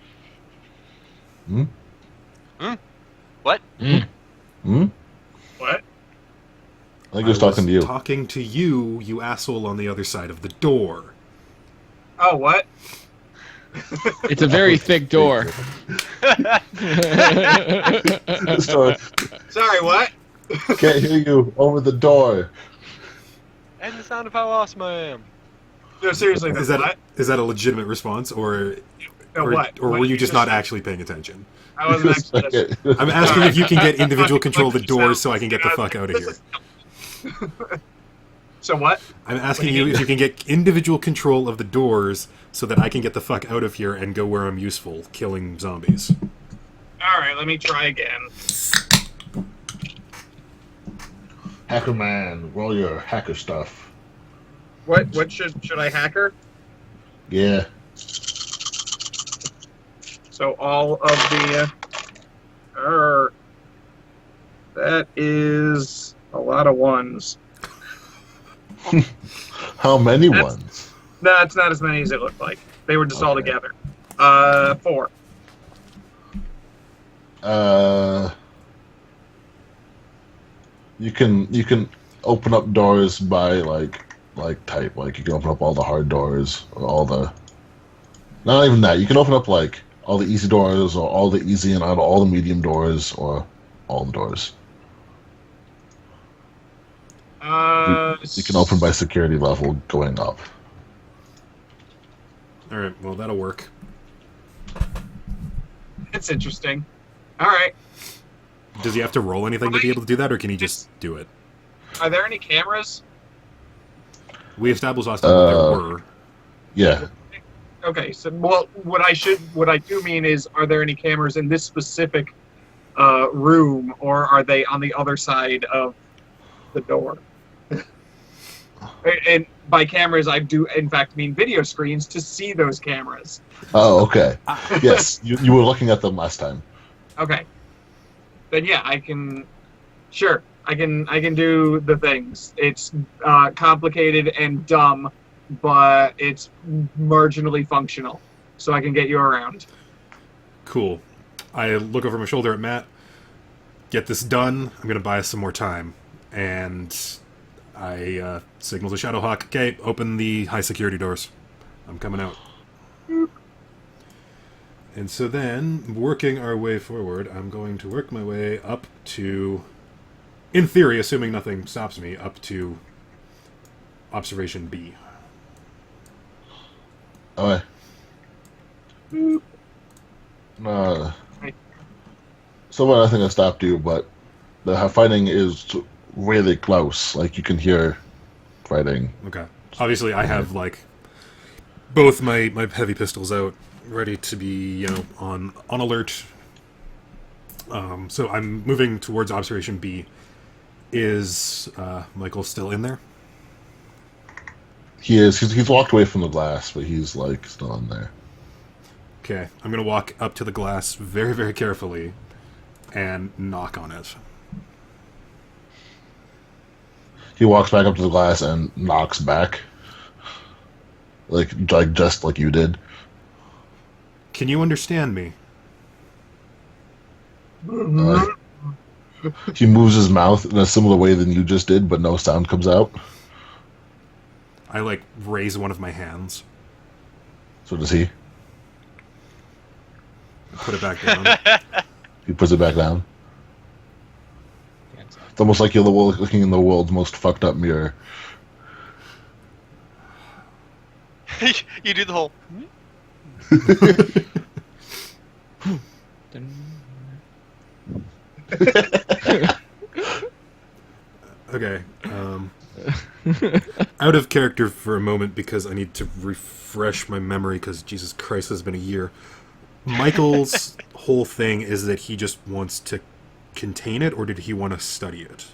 Hmm? What? Hmm? What? I think he was talking to you. Talking to you, you asshole on the other side of the door. Oh, what? it's a very thick door. So, Sorry, what? can't hear you over the door. And the sound of how awesome I am. No, seriously, Is though, that what? is that a legitimate response, or No, what? or What were did you just not say? actually paying attention? I wasn't actually. I'm asking if you can get individual Alright. control of the doors so I can get the fuck out of here. So what? I'm asking you if you can get individual control of the doors so that I can get the fuck out of here and go where I'm useful, killing zombies. All right, let me try again. Hacker man, roll your hacker stuff. What? What should I hacker? Yeah. So all of the. That is a lot of ones. How many That's- ones? No, it's not as many as it looked like. They were just all Okay. together. 4. You can open up doors by like type. Like you can open up all the hard doors or all the. Not even that. You can open up like all the easy doors or all the easy and out, all the medium doors or all the doors. You can open by security level going up. All right, well that'll work. It's interesting. All right. Does he have to roll anything to be able to do that, or can he just do it? Are there any cameras? We established last time that there were. Yeah. Okay, so well, what I do mean is, are there any cameras in this specific room, or are they on the other side of the door? And by cameras, I do in fact mean video screens to see those cameras. Oh, okay. Yes, you were looking at them last time. Okay. Then yeah, I can. Sure, I can do the things. It's complicated and dumb, but it's marginally functional, so I can get you around. Cool. I look over my shoulder at Matt. Get this done. I'm gonna buy us some more time, and I signal to Shadowhawk. Okay, open the high security doors. I'm coming out. And so then, working our way forward, I'm going to work my way up to, in theory, assuming nothing stops me, up to Observation B. Okay. Someone I think I stopped you, but the fighting is really close. Like you can hear fighting. Okay. Obviously, I have, like, both my heavy pistols out, ready to be, on alert. So I'm moving towards Observation B. Is Michael still in there? He is. He's walked away from the glass, but he's like still in there. Okay. I'm going to walk up to the glass very, very carefully and knock on it. He walks back up to the glass and knocks back, like just like you did. Can you understand me? He moves his mouth in a similar way than you just did, but no sound comes out. I, like, raise one of my hands. So does he. Put it back down. He puts it back down. It's almost like you're looking in the world's most fucked up mirror. You do the whole. Okay. Out of character for a moment because I need to refresh my memory because Jesus Christ, it's been a year. Michael's whole thing is that he just wants to contain it, or did he want to study it?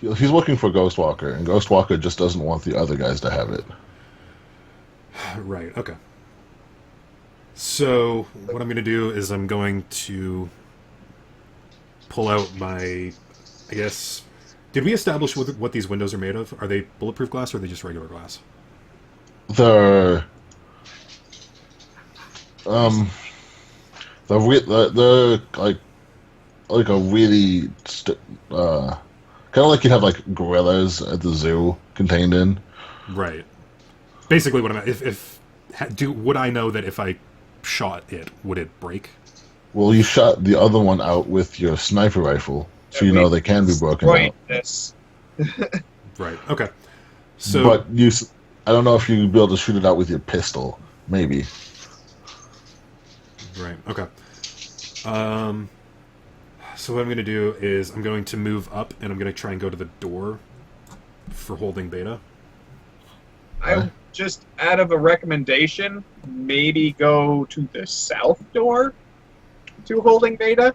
He's looking for Ghostwalker, and Ghostwalker just doesn't want the other guys to have it. Right, okay. So, what I'm going to do is I'm going to pull out my, I guess... Did we establish what these windows are made of? Are they bulletproof glass, or are they just regular glass? They're like a really kind of like you'd have like gorillas at the zoo contained in. Right. Basically, what would I know that if I shot it, would it break? Well, you shot the other one out with your sniper rifle, so you know they can be broken out. This. Right. Okay. So, But I don't know if you'd be able to shoot it out with your pistol. Maybe. Right. Okay. So what I'm going to do is I'm going to move up and I'm going to try and go to the door for holding beta. I just, out of a recommendation, maybe go to the south door to holding beta.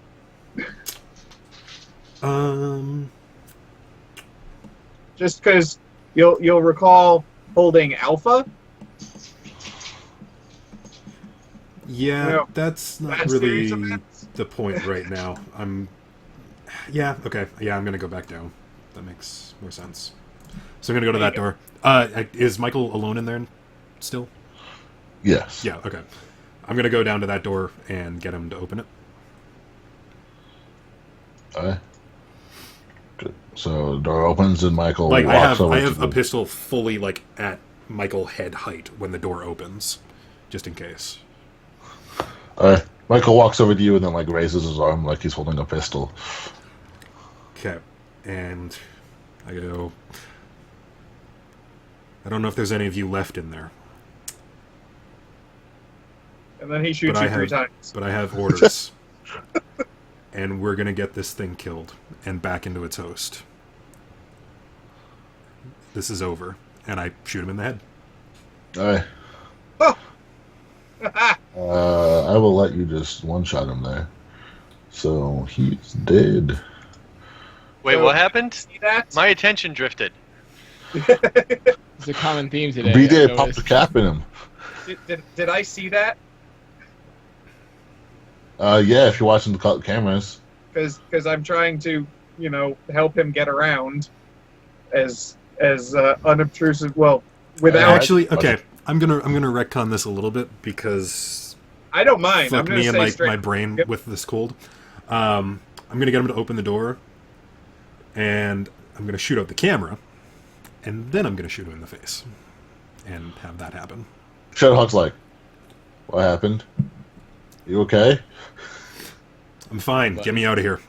Just because you'll recall holding alpha. Yeah, No, that's not that's really serious. the point right now. Yeah, okay. Yeah, I'm going to go back down. That makes more sense. So I'm going to go to that door. Is Michael alone in there still? Yes. Yeah, okay. I'm going to go down to that door and get him to open it. Alright. Good. So the door opens and Michael Like, walks over I to have the... a pistol fully, like, at Michael head height when the door opens, just in case. Alright. Michael walks over to you and then, like, raises his arm like he's holding a pistol. Okay. And I go... I don't know if there's any of you left in there, And then he shoots But I you 3 have- times. but I have orders. And we're going to get this thing killed and back into its host. This is over. And I shoot him in the head. Alright. I will let you just one-shot him there. So, he's dead. Wait, So- what happened? See that? My attention drifted. It's a common theme today. B-Day I popped noticed. the cap in him. Did I see that? Yeah, if you're watching the cameras. Because I'm trying to, help him get around as unobtrusive. Well, without. Actually, okay. I'm gonna retcon this a little bit because I don't mind. I'm fuck going me to and say my straight. brain Yep. with this cold. I'm gonna get him to open the door, and I'm gonna shoot out the camera, and then I'm gonna shoot him in the face, and have that happen. Shadowhawk's like, what happened? You okay? I'm fine. Get me out of here.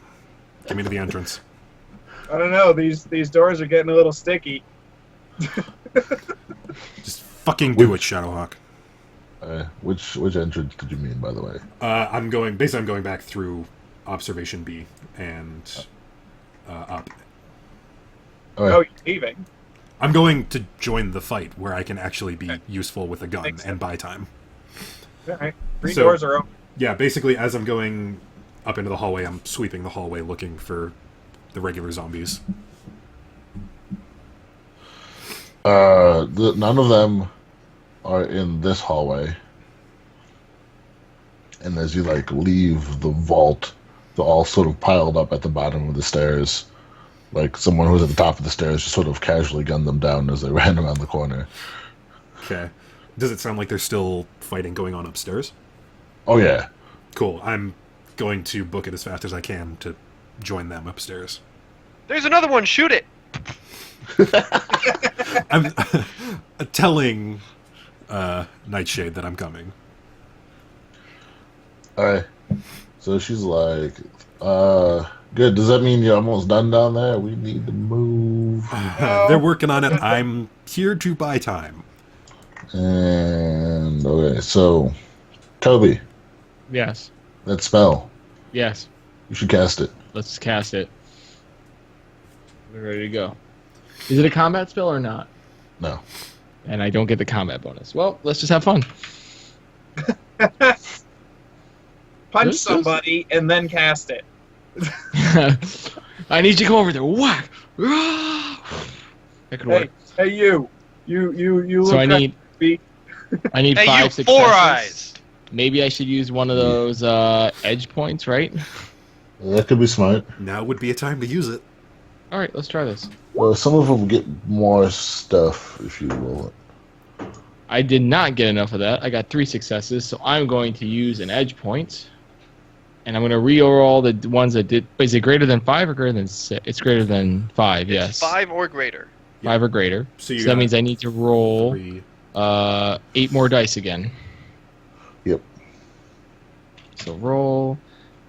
Get me to the entrance. I don't know. These doors are getting a little sticky. Just fucking do it, Shadowhawk. Which entrance did you mean, by the way? I'm going back through observation B and up. Alright. Oh, you're leaving. I'm going to join the fight where I can actually be useful with a gun Makes and buy time. All right. 3 So- doors are open. Yeah, basically, as I'm going up into the hallway, I'm sweeping the hallway looking for the regular zombies. None of them are in this hallway. And as you leave the vault, they're all sort of piled up at the bottom of the stairs. Like someone who's at the top of the stairs just sort of casually gunned them down as they ran around the corner. Okay. Does it sound like there's still fighting going on upstairs? Oh yeah. Cool. I'm going to book it as fast as I can to join them upstairs. There's another one. Shoot it. I'm telling Nightshade that I'm coming. Alright. So she's like, good. Does that mean you're almost done down there? We need to move. They're working on it. I'm here to buy time. And okay, so Tobi, Yes. that spell. Yes. You should cast it. Let's cast it. We're ready to go. Is it a combat spell or not? No. And I don't get the combat bonus. Well, let's just have fun. Punch This is- somebody and then cast it. I need you to come over there. Whack! That could Hey, work. hey, you look. So I need creepy. I need Hey, 5 you successes. 4 eyes. Maybe I should use one of those edge points, right? That could be smart. Now would be a time to use it. All right, let's try this. Well, some of them get more stuff if you roll it. I did not get enough of that. I got 3 successes, so I'm going to use an edge point. And I'm going to re-roll the ones that did... Is it greater than 5 or greater than 6? It's greater than 5, yes. 5 or greater. 5 or greater. So you So that got means I need to roll 3. 8 more dice again. Yep. So roll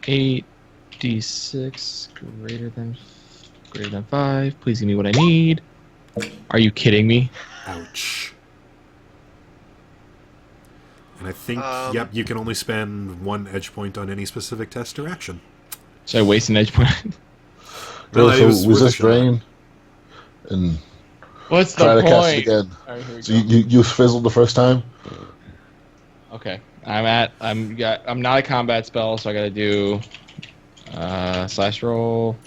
8d6 greater than 5. Please give me what I need. Are you kidding me? Ouch. And I think, yep, you can only spend 1 edge point on any specific test or action. Should I waste an edge point? So it was worth a resist shot. drain and What's try the to cast it point? again. All right, here we So go. you fizzled the first time? Okay, I'm not a combat spell, so I gotta do slash roll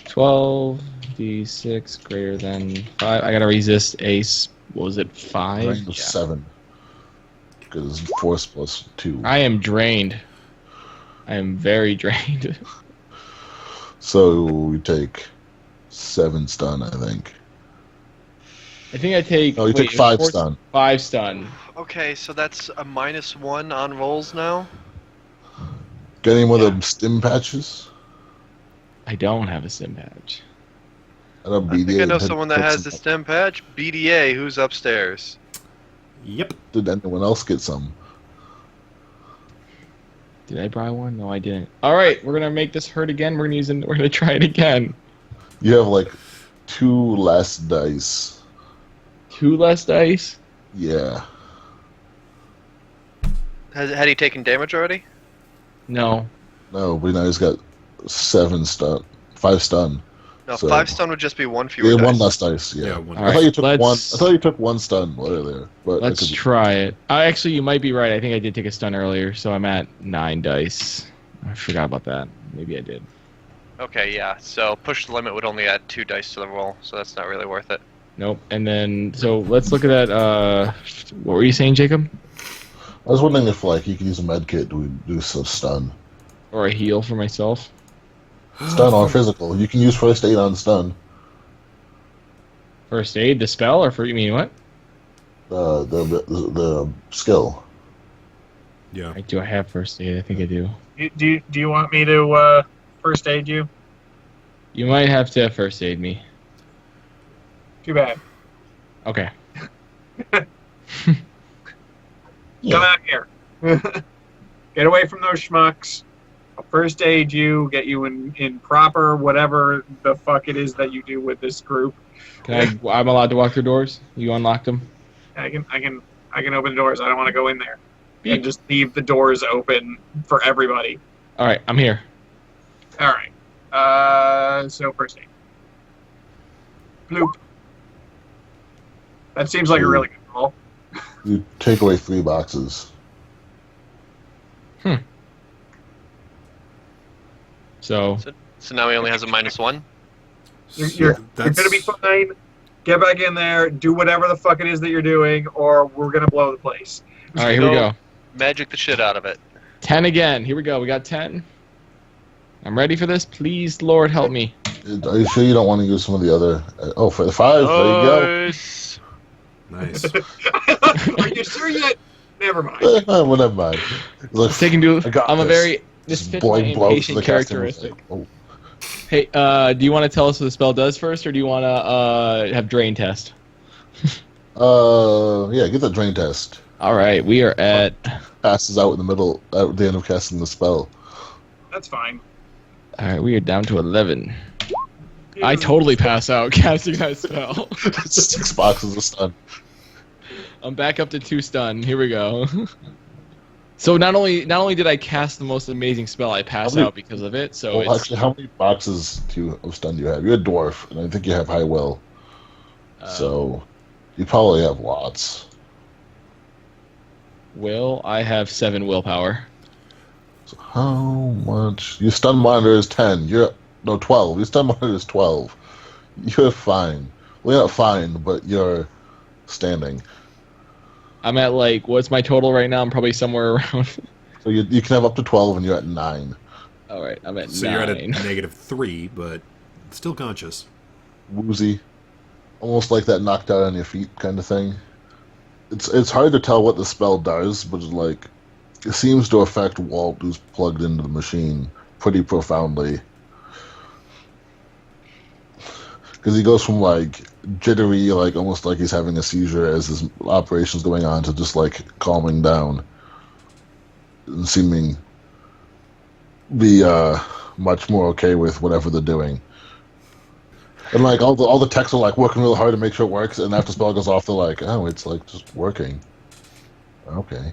12d6 greater than 5. I gotta resist ace. What was it? 5? Range of 7. Because force plus 2. I am drained. I am very drained. So we take 7 stun, I think. I think I take. Oh, you took 5 stun. 5 stun. Okay, so that's a -1 on rolls now. Get any more of them stim patches? I don't have a sim badge. I know I think I BDA know had someone that put has some- the stem patch. BDA, who's upstairs? Yep. Did anyone else get some? Did I buy one? No, I didn't. All right, we're gonna make this hurt again. We're gonna try it again. You have like 2 less dice. 2 less dice. Yeah. Had he taken damage already? No. No, but now he's got 7 stun. 5 stun. No, So- 5 stun would just be 1 fewer Yeah, dice. 1 less dice, yeah. Yeah, 1. All I thought you took let's- 1. I thought you took 1 stun earlier. But Let's try it. Actually, you might be right. I think I did take a stun earlier, so I'm at 9 dice. I forgot about that. Maybe I did. Okay, yeah. So push the limit would only add 2 dice to the roll, so that's not really worth it. Nope. And then, so let's look at that. What were you saying, Jacob? I was wondering if like you could use a med kit to do some stun. Or a heal for myself? Stun or physical. You can use first aid on stun. First aid, the spell, or for you mean what? The skill. Yeah. Do I have first aid? I think I do. Do you want me to first aid you? You might have to first aid me. Too bad. Okay. Come out here. Get away from those schmucks. I'll first aid you, get you in proper whatever the fuck it is that you do with this group. I'm allowed to walk through doors? You unlocked them? I can open the doors. I don't want to go in there. Beep. And just leave the doors open for everybody. Alright, I'm here. All right. So first aid. Bloop. That seems like a really good roll. You take away 3 boxes. So, So now he only has a -1. You're gonna be fine. Get back in there. Do whatever the fuck it is that you're doing, or we're gonna blow the place. alright, here we go. Magic the shit out of it. 10 again. Here we go. We got 10. I'm ready for this. Please, Lord, help me. Are you sure you don't want to use some of the other? Oh, for the 5, there you go. Nice. Nice. Are you sure yet? Never mind. Well, never mind. Look, Let's take and do. I got I'm a this. very. This Just fits my boy blows impatient the casting characteristic. thing. Hey, do you want to tell us what the spell does first, or do you want to have drain test? Yeah, get the drain test. All right, we are at. Passes out in the middle at the end of casting the spell. That's fine. All right, we are down to 11. I totally pass out casting that spell. 6 boxes of stun. I'm back up to 2 stun. Here we go. So not only did I cast the most amazing spell, I pass How many- out because of it. So Well, it's actually, how many boxes of stun do you have? You're a dwarf, and I think you have high will. So you probably have lots. will. I have 7 willpower. So how much? Your stun monitor is 10. 12. Your stun monitor is 12. You're fine. Well, you're not fine, but you're standing. I'm at like, what's my total right now? I'm probably somewhere around. So you can have up to 12, and you're at 9. All right, I'm at So 9. you're at a -3, but still conscious. Woozy. Almost like that knocked out on your feet kind of thing. It's hard to tell what the spell does, but like it seems to affect Walt, who's plugged into the machine, pretty profoundly. Because he goes from like jittery, like almost like he's having a seizure as his operation's going on, to just like calming down and seeming be much more okay with whatever they're doing. And like all the techs are like working real hard to make sure it works, and after the spell goes off, they're like, "Oh, it's like just working." Okay.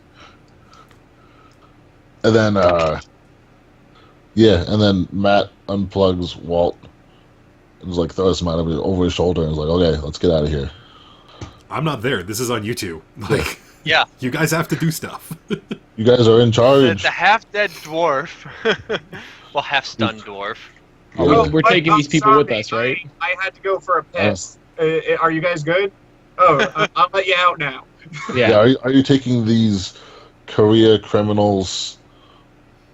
And then, and then Matt unplugs Walt and just like throws him out over his shoulder and is like, okay, let's get out of here. I'm not there. This is on YouTube. Like, Yeah. you guys have to do stuff. You guys are in charge. The half-dead dwarf. Well, half-stunned dwarf. We're but taking I'm these people with sorry, us, right? I had to go for a piss. Are you guys good? Oh, I'll let you out now. Yeah, are you taking these career criminals,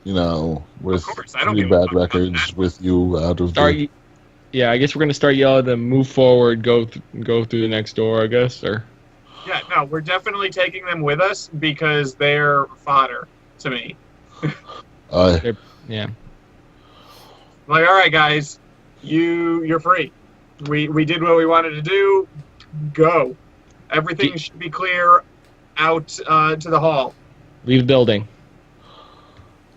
with Of course, I don't pretty give a bad fuck about records that. with you out of the... Yeah, I guess we're gonna start yelling at them. Move forward. Go through the next door. I guess. Or Yeah, no, we're definitely taking them with us because they're fodder to me. yeah. Like, all right, guys, you're free. We did what we wanted to do. Go. Everything should be clear out to the hall. Leave the building.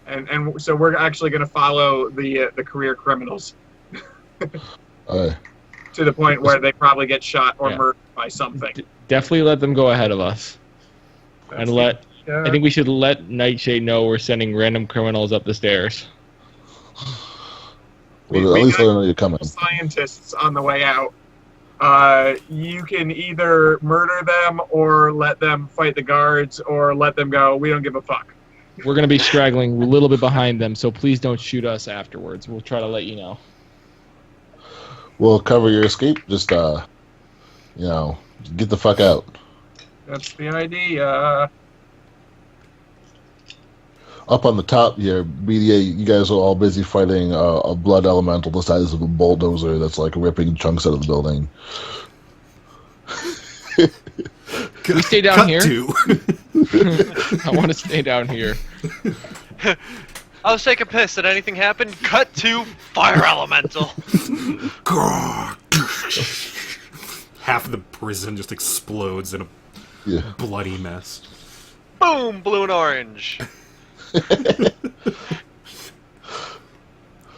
And so we're actually going to follow the career criminals to the point where they probably get shot or murdered by something. Definitely let them go ahead of us. That's I think we should let Nightshade know we're sending random criminals up the stairs. Well, at least let them know you're coming. Scientists on the way out. You can either murder them or let them fight the guards or let them go. We don't give a fuck. We're going to be straggling a little bit behind them, so please don't shoot us afterwards. We'll try to let you know. We'll cover your escape. Just, get the fuck out. That's the idea. Up on the top here, BDA, you guys are all busy fighting a blood elemental the size of a bulldozer that's like ripping chunks out of the building. Can we stay down here? Cut I want to stay down here. I was taking a piss. Did anything happen? Cut to fire elemental. Half of the prison just explodes in a bloody mess. Boom! Blue and orange.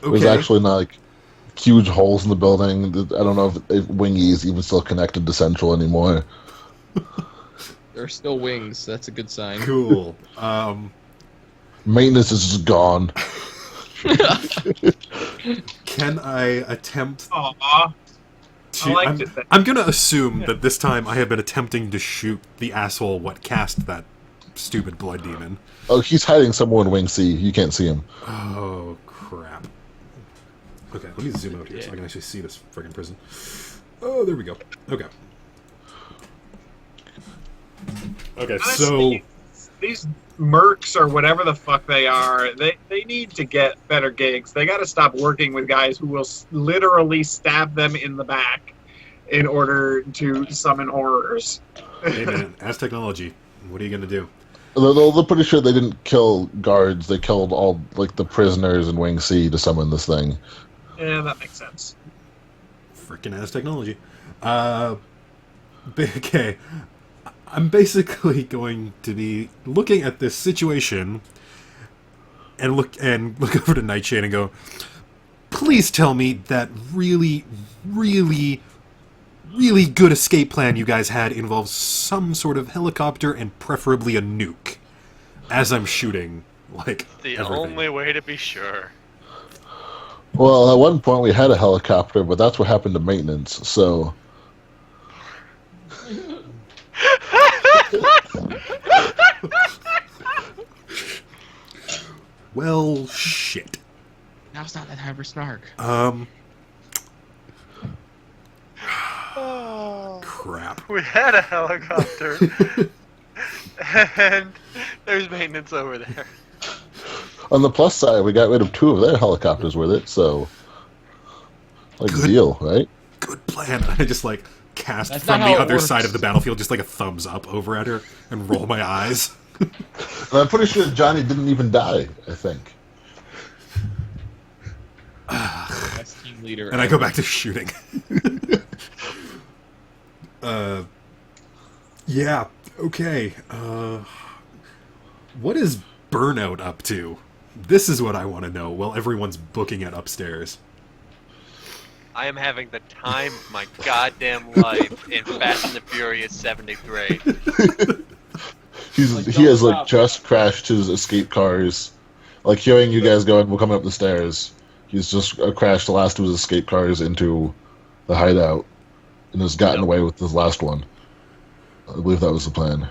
There's actually not like huge holes in the building. I don't know if Wingy is even still connected to Central anymore. There are still wings. That's a good sign. Cool. Maintenance is just gone. Can I attempt Aww. to... I liked it then. I'm gonna assume that this time I have been attempting to shoot the asshole what cast that stupid blood demon. Oh, he's hiding somewhere in Wing C. You can't see him. Oh, crap. Okay, let me zoom out here so I can actually see this friggin' prison. Oh, there we go. Okay. Okay, Honestly, these mercs or whatever the fuck they are, they need to get better gigs. They got to stop working with guys who will literally stab them in the back in order to summon horrors. Hey man, as technology, what are you gonna do? They're pretty sure they didn't kill guards. They killed all like the prisoners in Wing C to summon this thing. Yeah, that makes sense. Frickin' ass technology. Okay. I'm basically going to be looking at this situation and look over to Nightshade and go, please tell me that really, really, really good escape plan you guys had involves some sort of helicopter and preferably a nuke. As I'm shooting, like, The everything. only way to be sure. Well, at one point we had a helicopter, but that's what happened to maintenance, so... Well, shit. Now's not the time for snark. Crap. We had a helicopter. And there's maintenance over there. On the plus side, we got rid of 2 of their helicopters with it, so... Like, Good. deal, right? Good plan. I just, like, cast That's from not the how it other works. side of the battlefield, just like a thumbs up over at her, and roll my eyes. And I'm pretty sure Johnny didn't even die, I think. Best team leader. And I go back to shooting. Yeah, okay. What is Burnout up to? This is what I want to know while everyone's booking it upstairs. I am having the time of my goddamn life in Fast and the Furious 73. He has, like, just crashed his escape cars Like hearing you guys going, we're coming up the stairs. He's just crashed the last of his escape cars into the hideout and has gotten away with his last one. I believe that was the plan.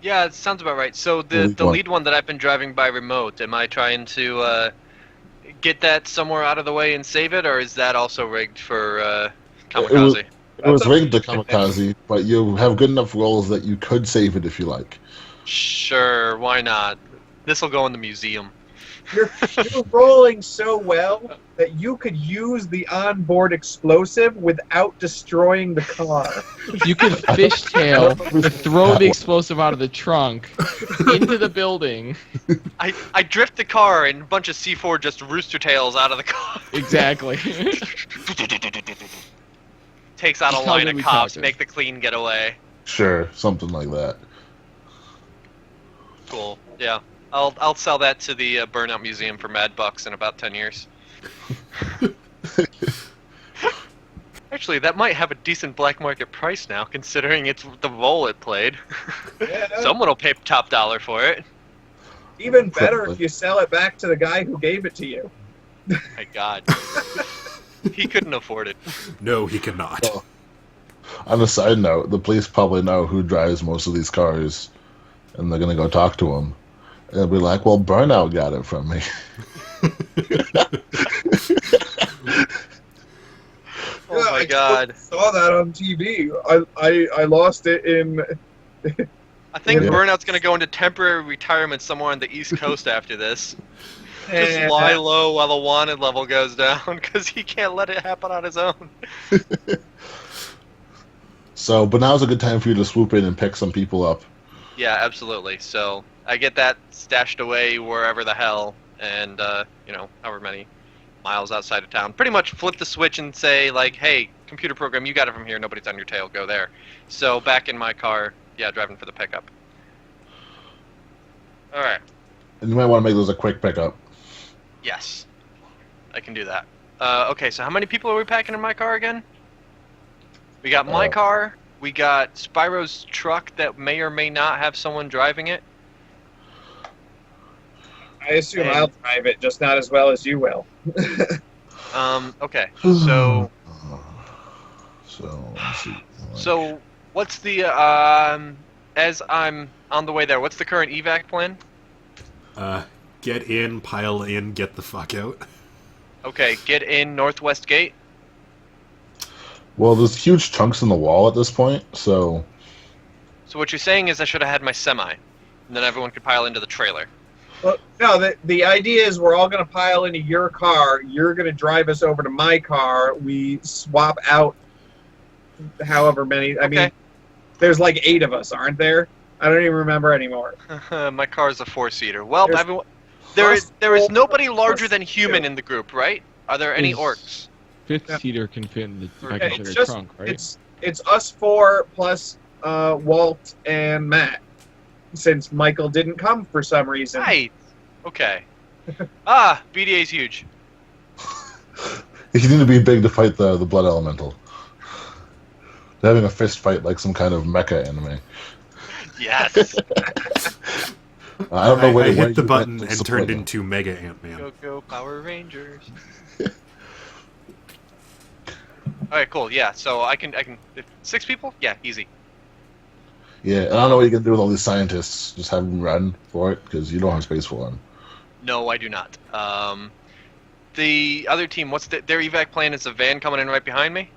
Yeah, it sounds about right. So the lead one that I've been driving by remote, am I trying to get that somewhere out of the way and save it, or is that also rigged for Kamikaze? It was rigged to Kamikaze, but you have good enough rolls that you could save it if you like. Sure, why not? This will go in the museum. You're rolling so well that you could use the onboard explosive without destroying the car. You could fishtail, throw the explosive out of the trunk into the building. I drift the car and a bunch of C4 just rooster tails out of the car. Exactly. Takes out a Just line tell of them we cops, talked. make the clean getaway. Sure, something like that. Cool. Yeah. I'll sell that to the Burnout Museum for mad bucks in about 10 years. Actually, that might have a decent black market price now, considering it's the role it played. Yeah. Someone will pay top dollar for it. Even better if you sell it back to the guy who gave it to you. My God. He couldn't afford it. No, he cannot. Oh. On a side note, the police probably know who drives most of these cars, and they're going to go talk to him. And they'll be like, well, Burnout got it from me. Oh my God. I saw that on TV. I lost it in... I think Yeah. Burnout's going to go into temporary retirement somewhere on the East Coast after this. Just And- lie low while the wanted level goes down, because he can't let it happen on his own. So, but now's a good time for you to swoop in and pick some people up. Yeah, absolutely. So I get that stashed away wherever the hell, and however many miles outside of town. Pretty much flip the switch and say like, "Hey, computer program, you got it from here. Nobody's on your tail. Go there." So back in my car, yeah, driving for the pickup. All right. And you might want to make those a quick pickup. Yes, I can do that. Okay, so how many people are we packing in my car again? We got my car. We got Spiro's truck that may or may not have someone driving it. I assume I'll drive it, just not as well as you will. Okay, so let's see. so what's the as I'm on the way there, what's the current evac plan? Get in, pile in, get the fuck out. Okay, get in Northwest Gate. Well, there's huge chunks in the wall at this point, so... So what you're saying is I should have had my semi, and then everyone could pile into the trailer. Well, no, the idea is we're all going to pile into your car. You're going to drive us over to my car. We swap out however many. I mean, there's like 8 of us, aren't there? I don't even remember anymore. My car is a 4-seater. Well, There's everyone, there is nobody larger than human in the group, right? Are there any orcs? Fifth seater can fit in the Okay, back of It's the just trunk, right? it's us 4 plus Walt and Matt, since Michael didn't come for some reason. Right. Okay. BDA's huge. You need to be big to fight the blood elemental. They're having a fist fight like some kind of mecha anime. Yes. I don't know where I hit the you button went to and support turned them. into Mega Ant-Man. Go Power Rangers. All right, cool. Yeah, so I can. 6 people? Yeah, easy. Yeah, and I don't know what you can do with all these scientists. Just have them run for it, because you don't have space for them. No, I do not. The other team, what's their evac plan? Is a van coming in right behind me?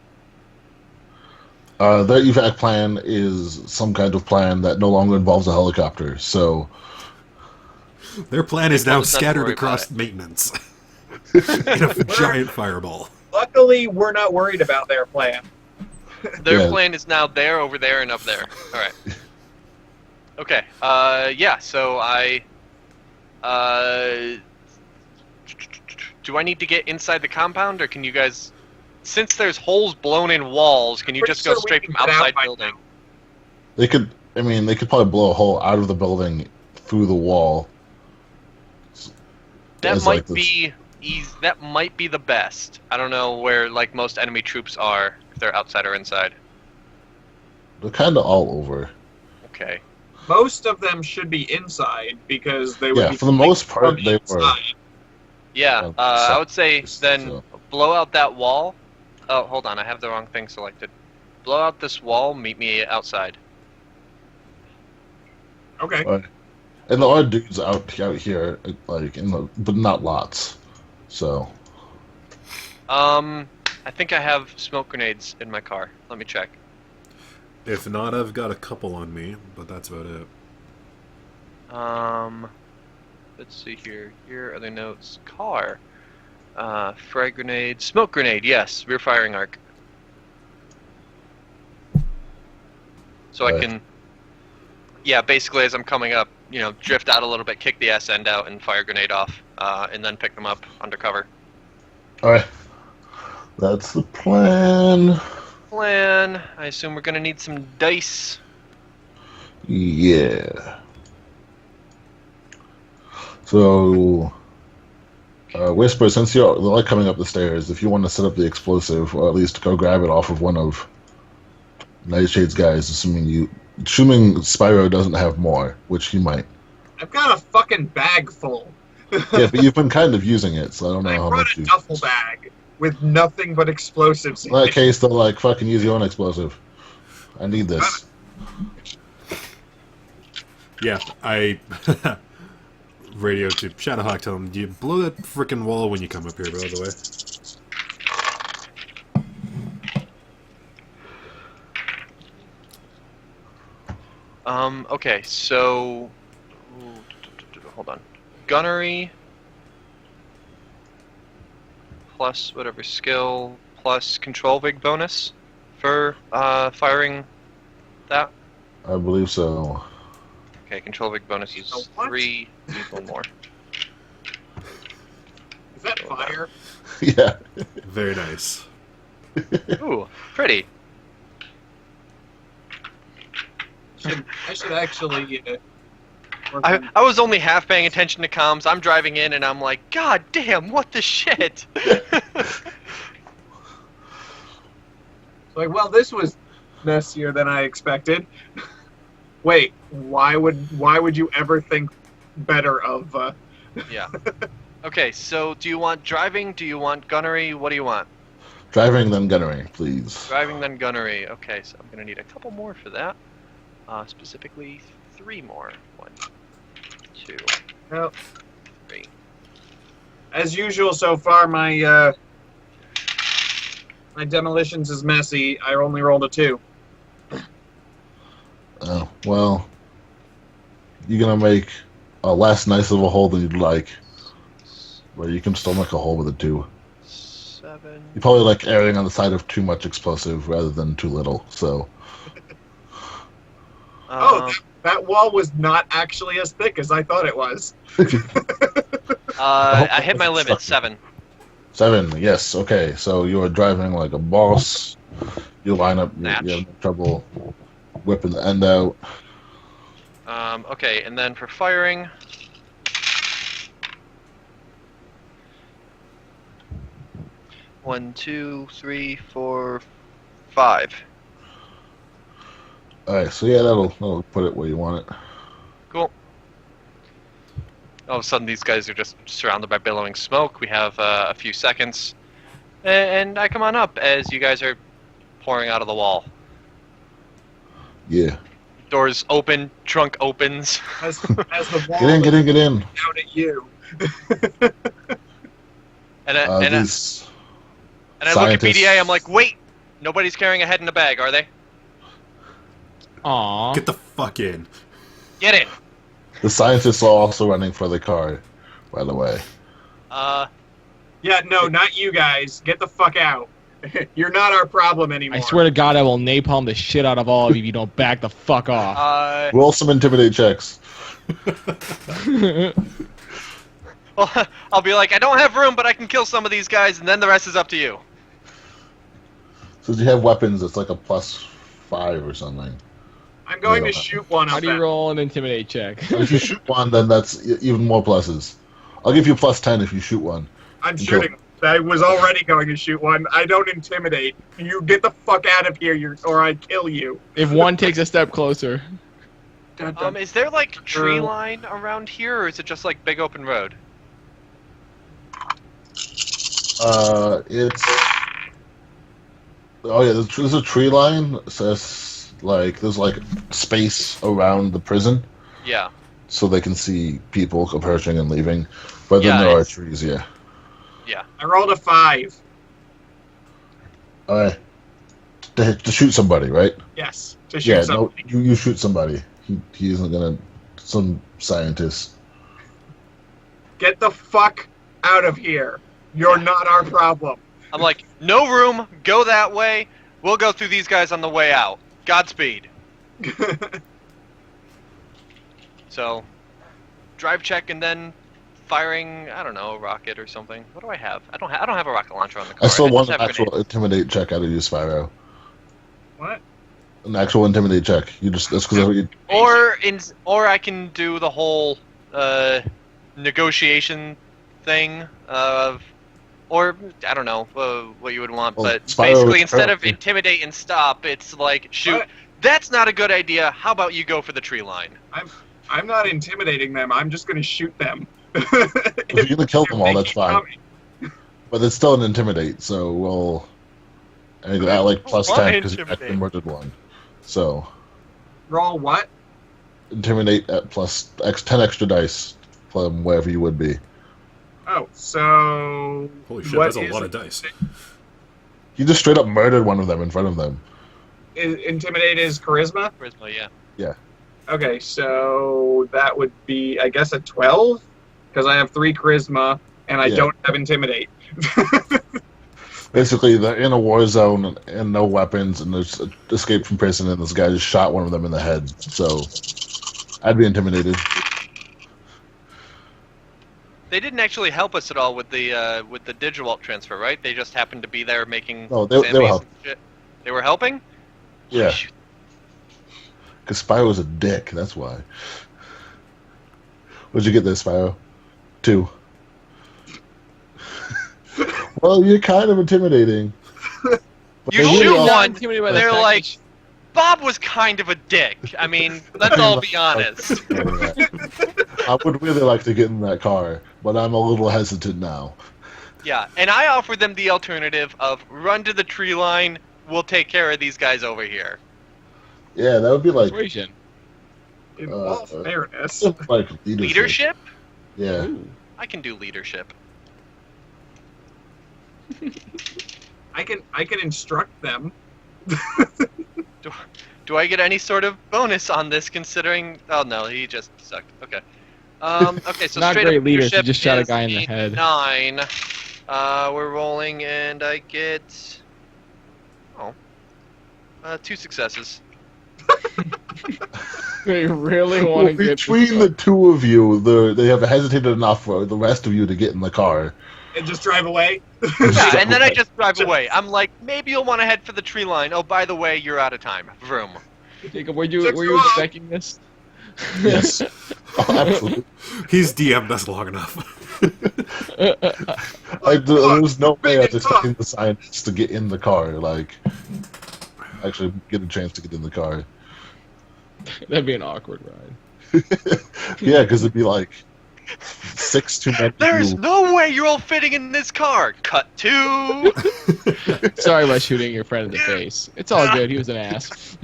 Their evac plan is some kind of plan that no longer involves a helicopter, so... Their plan is now Told us not to scattered worry across about maintenance. In a giant fireball. Luckily, we're not worried about their plan. Their Yeah. plan is now there, over there, and up there. All right. Okay. Yeah. So I. Do I need to get inside the compound, or can you guys? Since there's holes blown in walls, can you Pretty just go sure we straight can from get out outside by building? They could probably blow a hole out of the building through the wall. That As, might like, this- be that might be the best. I don't know where like most enemy troops are, if they're outside or inside. They're kind of all over. Okay. Most of them should be inside because they would Yeah, be for the most part, from they were. inside. Yeah, I would say then So- blow out that wall. Oh, hold on, I have the wrong thing selected. Blow out this wall, meet me outside. Okay. Right. And there are dudes out here, like but not lots. So I think I have smoke grenades in my car. Let me check. If not, I've got a couple on me, but that's about it. Let's see here. Here are the notes. Car. Frag grenade. Smoke grenade, yes. Rear firing arc. So I Right. can... Yeah, basically as I'm coming up, drift out a little bit, kick the ass end out, and fire grenade off, and then pick them up undercover. all right, that's the plan. Plan. I assume we're gonna need some dice. Yeah. So, Whisper, since you're like coming up the stairs, if you want to set up the explosive, or at least go grab it off of one of Nightshade's guys, assuming Spiro doesn't have more, which he might. I've got a fucking bag full. Yeah, but you've been kind of using it, so I don't know I how brought much a you. duffel bag with nothing but explosives In in that it. case, they'll like fucking use your own explosive. I need this. Yeah, I radio to Shadowhawk, tell him, you blow that frickin' wall when you come up here, by the way. Okay, so... Hold on. Gunnery... plus whatever skill, plus control vig bonus for firing that. I believe so. Okay, control vig bonus is So what? 3, need one more. Is that fire? Yeah. Very nice. Ooh, pretty. I should actually. Work on- I was only half paying attention to comms. I'm driving in and I'm like, God damn, what the shit? Like, well, this was messier than I expected. Wait, why would you ever think better of? Yeah. Okay, so do you want driving? Do you want gunnery? What do you want? Driving, then gunnery, please. Driving, then gunnery. Okay, so I'm gonna need a couple more for that. Specifically, 3 more. 1, 2, Well, 3. as usual so far, my demolitions is messy. I only rolled a 2. Oh, well, you're gonna make a less nice of a hole than you'd like, but you can still make a hole with a 2. 7. You probably like erring on the side of too much explosive rather than too little, so. That wall was not actually as thick as I thought it was. I hit my limit. 7. 7, yes, okay, so you're driving like a boss. You line up, you Natch. have no trouble whipping the end out. Okay, and then for firing. One, 2, 3, 4, 5. Alright, so yeah, that'll put it where you want it. Cool. All of a sudden, these guys are just surrounded by billowing smoke. We have a few seconds, and I come on up as you guys are pouring out of the wall. Yeah. Doors open, trunk opens. As the wall Get in. is out at you. And I These look at scientists- BDA. I'm like, wait, nobody's carrying a head in a bag, are they? Aww. Get the fuck in. Get in. The scientists are also running for the car, by the way. Yeah, no, not you guys. Get the fuck out. You're not our problem anymore. I swear to God, I will napalm the shit out of all of you if you don't back the fuck off. Roll some intimidate checks. Well, I'll be like, I don't have room, but I can kill some of these guys, and then the rest is up to you. Since you have weapons, it's like a +5 or something. I'm going Yeah. to shoot one How of do you them. roll an intimidate check? If you shoot one, then that's even more pluses. I'll give you +10 if you shoot one. I'm shooting. I was already going to shoot one. I don't intimidate. You get the fuck out of here, or I kill you. If one takes a step closer. Is there like tree line around here, or is it just like big open road? It's. Oh yeah, there's a tree line. So it's like there's like space around the prison, Yeah. so they can see people approaching and leaving. But then Yeah, there are it's- trees. Yeah. Yeah. I rolled a 5. All right. To shoot somebody, right? Yes, to shoot Yeah. somebody. No, you shoot somebody. He isn't gonna. Some scientist. Get the fuck out of here. You're not our problem. I'm like, no room. Go that way. We'll go through these guys on the way out. Godspeed. So, drive check and then firing. I don't know, a rocket or something. What do I have? I don't have a rocket launcher on the car. I still just want an have actual grenades. intimidate check out of you, Spiro. What? An actual intimidate check. You just that's because you. Or I can do the whole negotiation thing of, or I don't know what you would want, Well, but Spyro basically is instead of perfect. intimidate and stop, it's like shoot. What? That's not a good idea. How about you go for the tree line? I'm not intimidating them. I'm just gonna shoot them. If you're gonna kill them all, They that's keep fine. coming. But it's still an intimidate, so we'll. And at like plus Why 10 because you intimidate? actually murdered one. So Roll what? intimidate at plus 10 extra dice from wherever you would be. Oh, so Holy shit, what that's a is lot of dice. You just straight up murdered one of them in front of them. Intimidate is charisma. Charisma, yeah. Okay, so that would be, I guess, a 12 because I have 3 charisma and I Yeah. don't have intimidate. Basically, they're in a war zone and no weapons, and there's escape from prison, and this guy just shot one of them in the head. So I'd be intimidated. They didn't actually help us at all with the Digitalt transfer, right? They just happened to be there making. No, they were sandbags helping. and shit. They were helping. Yeah, Shoot. because Spyro's a dick. That's why. What'd you get there, Spyro? 2. Well, you're kind of intimidating. But You they really shoot are- one. Intimidated by the They're fact like, that Bob was kind of a dick. I mean, let's all be honest. I would really like to get in that car, but I'm a little hesitant now. Yeah, and I offer them the alternative of run to the tree line. We'll take care of these guys over here. Yeah, that would be like persuasion. In all fairness, like Leadership? Yeah. I can do leadership. I can instruct them. Do I get any sort of bonus on this? Considering, oh no, he just sucked. Okay. Okay, so Not straight great up leader if you leadership just shot a is guy in the head. 9. We're rolling, and I get 2 successes. They really Well, want to get between the two of you, they have hesitated enough for the rest of you to get in the car. And just drive away. Yeah, and then I just drive away. I'm like, maybe you'll want to head for the tree line. Oh, by the way, you're out of time. Vroom. Jacob, were you 6 were you o'clock. expecting this? Yes. Oh, absolutely. He's DM'd us long enough. There's no way I was expecting the scientists to get in the car, like, actually get a chance to get in the car. That'd be an awkward ride. Yeah, because it'd be like 6 too many. There's no way you're all fitting in this car. Cut 2. Sorry about shooting your friend in the face. It's all good. He was an ass.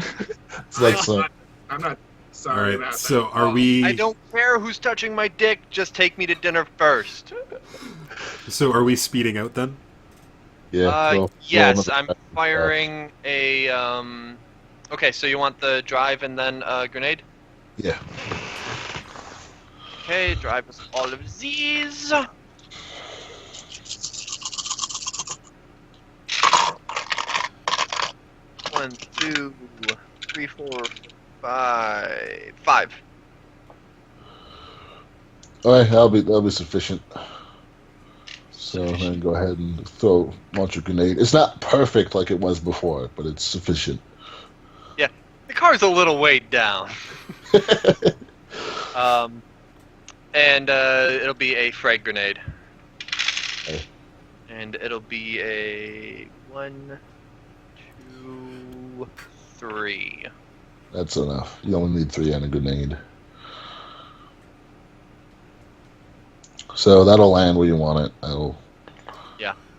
It's like so. I'm not All sorry right, about that. so are we? I don't care who's touching my dick. Just take me to dinner first. So are we speeding out then? Yeah. roll Yes, another- I'm firing a. Okay, so you want the drive and then grenade? Yeah. Okay, drive us all of these. One, 2, 3, 4, 5. 5. All right, that'll be sufficient. So then go ahead and launch a grenade. It's not perfect like it was before, but it's sufficient. The car's a little weighed down. And it'll be a frag grenade. Okay. And it'll be a 1, 2, 3. That's enough. You only need 3 and a grenade. So that'll land where you want it.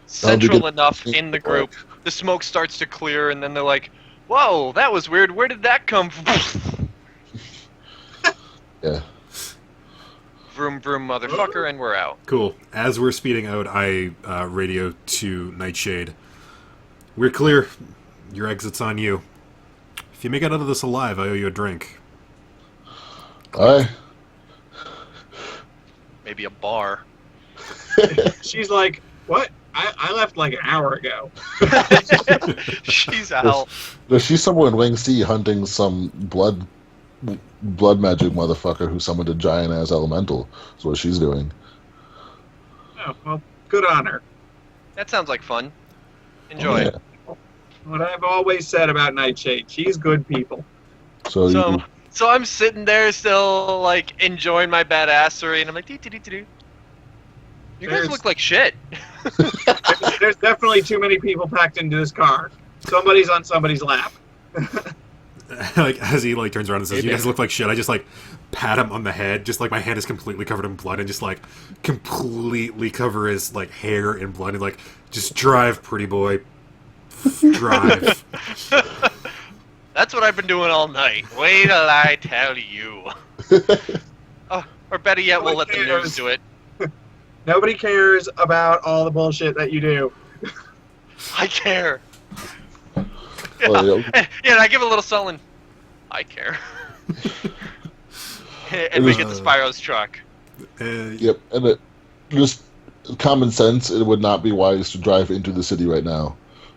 Central good. enough in the group. The smoke starts to clear, and then they're like, "Whoa, that was weird. Where did that come from?" Yeah. Vroom vroom, motherfucker, and we're out. Cool. As we're speeding out, I radio to Nightshade. We're clear. Your exit's on you. If you make it out of this alive, I owe you a drink. Alright. Maybe a bar. She's like, what? I left like an hour ago. She's out. No, she's somewhere in Wing Sea hunting some blood magic motherfucker who summoned a giant-ass elemental. That's what she's doing. Oh, well, good on her. That sounds like fun. Enjoy it. Yeah. What I've always said about Nightshade, she's good people. So So I'm sitting there still, like, enjoying my badassery, and I'm like, dee-dee-dee-dee-doo. You guys look like shit. There's definitely too many people packed into this car. Somebody's on somebody's lap. Like as he like turns around and says, "You guys look like shit," I just like pat him on the head, just like my hand is completely covered in blood, and just like completely cover his like hair in blood, and like just drive, pretty boy, drive. That's what I've been doing all night. Wait till I tell you. Or better yet, we'll let the news do it. Nobody cares about all the bullshit that you do. I care. Well, Yeah, and I give a little sullen. I care. And we get the Spiro's truck. Yep, and just common sense, it would not be wise to drive into the city right now.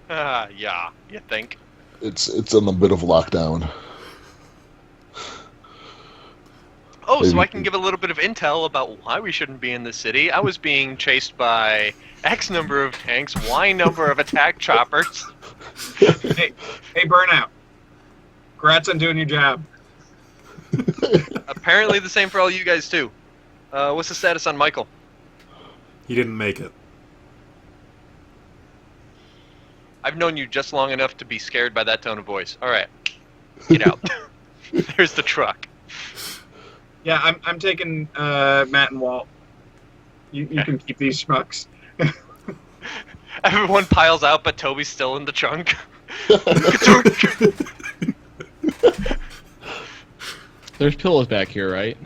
Yeah, you think? It's in a bit of lockdown. Oh, so I can give a little bit of intel about why we shouldn't be in the city. I was being chased by X number of tanks, Y number of attack choppers. Hey, Burnout. Congrats on doing your job. Apparently the same for all you guys, too. What's the status on Michael? He didn't make it. I've known you just long enough to be scared by that tone of voice. All right, get out. There's the truck. Yeah, I'm taking Matt and Walt. You can keep these schmucks. Everyone piles out, but Toby's still in the trunk. There's pillows back here, right?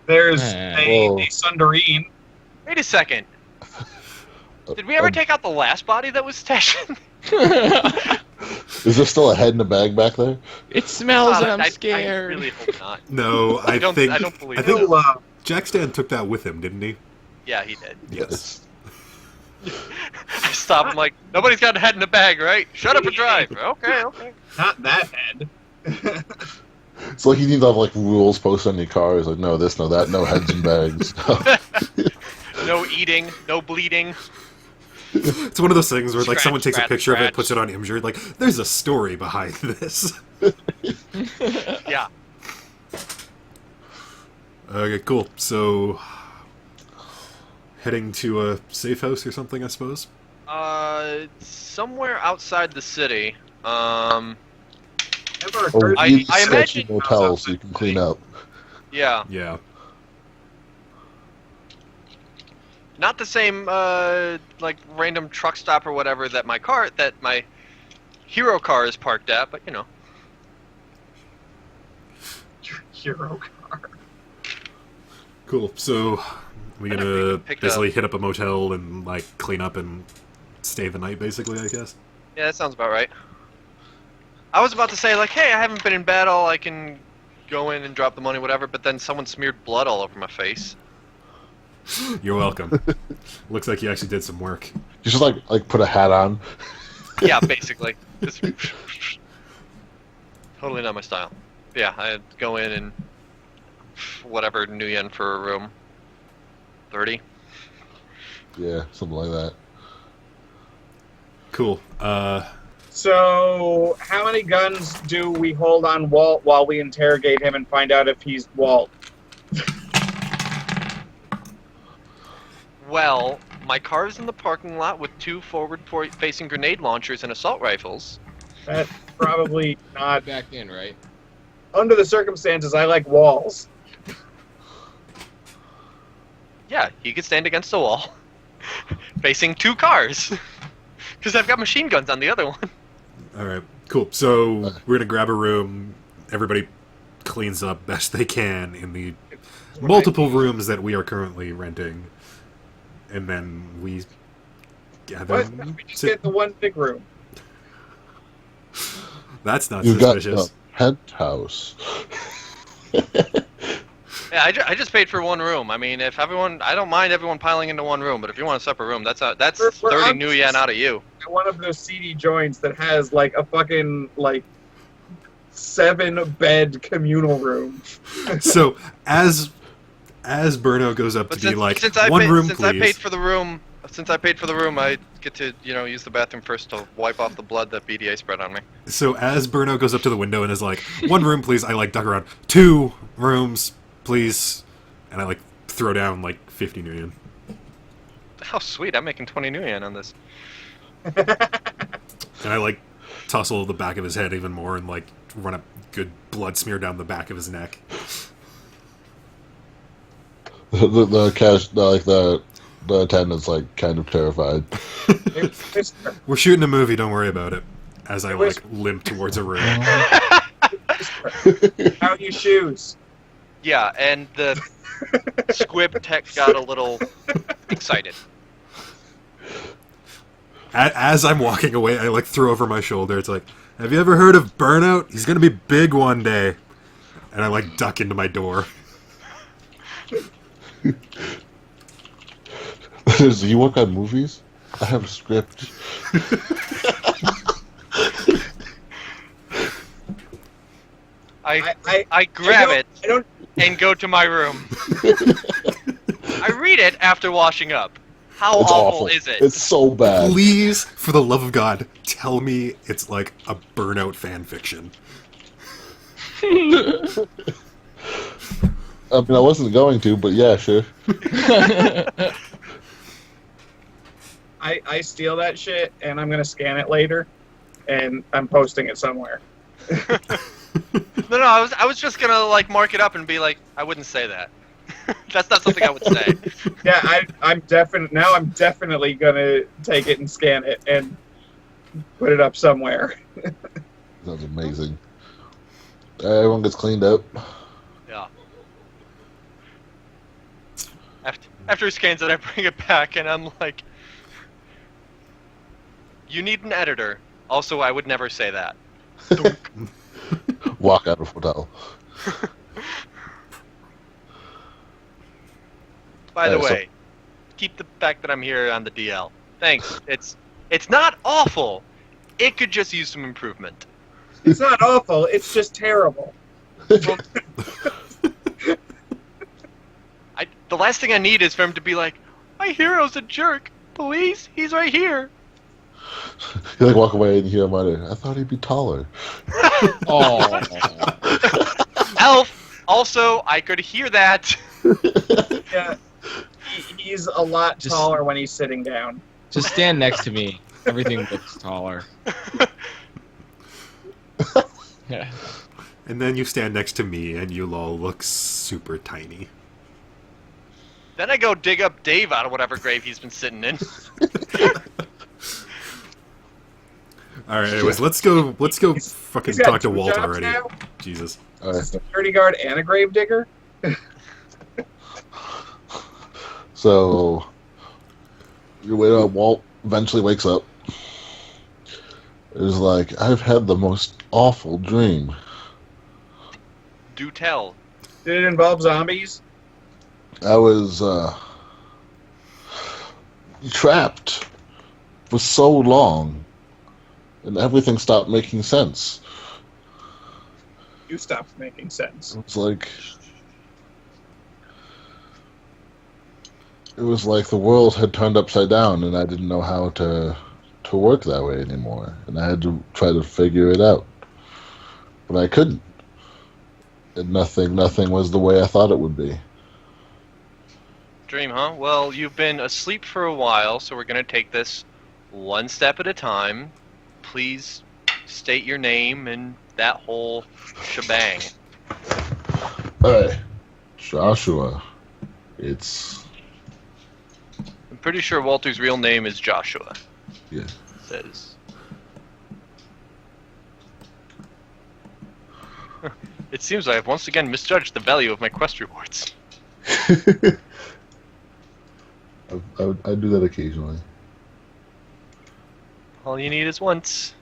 There's Whoa. a Sundarine. Wait a second. Did we ever take out the last body that was stashed? Is there still a head in a bag back there? It smells and I'm I scared. really hope not. No, I don't think believe I it. think Well, Jack Stan took that with him, didn't he? Yeah, he did. Yes. I stopped. I'm like, nobody's got a head in a bag, right? Shut up and drive. Okay. not that head. It's like you need to have like rules posted on your car. It's like no this, no that, no heads in bags. No eating, no bleeding. It's one of those things where like someone takes a Scratch, picture of scratch. it, puts it on Imgur, like there's a story behind this. Yeah. Okay, cool. So heading to a safe house or something, I suppose. Somewhere outside the city. Never Or occurred I- you need I a sketchy imagine- motel so you can clean up. Yeah. Yeah. Not the same, like, random truck stop or whatever that my hero car is parked at, but, you know. hero car. Cool. So we're I never gonna even picked basically hit up a motel and like clean up and stay the night, basically, I guess. Yeah, that sounds about right. I was about to say, like, hey, I haven't been in battle, I can go in and drop the money, whatever, but then someone smeared blood all over my face. You're welcome. Looks like you actually did some work. You should like put a hat on. Yeah, basically. Just totally not my style. Yeah, I'd go in and whatever new yen for a room. 30. Yeah, something like that. Cool. So, how many guns do we hold on Walt while we interrogate him and find out if he's Walt? Well, my car's in the parking lot with 2 forward-facing grenade launchers and assault rifles. That's probably not. Back in, right? Under the circumstances, I like walls. Yeah, he could stand against a wall, facing 2 cars, because I've got machine guns on the other one. All right, cool. So we're gonna grab a room. Everybody cleans up best they can in the multiple rooms that we are currently renting, and then we gather. What? We just get the one big room. That's not You got suspicious. the penthouse. Yeah, I just paid for 1 room. I mean, if everyone, I don't mind everyone piling into 1 room, but if you want a separate room, that's We're 30 new yen out of you. One of those seedy joints that has like a fucking like 7-bed communal room. So as Burnout goes up But to be like, since I one paid, room, since please. I paid for the room, I get to use the bathroom first to wipe off the blood that BDA spread on me. So as Burnout goes up to the window and is like, one room, please, I like duck around. 2 rooms, please. And I like throw down like 50 new yen. Oh, sweet! I'm making 20 new yen on this. And I like tussle the back of his head even more and like run a good blood smear down the back of his neck. The attendant's like kind of terrified. We're shooting a movie, don't worry about it. As I like limp towards a room. How are your shoes? Yeah, and the squib tech got a little excited. As I'm walking away, I like throw over my shoulder. It's like, have you ever heard of Burnout? He's gonna be big one day. And I like duck into my door. Do you work on movies? I have a script. I grab it and go to my room. I read it after washing up. How It's awful is it? It's so bad. Please, for the love of God, tell me it's like a Burnout fan fiction. I mean, I wasn't going to, but yeah, sure. I steal that shit and I'm gonna scan it later, and I'm posting it somewhere. No, I was just gonna like mark it up and be like, I wouldn't say that. That's not something I would say. Yeah, I'm definitely gonna take it and scan it and put it up somewhere. That's amazing. Everyone gets cleaned up. Yeah. After he scans it, I bring it back and I'm like, you need an editor. Also, I would never say that. Walk out of hotel. By the so- way, keep the fact that I'm here on the DL. Thanks. It's not awful. It could just use some improvement. It's not awful. It's just terrible. The last thing I need is for him to be like, my hero's a jerk. Please, he's right here. You like walk away and hear him mutter, I thought he'd be taller. Oh, Elf. Also, I could hear that. Yeah, he's a lot Just- taller when he's sitting down. just stand next to me. Everything looks taller. Yeah. And then you stand next to me and you all look super tiny. Then I go dig up Dave out of whatever grave he's been sitting in. Alright, anyways, let's go fucking He's got talk to 2 Walt jobs already. now? Jesus. Alright, Security guard and a grave digger. so you wait up. Walt eventually wakes up. It was like, I've had the most awful dream. Do tell. Did it involve zombies? I was trapped for so long, and everything stopped making sense. You stopped making sense. It was like the world had turned upside down, and I didn't know how to work that way anymore, and I had to try to figure it out, but I couldn't. And nothing was the way I thought it would be. Dream, huh? Well, you've been asleep for a while, so we're gonna take this one step at a time. Please state your name and that whole shebang. Alright. Joshua. It's... I'm pretty sure Walter's real name is Joshua. Yeah. It says. It seems I have once again misjudged the value of my quest rewards. I do that occasionally. All you need is once.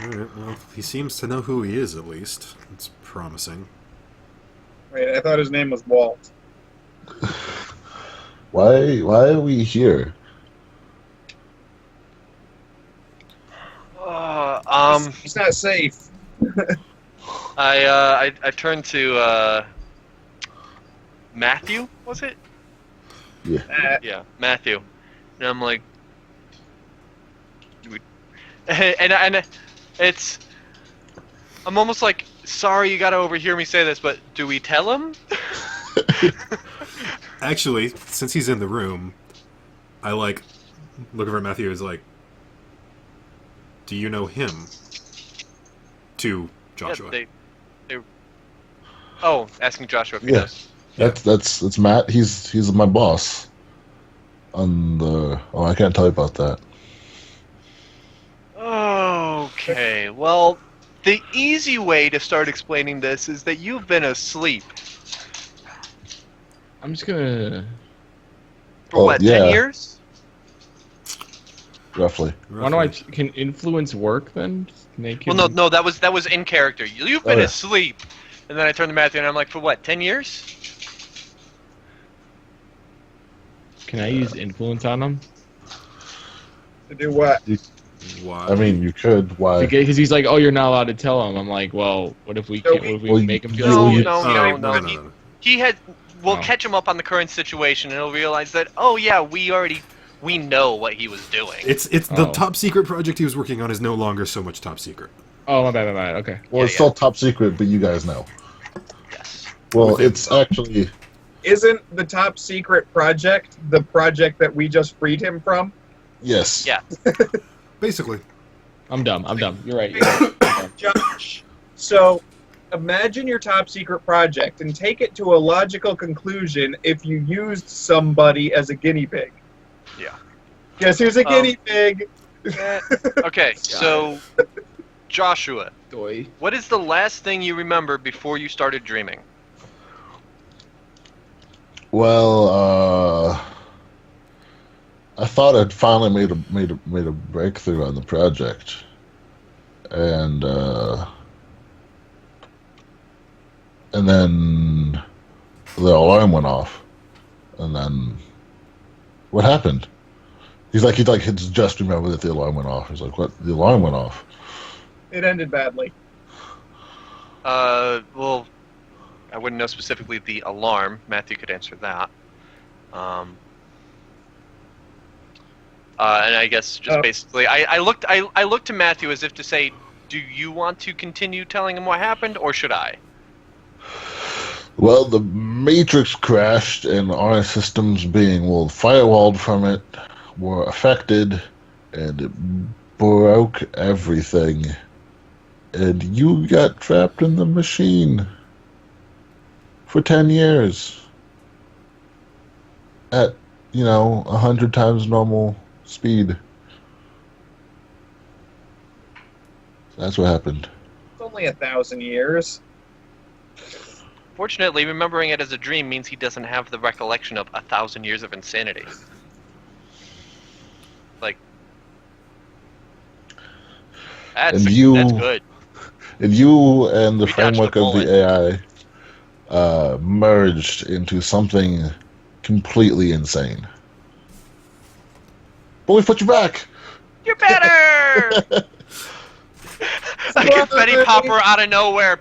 Alright, well, he seems to know who he is, at least. It's promising. Wait, I thought his name was Walt. Why are we here? He's not safe. I turned to Matthew, was it? Yeah. Yeah, Matthew. And I'm like, and it's, I'm almost like, sorry you gotta overhear me say this, but do we tell him? Actually, since he's in the room, I look over at Matthew as like, do you know him? To Joshua. Yeah, they asking Joshua if he Yeah. does. That's Matt. He's my boss. On the I can't tell you about that. Okay, well, the easy way to start explaining this is that you've been asleep. I'm just gonna. For what, 10 yeah. years? Roughly. Why do I can influence work then? Just make Well, him... no, that was in character. You've been yeah. asleep. And then I turned to Matthew and I'm like, for what, 10 years? Can I use influence on him? To do what? Why? I mean, you could. Why? Because he's like, oh, you're not allowed to tell him. I'm like, well, what if we can't? What if we Well, make him feel? No, you- no. He had. We'll Oh. catch him up on the current situation, and he'll realize that. Oh yeah, we know what he was doing. It's the Oh. top secret project he was working on is no longer so much top secret. Oh, my bad. Okay. Well, it's yeah. still top secret, but you guys know. Yes. Well, it's actually. Isn't the top secret project the project that we just freed him from? Yes. Yeah. Basically. I'm dumb. You're right. You're right. Josh, so imagine your top secret project and take it to a logical conclusion if you used somebody as a guinea pig. Yeah. Guess who's a guinea pig? Okay, so Joshua, Doi. what is the last thing you remember before you started dreaming? Well, I thought I'd finally made a breakthrough on the project, and then the alarm went off, and then what happened? He's just remembered that the alarm went off. He's like, what? The alarm went off. It ended badly. Well, I wouldn't know specifically the alarm. Matthew could answer that. And I guess just basically, I looked to Matthew as if to say, do you want to continue telling him what happened, or should I? Well, the Matrix crashed, and our systems being firewalled from it were affected, and it broke everything. And you got trapped in the machine for 10 years at 100 times normal speed. That's what happened. It's only 1,000 years. Fortunately, remembering it as a dream means he doesn't have the recollection of 1,000 years of insanity. Like, that's good. And you and the We dodged framework a of the AI merged into something completely insane. But we put you back! You're better! Like a Betty Popper out of nowhere.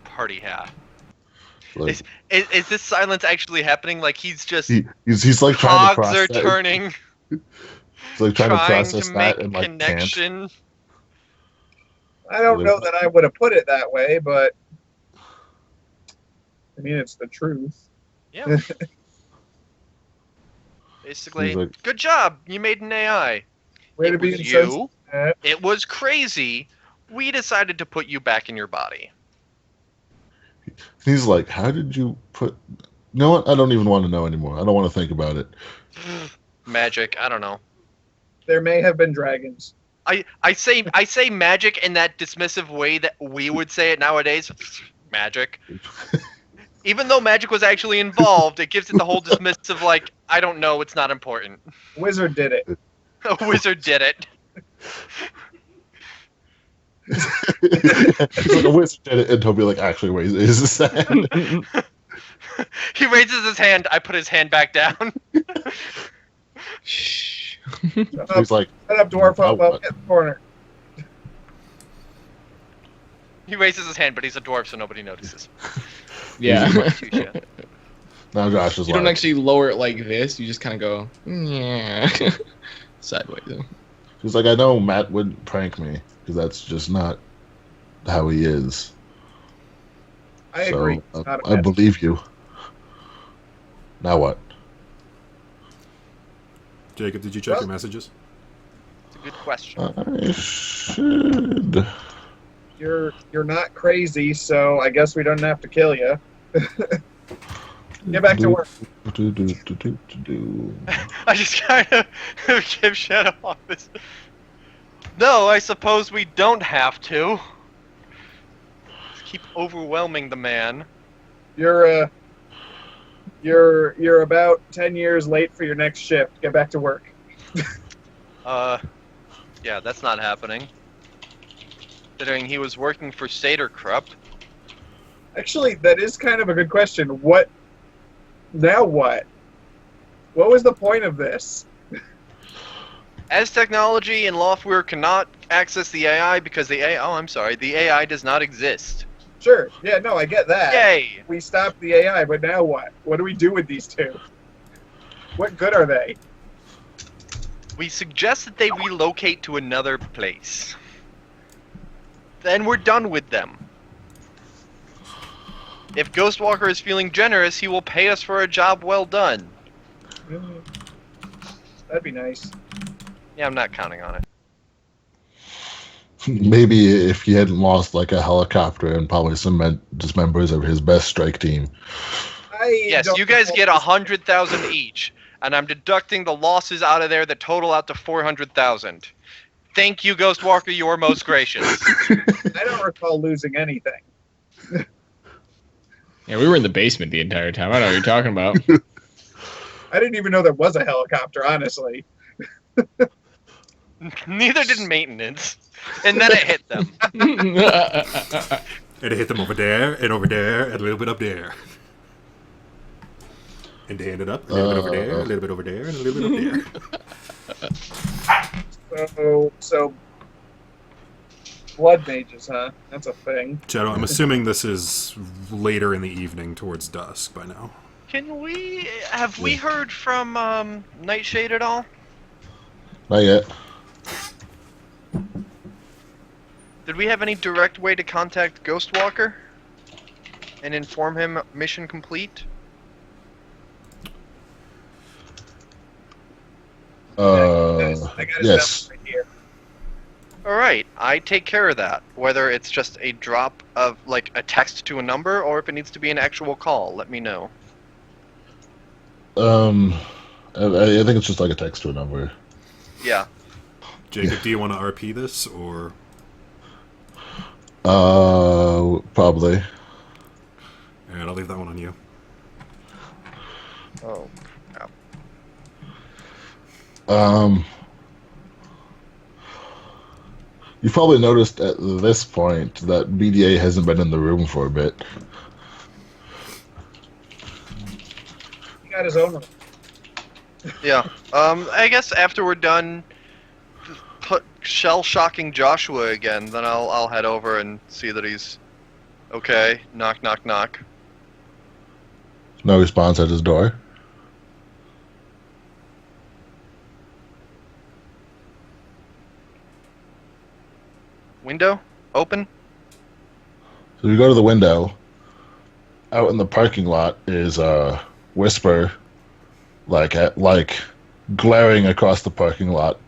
Party hat. Like, Is this silence actually happening? Like he's just he's like trying to cogs are process. turning, He's like trying to process to that make and like can't. connection. I don't know that I would have put it that way, but I mean, it's the truth. Yeah. Basically, He's like- good job. You made an AI. Way to It be was insensitive. you. It was crazy. We decided to put you back in your body. He's like, how did you put? You know what? I don't even want to know anymore. I don't want to think about it. Magic. I don't know. There may have been dragons. I say magic in that dismissive way that we would say it nowadays. Magic. Even though magic was actually involved, it gives it the whole dismissive like, I don't know, it's not important. Wizard did it. A wizard did it. He's like, a wizard did it, and Tobi like actually raises his hand. He raises his hand. I put his hand back down. Shh. He's like, Shut up, dwarf. Up in the corner. He raises his hand, but he's a dwarf, so nobody notices. Yeah. Touche. now Josh is You like, don't actually lower it like this. You just kind of go, yeah, sideways. he's like, I know Matt wouldn't prank me because that's just not how he is. I agree. So, Not a I bad- believe you. Now what? Jacob, did you check Well- your messages? It's a good question. I should. You're not crazy, so I guess we don't have to kill you. Get back to work. I just kind of give Shadowhawk this. No, I suppose we don't have to. Just keep overwhelming the man. You're about 10 years late for your next shift. Get back to work. Yeah, that's not happening. Considering he was working for Saterkrupp. Actually, that is kind of a good question. What? Now what? What was the point of this? As technology in Loftware cannot access the AI because the AI does not exist. Sure. Yeah, no, I get that. Yay! We stopped the AI, but now what? What do we do with these two? What good are they? We suggest that they relocate to another place. Then we're done with them. If Ghostwalker is feeling generous, he will pay us for a job well done. That'd be nice. Yeah, I'm not counting on it. Maybe if he hadn't lost like a helicopter and probably some just members of his best strike team. Yes, you guys get 100,000 each, and I'm deducting the losses out of there that total out to 400,000. Thank you, Ghostwalker. You are most gracious. I don't recall losing anything. Yeah, we were in the basement the entire time. I don't know what you're talking about. I didn't even know there was a helicopter, honestly. Neither did maintenance. And then it hit them. And it hit them over there, and a little bit up there. And they ended up a little bit over there, a little bit over there, and a little bit up there. So blood mages, huh? That's a thing. Shadow, I'm assuming this is later in the evening towards dusk by now. Have we heard from Nightshade at all? Not yet. Did we have any direct way to contact Ghostwalker? And inform him mission complete? I got his Yes. number right here. Alright, I take care of that. Whether it's just a drop of, like, a text to a number, or if it needs to be an actual call, let me know. I think it's just like a text to a number. Yeah. Jacob, do you want to RP this, or... Probably. Alright, I'll leave that one on you. Oh. You've probably noticed at this point that BDA hasn't been in the room for a bit. He got his own one. Yeah. I guess after we're done shell-shocking Joshua again, then I'll head over and see that he's okay. Knock, knock, knock. No response at his door. Window? Open? So you go to the window. Out in the parking lot is whisper, like glaring across the parking lot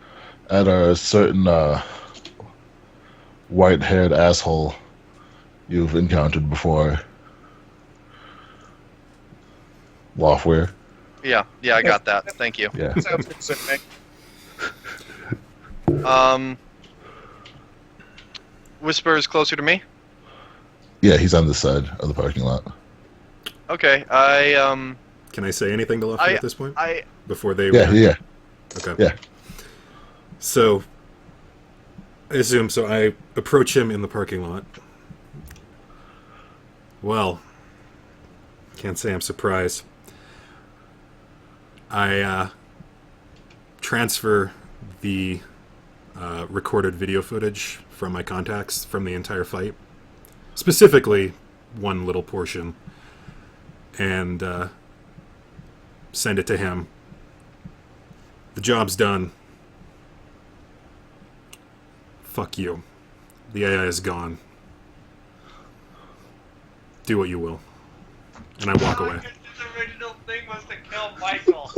at a certain white-haired asshole you've encountered before. Lawfare. Yeah, I got that. Thank you. Yeah. Sounds specific. Whisper is closer to me. Yeah, he's on this side of the parking lot. Okay, Can I say anything to Lafayette at this point? Before they Yeah, yeah. Okay. Yeah. So, I assume, so I approach him in the parking lot. Well, can't say I'm surprised. I transfer the recorded video footage from my contacts from the entire fight. Specifically, one little portion. And send it to him. The job's done. Fuck you. The AI is gone. Do what you will. And I walk away. His original thing was to kill Michael.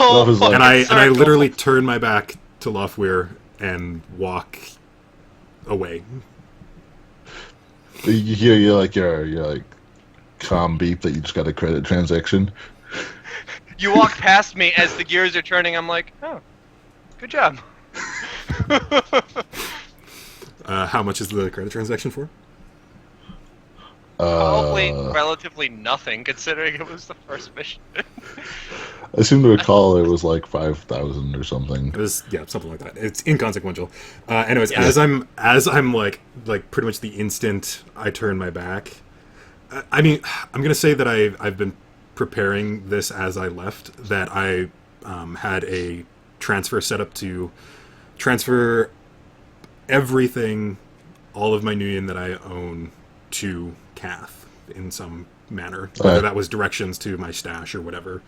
Love is like- And I literally turn my back to Lofweir and walk away. You hear your like calm beep that you just got a credit transaction. You walk past me as the gears are turning. I'm like, oh, good job. How much is the credit transaction for? Probably relatively nothing, considering it was the first mission. I seem to recall it was like 5,000 or something. It was, yeah, something like that. It's inconsequential. Anyways, Yeah. as I'm like pretty much the instant I turn my back. I mean, I'm gonna say that I've been preparing this as I left. That I had a transfer set up to transfer everything, all of my Nuyen that I own, to Kath in some manner, whether that was directions to my stash or whatever.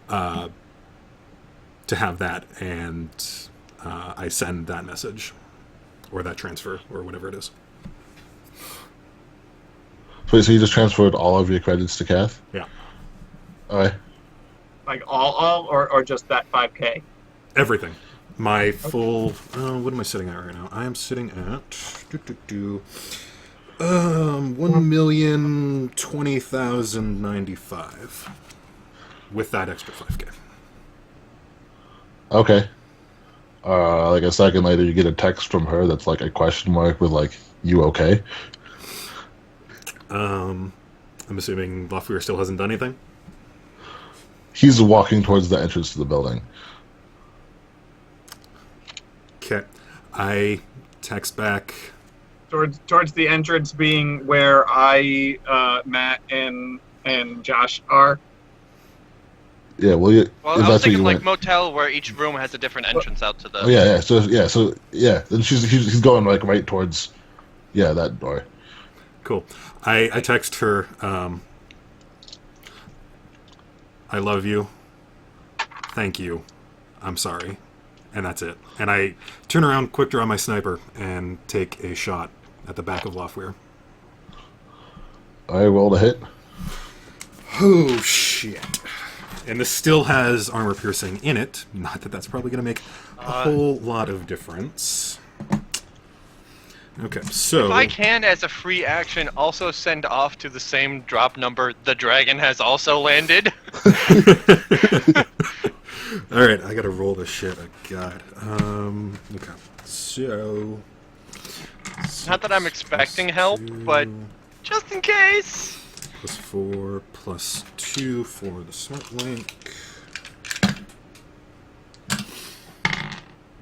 To have that, and I send that message, or that transfer, or whatever it is. So you just transferred all of your credits to Kath? Yeah. Alright. Like all or just that 5K? Everything. My full... what am I sitting at right now? I am sitting at... 1,020,095. With that extra 5K. Okay. Like a second later, you get a text from her that's like a question mark with like, you okay? I'm assuming Lofweir still hasn't done anything? He's walking towards the entrance to the building. Okay. I text back... Towards the entrance being where Matt and Josh are. Yeah, well, Well, if I was that's what thinking you like went. motel where each room has a different entrance out to the. Oh, yeah. So then he's going like right towards, that door. Cool. I text her, I love you. Thank you. I'm sorry. And that's it. And I turn around, quick draw my sniper, and take a shot at the back of Lofweir. I rolled a hit. Oh, shit. And this still has armor piercing in it. Not that that's probably going to make a whole lot of difference. Okay, so... If I can, as a free action, also send off to the same drop number the dragon has also landed. Alright, I gotta roll this shit. Oh, God. Okay. So... Not that I'm expecting help, but just in case. Plus 4, plus 2 for the smart link.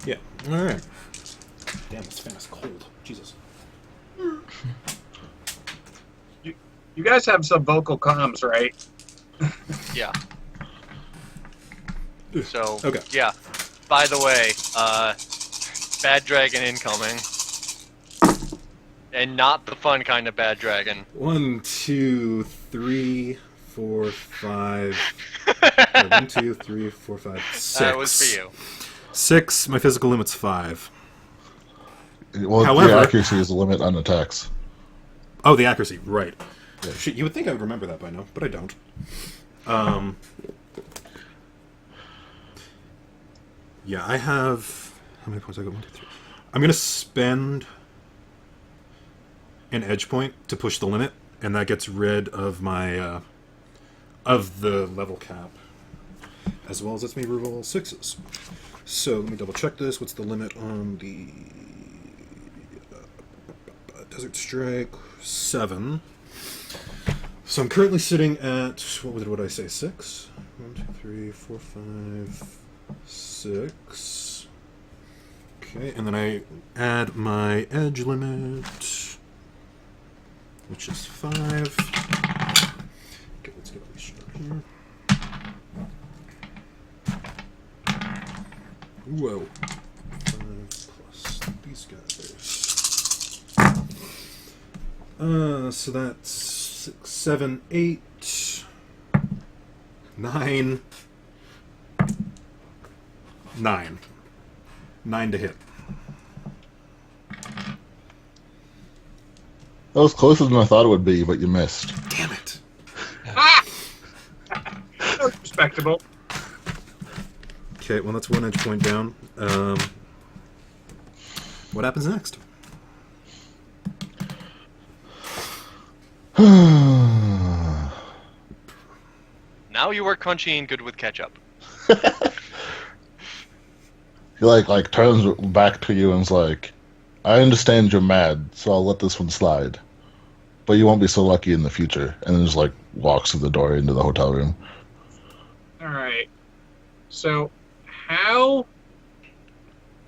Yeah, alright. Damn, this fan is cold. Jesus. You guys have some vocal comms, right? Yeah. So, Okay. yeah. By the way, bad dragon incoming. And not the fun kind of bad dragon. 1, 2, 3, 4, 5. 1, 2, 3, 4, 5, 6. That was for you. 6. My physical limit's 5. Well, However- your accuracy is the limit on attacks. Oh, the accuracy, right. Yeah. Shit, you would think I would remember that by now, but I don't. Yeah, I have... How many points I got? 1, 2, 3. I'm going to spend an edge point to push the limit, and that gets rid of my... of the level cap. As well as lets me reroll 6s. So, let me double check this. What's the limit on the... Desert Strike? 7. So I'm currently sitting at... What would I say? 6? 1, 2, 3, 4, 5... 6. Okay, and then I add my edge limit, which is 5. Okay, let's get a restart here. Whoa. 5 plus these guys. So that's 6, 7, 8, 9. 9. 9 to hit. That was closer than I thought it would be, but you missed. Damn it. That was respectable. Okay, well that's 1 edge point down. What happens next? Now you are crunchy and good with ketchup. He like turns back to you and's like, I understand you're mad, so I'll let this one slide. But you won't be so lucky in the future. And then just like walks through the door into the hotel room. Alright. So, how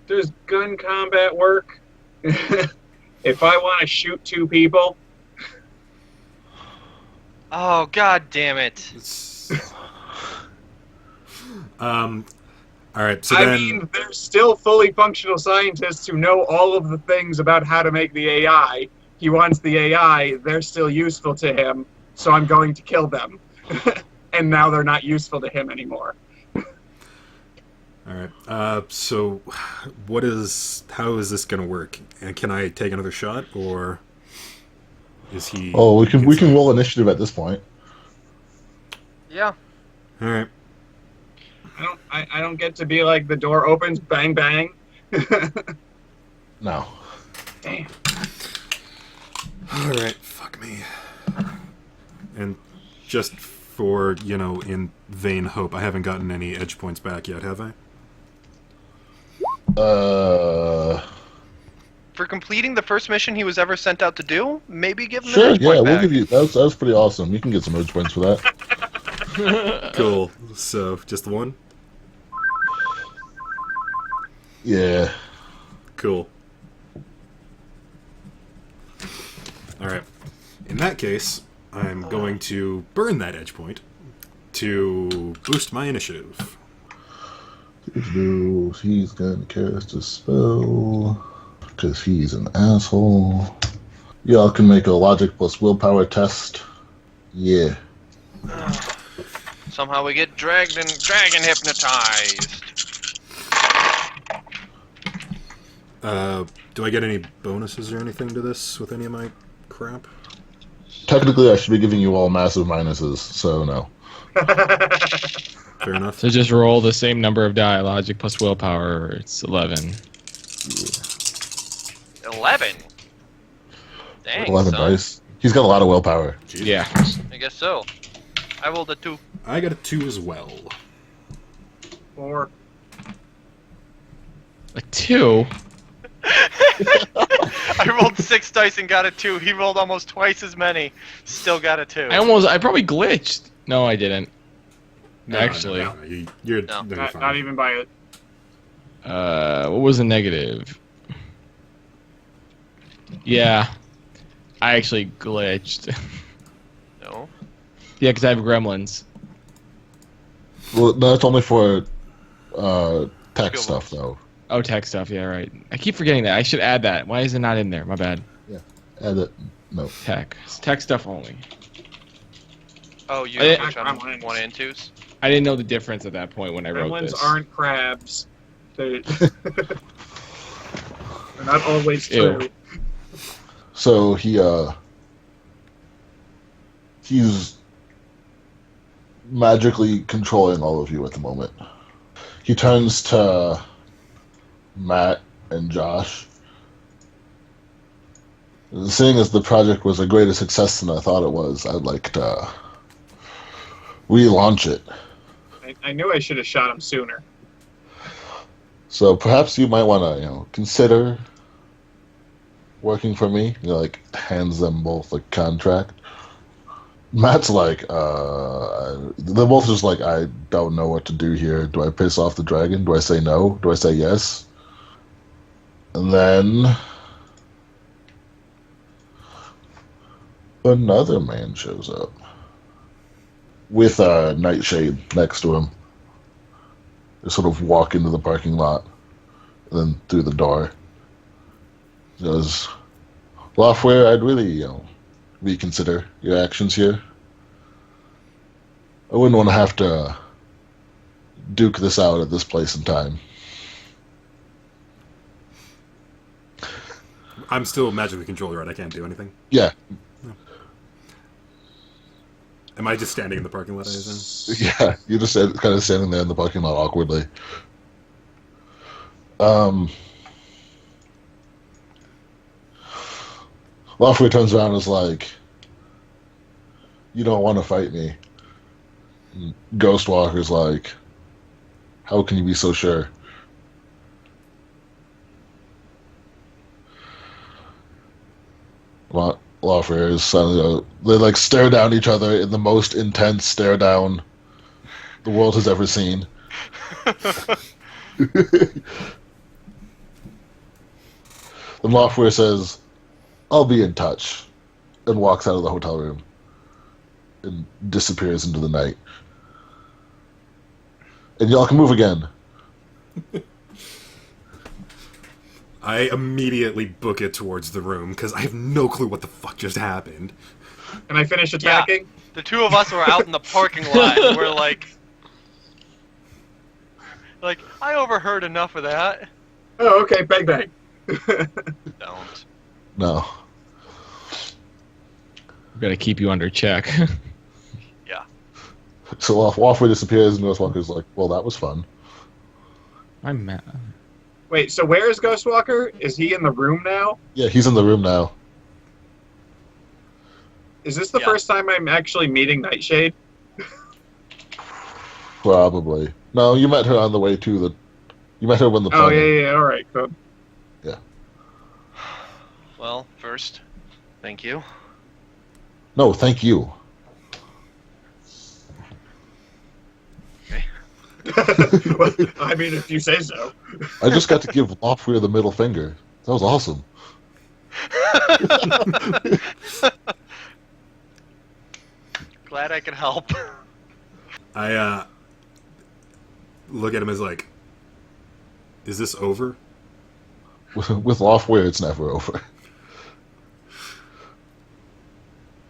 does gun combat work? If I want to shoot 2 people? Oh, god damn it. Alright, so I then... mean, there's still fully functional scientists who know all of the things about how to make the AI. He wants the AI, they're still useful to him, so I'm going to kill them. And now they're not useful to him anymore. Alright, so how is this gonna work? And can I take another shot, or is he... Oh, we can roll initiative at this point. Yeah. Alright. I don't get to be like, the door opens, bang, bang. No. Damn. Alright, fuck me. And just for, in vain hope, I haven't gotten any edge points back yet, have I? For completing the first mission he was ever sent out to do, maybe give him Sure, an edge yeah, point we'll back. give you... That was pretty awesome. You can get some edge points for that. Cool. So, just the one? Yeah. Cool. Alright. In that case, I'm going to burn that edge point to boost my initiative. He's gonna cast a spell because he's an asshole. Y'all can make a logic plus willpower test. Yeah. Somehow we get dragon hypnotized. Do I get any bonuses or anything to this with any of my crap? Technically, I should be giving you all massive minuses, so no. Fair enough. So just roll the same number of die, logic plus willpower. It's 11. 11? Dang, 11 son. dice. He's got a lot of willpower. Jeez. Yeah. I guess so. I rolled a 2. I got a 2 as well. 4. A 2? I rolled 6 dice and got a 2. He rolled almost twice as many. Still got a 2. I probably glitched. No, I didn't. No, Actually. no, you're No. you're fine. Not even by a... What was the negative? Yeah. I actually glitched. No. Yeah, because I have gremlins. Well, no, it's only for tech Skill stuff, though. Oh, tech stuff. Yeah, right. I keep forgetting that. I should add that. Why is it not in there? My bad. Add it. No. Tech. It's tech stuff only. Oh, you I- switch on Gremlins. 1 and 2s? I didn't know the difference at that point when I wrote Gremlins this. aren't crabs. They're not always Ew. true. So he He's magically controlling all of you at the moment. He turns to Matt and Josh. Seeing as the project was a greater success than I thought it was, I'd like to relaunch it. I knew I should have shot him sooner. So perhaps you might want to, consider working for me. Hands them both a contract. Matt's like, they're both just like, I don't know what to do here. Do I piss off the dragon? Do I say no? Do I say yes? And then another man shows up with a nightshade next to him. They sort of walk into the parking lot and then through the door. He goes, Loftware, I'd really, reconsider your actions here. I wouldn't want to have to duke this out at this place and time. I'm still magically controlled, right? I can't do anything. Yeah. Am I just standing in the parking lot? I assume? Yeah, you're just kind of standing there in the parking lot awkwardly. Loftware turns around and is like, you don't want to fight me. And Ghostwalker's like, how can you be so sure? Loftware is suddenly, they stare down each other in the most intense stare down the world has ever seen. Then Loftware says, I'll be in touch, and walks out of the hotel room and disappears into the night. And y'all can move again. I immediately book it towards the room because I have no clue what the fuck just happened. Can I finish attacking? Yeah, the two of us were out in the parking lot. And we're like, I overheard enough of that. Oh, okay, bang bang. Don't. No. We're gonna keep you under check. Yeah. So Loftware disappears, and Ghostwalker's like, well, that was fun. I'm mad. Wait, so where is Ghostwalker? Is he in the room now? Yeah, he's in the room now. Is this the Yeah. first time I'm actually meeting Nightshade? Probably. No, you met her on the way to the... You met her when the Oh, plane... yeah, alright, good. Yeah. Well, first, thank you. No, thank you. Okay. Well, I mean, if you say so. I just got to give Loftware the middle finger. That was awesome. Glad I could help. I look at him as like, is this over? With Loftware, it's never over.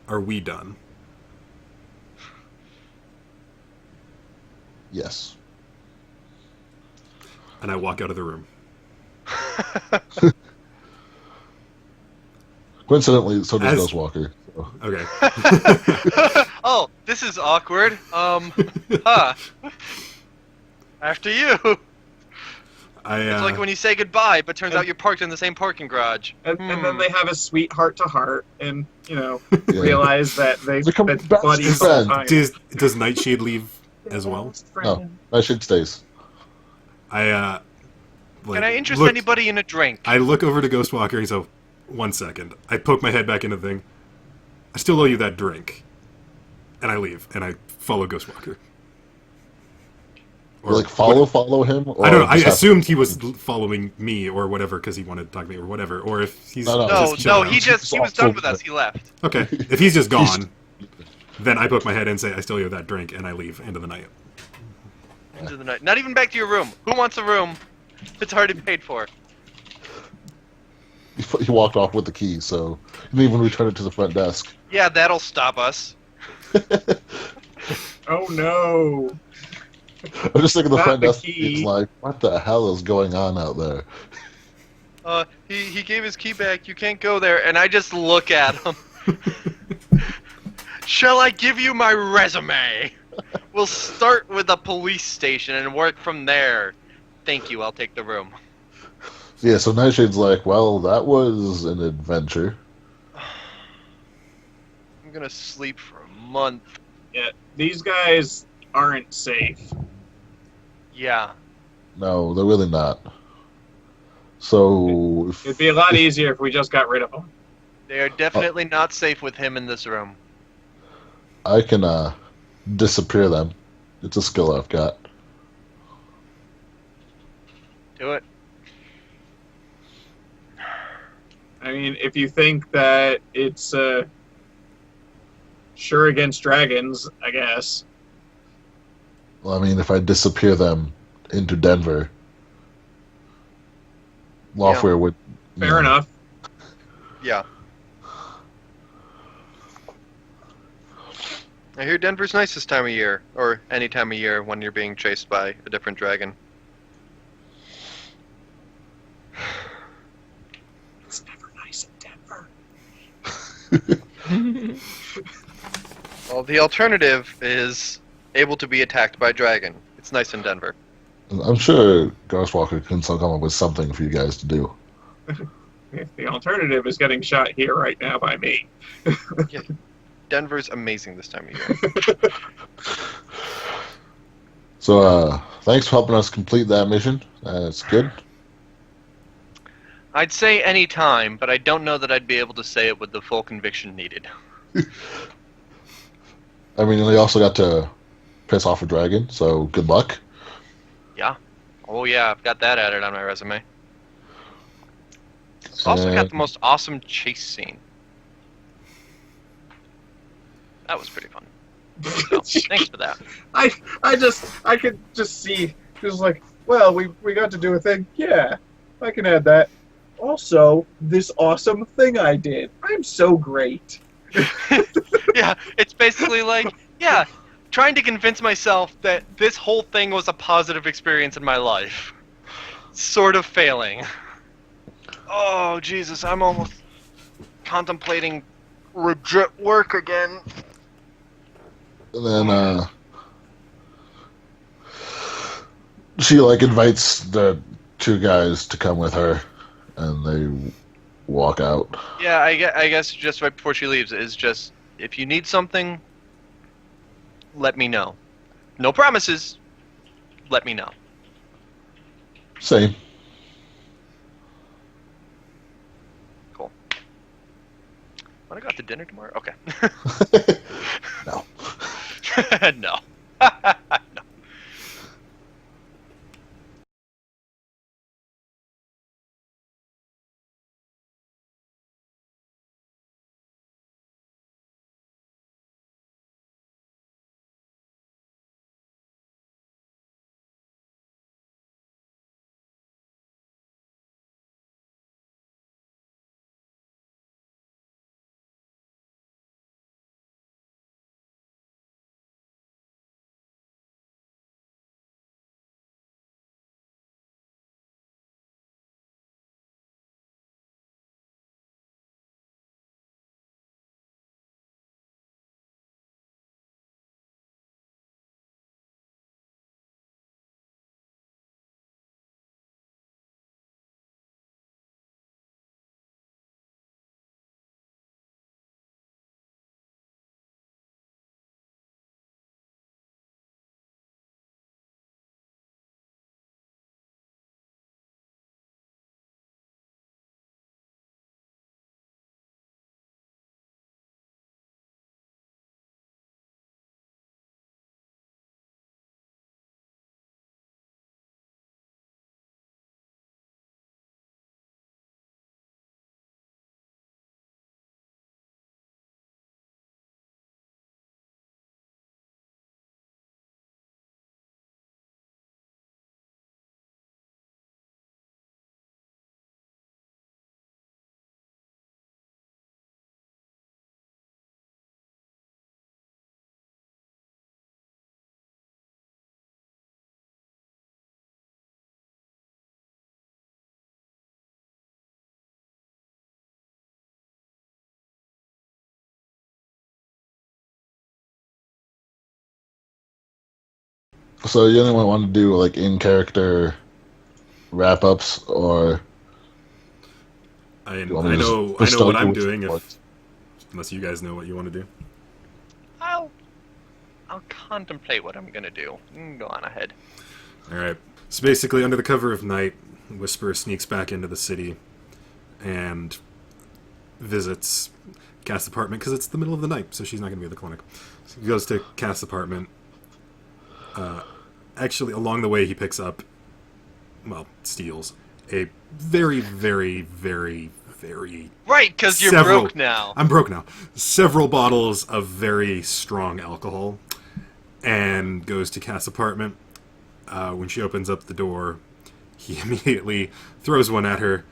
Are we done? Yes. And I walk out of the room. Coincidentally, so does As- Ghostwalker. So. Okay. Oh, this is awkward. After you. It's like when you say goodbye, but turns out you're parked in the same parking garage. And then they have a sweet heart-to-heart and, Yeah. realize that they've Become been best buddies the whole time. does Nightshade leave as well? No, that shit stays. I Can I interest look- anybody in a drink? I look over to Ghostwalker and so, 1 second. I poke my head back into the thing. I still owe you that drink. And I leave, and I follow Ghostwalker. You follow him? Or I don't know. I just have- assumed he was following me or whatever because he wanted to talk to me or whatever. Or if he's No, No, chilling he out. was done with us. He left. Okay, if he's just gone, then I poke my head and say, I still owe you that drink, and I leave into the night. Into the night. Not even back to your room. Who wants a room? It's already paid for. He walked off with the key, so he didn't even return it to the front desk. Yeah, that'll stop us. Oh no! I'm just thinking the Not front the desk key. is like, what the hell is going on out there? He gave his key back. You can't go there. And I just look at him. Shall I give you my resume? We'll start with a police station and work from there. Thank you, I'll take the room. Yeah, so Nightshade's like, well, that was an adventure. I'm gonna sleep for a month. Yeah, these guys aren't safe. Yeah. No, they're really not. So It'd be a lot easier if we just got rid of them. They are definitely not safe with him in this room. I can disappear them. It's a skill I've got. Do it. I mean, if you think that it's sure against dragons, I guess. Well, I mean, if I disappear them into Denver, Lawfare would. Fair enough. Yeah. I hear Denver's nice this time of year, or any time of year when you're being chased by a different dragon. It's never nice in Denver. Well, the alternative is able to be attacked by dragon. It's nice in Denver. I'm sure Ghostwalker can still come up with something for you guys to do. The alternative is getting shot here right now by me. Yeah. Denver's amazing this time of year. So, thanks for helping us complete that mission. That's good. I'd say any time, but I don't know that I'd be able to say it with the full conviction needed. I mean, they also got to piss off a dragon, so good luck. Yeah. Oh yeah, I've got that added on my resume. It's also got the most awesome chase scene. That was pretty fun. So, thanks for that. I could just see, just like, well, we got to do a thing. Yeah, I can add that. Also, this awesome thing I did. I'm so great. Yeah, it's basically like, yeah, trying to convince myself that this whole thing was a positive experience in my life. Sort of failing. Oh, Jesus, I'm almost contemplating legit work again. And then, she, like, invites the two guys to come with her, and they walk out. Yeah, I guess just right before she leaves is just, if you need something, let me know. No promises. Let me know. Same. Cool. Wanna go out to dinner tomorrow? Okay. No. No. So you only want to do like in character wrap ups, or I you know want me to I know bestow what you I'm with doing. support? Unless you guys know what you want to do. I'll contemplate what I'm gonna do. Go on ahead. All right. So basically, under the cover of night, Whisper sneaks back into the city and visits Cass's apartment because it's the middle of the night, so she's not going to be at the clinic. So he goes to Cass's apartment. Actually, along the way, he picks up, steals a very, very, very, very... Right, because you're several- broke now. I'm broke now. Several bottles of very strong alcohol, and goes to Cass's apartment. When she opens up the door, he immediately throws one at her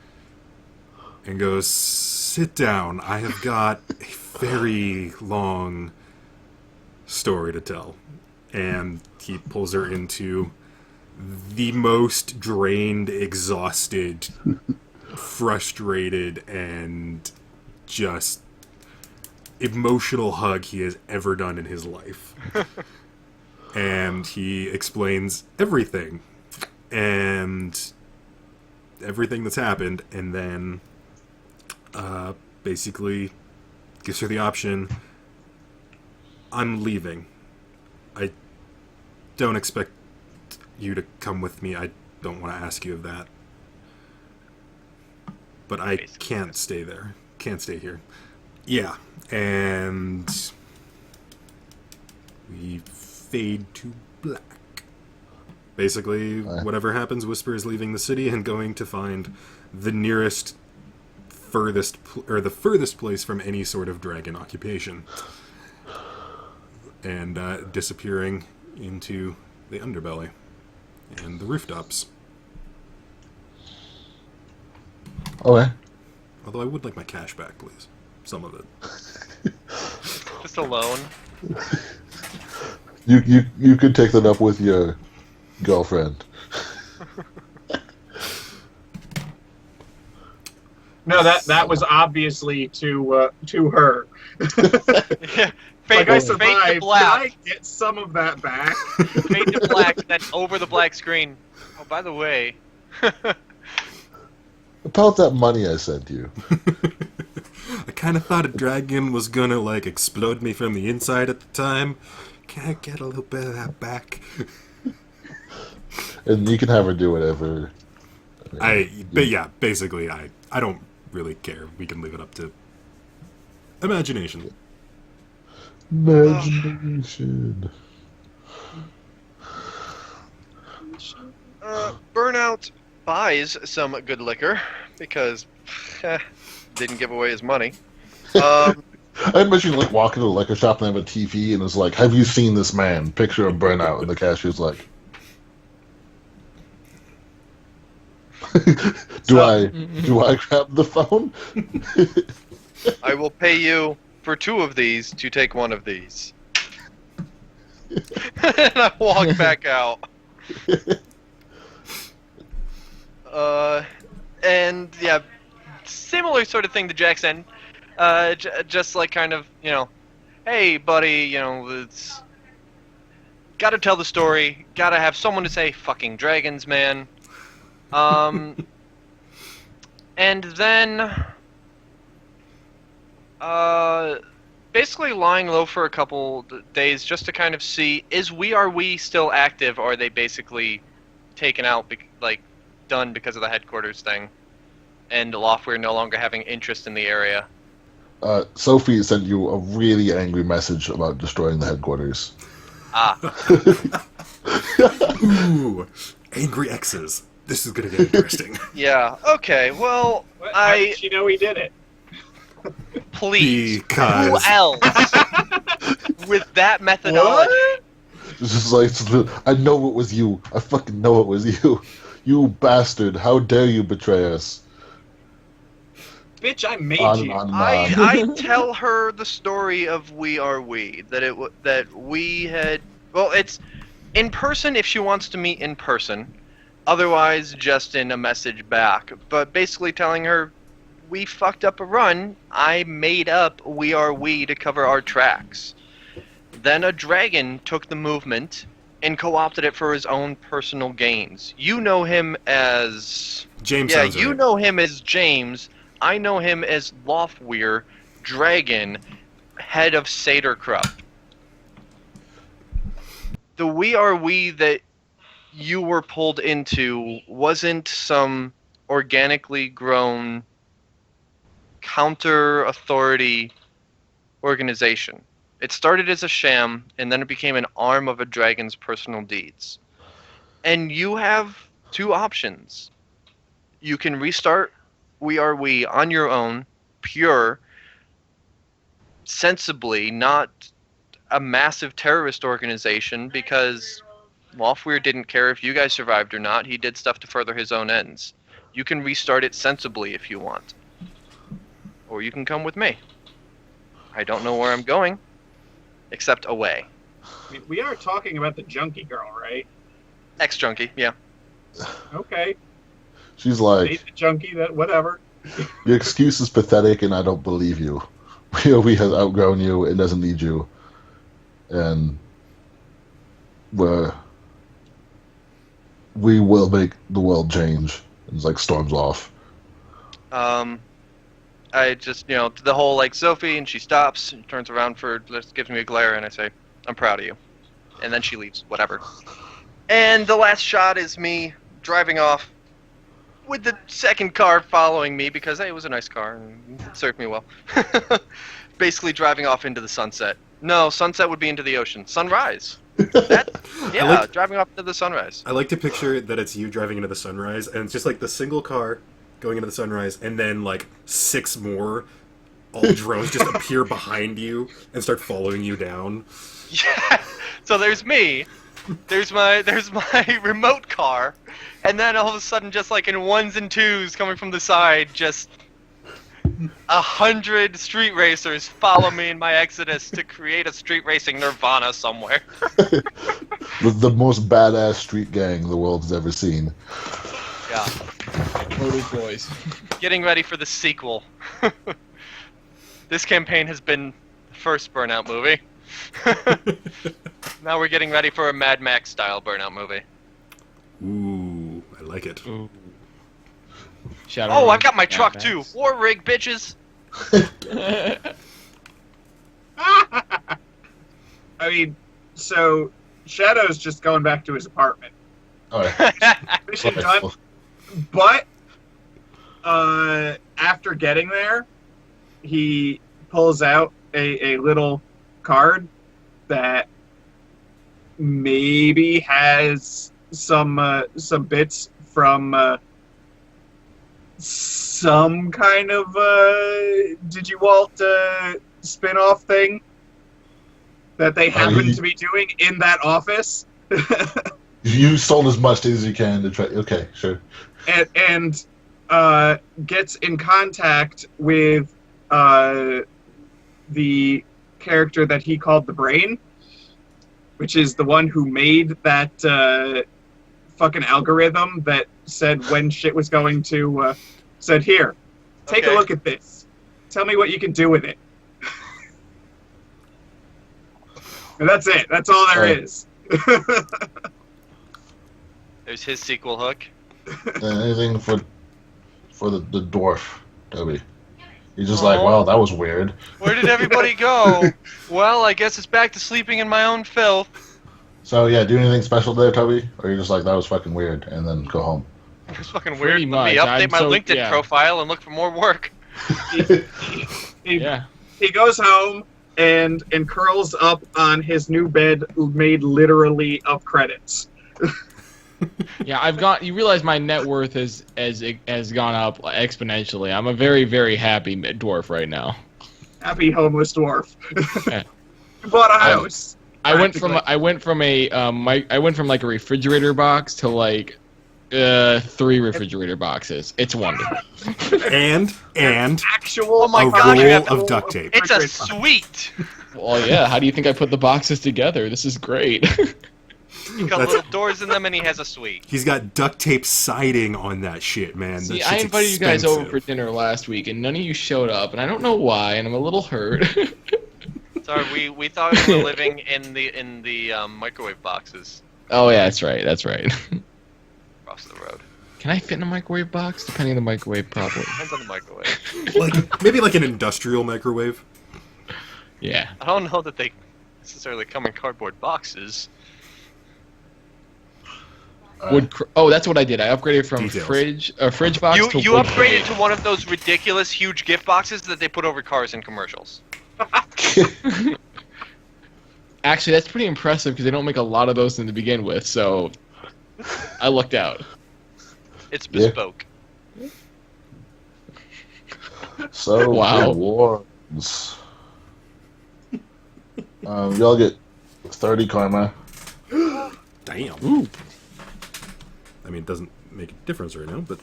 and goes, "Sit down. I have got a very long story to tell." And he pulls her into the most drained, exhausted, frustrated, and just emotional hug he has ever done in his life. And he explains everything. And everything that's happened, and then basically gives her the option. I'm leaving. I don't expect you to come with me. I don't want to ask you of that. But I can't stay there. Can't stay here. Yeah. And we fade to black. Basically, whatever happens, Whisper is leaving the city and going to find the nearest, the furthest place from any sort of dragon occupation, and disappearing into the underbelly and the rooftops. Okay. Although I would like my cash back, please. Some of it. Just a loan. You could take that up with your girlfriend. No, that was obviously to her. Yeah. Fade, Like, I fade to survived. Can black. I get some of that back? Fade to black, then over the black screen. Oh, by the way. About that money I sent you. I kind of thought a dragon was gonna, explode me from the inside at the time. Can I get a little bit of that back? And you can have her do whatever. But yeah, basically, I don't really care. We can leave it up to imagination. Imagination. Burnout buys some good liquor because didn't give away his money. I imagine walking to the liquor shop and have a TV and it's like, "Have you seen this man?" Picture of Burnout, and the cashier's like, "Do I grab the phone?" I will pay you for 2 of these to take 1 of these. And I walk back out. And yeah, similar sort of thing to Jackson. Just kind of, hey buddy, it's gotta tell the story, gotta have someone to say fucking dragons, man. And then basically lying low for a couple days just to kind of see, is We still active, or are they basically taken out, done because of the headquarters thing, and Loftweir no longer having interest in the area? Sophie sent you a really angry message about destroying the headquarters. Ooh, angry exes. This is gonna get interesting. Yeah, okay, well, How did she know he did it? Please, Because who else with that methodology? It's just like, I know it was you. I fucking know it was you. You bastard. How dare you betray us? Bitch, I made On, you. on, on. I tell her the story of We, that we had. Well, it's in person if she wants to meet in person. Otherwise, just in a message back. But basically telling her, we fucked up a run. I made up We to cover our tracks. Then a dragon took the movement and co-opted it for his own personal gains. You know him as... James. Yeah, sounds you right. know him as James. I know him as Lofweir, Dragon, head of Saterkrupp. The We Are We that you were pulled into wasn't some organically grown counter-authority organization. It started as a sham, and then it became an arm of a dragon's personal deeds. And you have two options. You can restart We Are We on your own, pure, sensibly, not a massive terrorist organization, because Lofweir didn't care if you guys survived or not. He did stuff to further his own ends. You can restart it sensibly if you want. Or you can come with me. I don't know where I'm going, except away. I mean, we are talking about the junkie girl, right? Ex-junkie, yeah. Okay. She's Date like, the junkie, that whatever. your excuse is pathetic, and I don't believe you. We have outgrown you. It doesn't need you, and we will make the world change. It's like storms off. I just, the whole, like, Sophie, and she stops, and turns around gives me a glare, and I say, I'm proud of you. And then she leaves, whatever. And the last shot is me driving off with the second car following me, because, hey, it was a nice car, and it served me well. Basically driving off into the sunset. No, sunset would be into the ocean. Sunrise. Driving off into the sunrise. I like to picture that it's you driving into the sunrise, and it's just like the single car going into the sunrise, and then like 6 more, all drones just appear behind you and start following you down. Yeah. So there's me. There's my remote car, and then all of a sudden, just like in 1s and 2s coming from the side, just 100 street racers follow me in my exodus to create a street racing nirvana somewhere. The most badass street gang the world's ever seen. Yeah. Motor boys. Getting ready for the sequel. This campaign has been the first Burnout movie. Now we're getting ready for a Mad Max style Burnout movie. Ooh, I like it. Ooh. Oh, I've got my truck too. War rig, bitches. I mean, so Shadow's just going back to his apartment. All right. Mission done. But after getting there, he pulls out a little card that maybe has some bits from some kind of Digiwalt spin-off thing that they happen to be doing in that office. You sold as much as you can to try. Okay, sure. And gets in contact with the character that he called the Brain, which is the one who made that fucking algorithm that said when shit was going to said, here, take a look at this. Tell me what you can do with it. And that's it. That's all there is. There's his sequel hook. Anything for the dwarf, Toby? He's just like, well, that was weird. Where did everybody go? Well, I guess it's back to sleeping in my own filth. So yeah, do anything special there, Toby? Or you're just like, that was fucking weird, and then go home? It was fucking weird. Pretty Let me much. update my LinkedIn profile and look for more work. He goes home and curls up on his new bed made literally of credits. Yeah, you realize my net worth has gone up exponentially. I'm a very, very happy dwarf right now. Happy homeless dwarf. Yeah. Bought a house. I went from like a refrigerator box to like 3 refrigerator boxes. It's wonderful. And actual oh my a god, roll of duct tape. It's a suite. Well, yeah. How do you think I put the boxes together? This is great. He's got little doors in them, and he has a suite. He's got duct tape siding on that shit, man. See, that I shit's invited you guys expensive. over for dinner last week, and none of you showed up, and I don't know why, and I'm a little hurt. Sorry, we thought we were living in the microwave boxes. Oh yeah, that's right. That's right. Across the road. Can I fit in a microwave box? Depending on the microwave, probably. Depends on the microwave. Maybe like an industrial microwave. Yeah. I don't know that they necessarily come in cardboard boxes. That's what I did. I upgraded from Details. fridge box You to wood upgraded to one of those ridiculous huge gift boxes that they put over cars in commercials. Actually, that's pretty impressive because they don't make a lot of those to begin with, so I lucked out. It's bespoke. So, Wow. rewards. Y'all get 30 karma. Damn. Ooh. I mean, it doesn't make a difference right now, but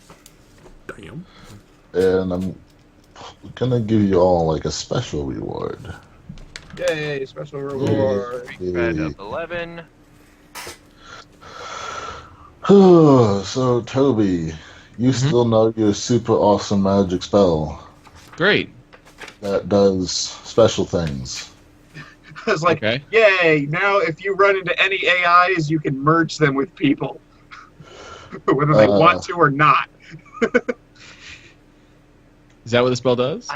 damn. And I'm gonna give you all like a special reward. Yay, special reward. Red of 11. So, Toby, you still know your super awesome magic spell Great. that does special things. I was like, Okay. yay, now if you run into any AIs, you can merge them with people. Whether they want to or not. Is that what the spell does?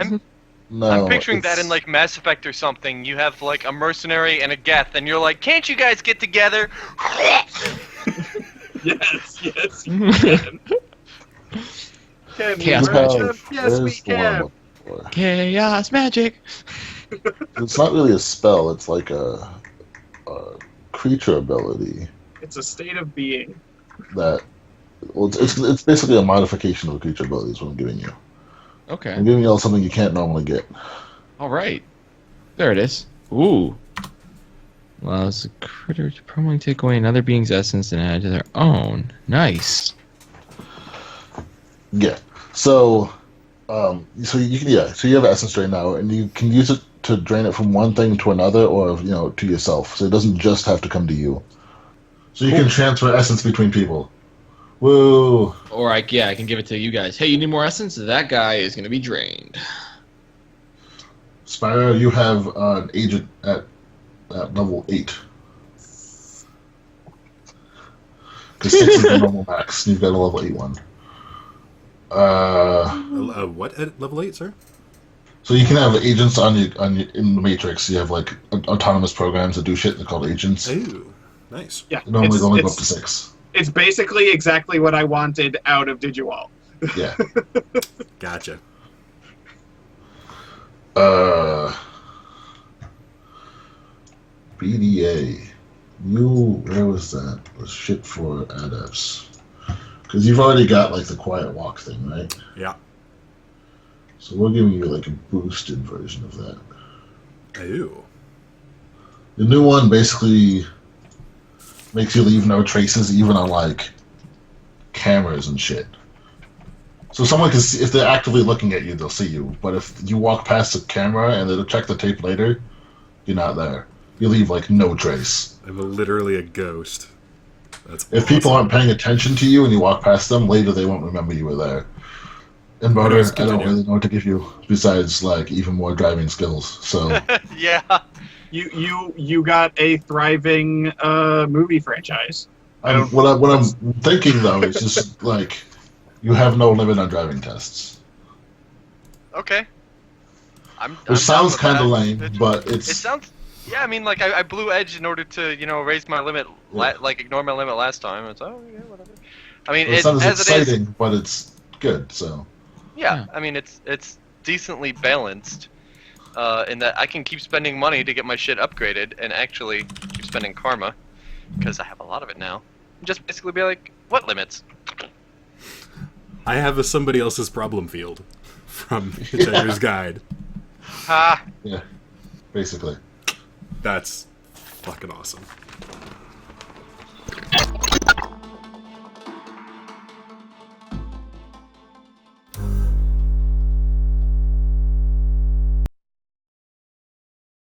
No, I'm picturing it's- that in like Mass Effect or something. You have like a mercenary and a Geth, and you're like, can't you guys get together? Yes, you can. Can we Chaos merge magic. them? Yes, we There's the one I'm can. looking for. Chaos magic. It's not really a spell. It's like a creature ability It's a state of being. that. Well, it's basically a modification of a creature ability. Is what I'm giving you. Okay. I'm giving you all something you can't normally get. All right. There it is. Ooh. Allows the critter to permanently take away another being's essence and add to their own. Nice. Yeah. So, so you have essence drain now, and you can use it to drain it from one thing to another, or to yourself. So it doesn't just have to come to you. So you can transfer essence between people. Woo! Or I can give it to you guys. Hey, you need more essence? That guy is going to be drained. Spiro, you have an agent at level 8. Because 6 is the normal max, and you've got a level 8 one. What at level 8, sir? So you can have agents on your in the Matrix. You have like autonomous programs that do shit. They're called agents. Ooh, nice. Yeah, They normally only go up to 6. It's basically exactly what I wanted out of Digiwall. Yeah. Gotcha. BDA. Where was that? Was shit for adepts. Because you've already got like the quiet walk thing, right? Yeah. So we're giving you like a boosted version of that. Ooh. The new one basically makes you leave no traces, even on like cameras and shit. So someone can see, if they're actively looking at you, they'll see you. But if you walk past the camera and they'll check the tape later, you're not there. You leave like no trace. I'm literally a ghost. That's If people aren't paying attention to you and you walk past them, later they won't remember you were there. In Motor, Anyways, I don't continue. really know what to give you besides like even more driving skills. So Yeah. You got a thriving movie franchise. what I'm thinking though is just like you have no limit on driving tests. Okay. I'm Which sounds kind of lame, lame, but It it's sounds. Yeah, I mean, like I blew edge in order to raise my limit, like ignore my limit last time. It's whatever. I mean, it's not as as it is. exciting, but it's good. So Yeah, I mean it's decently balanced, in that I can keep spending money to get my shit upgraded and actually keep spending karma, because I have a lot of it now. And just basically be like, what limits? I have a somebody else's problem field from Hitchhiker's Guide. Ha! yeah, basically. That's fucking awesome.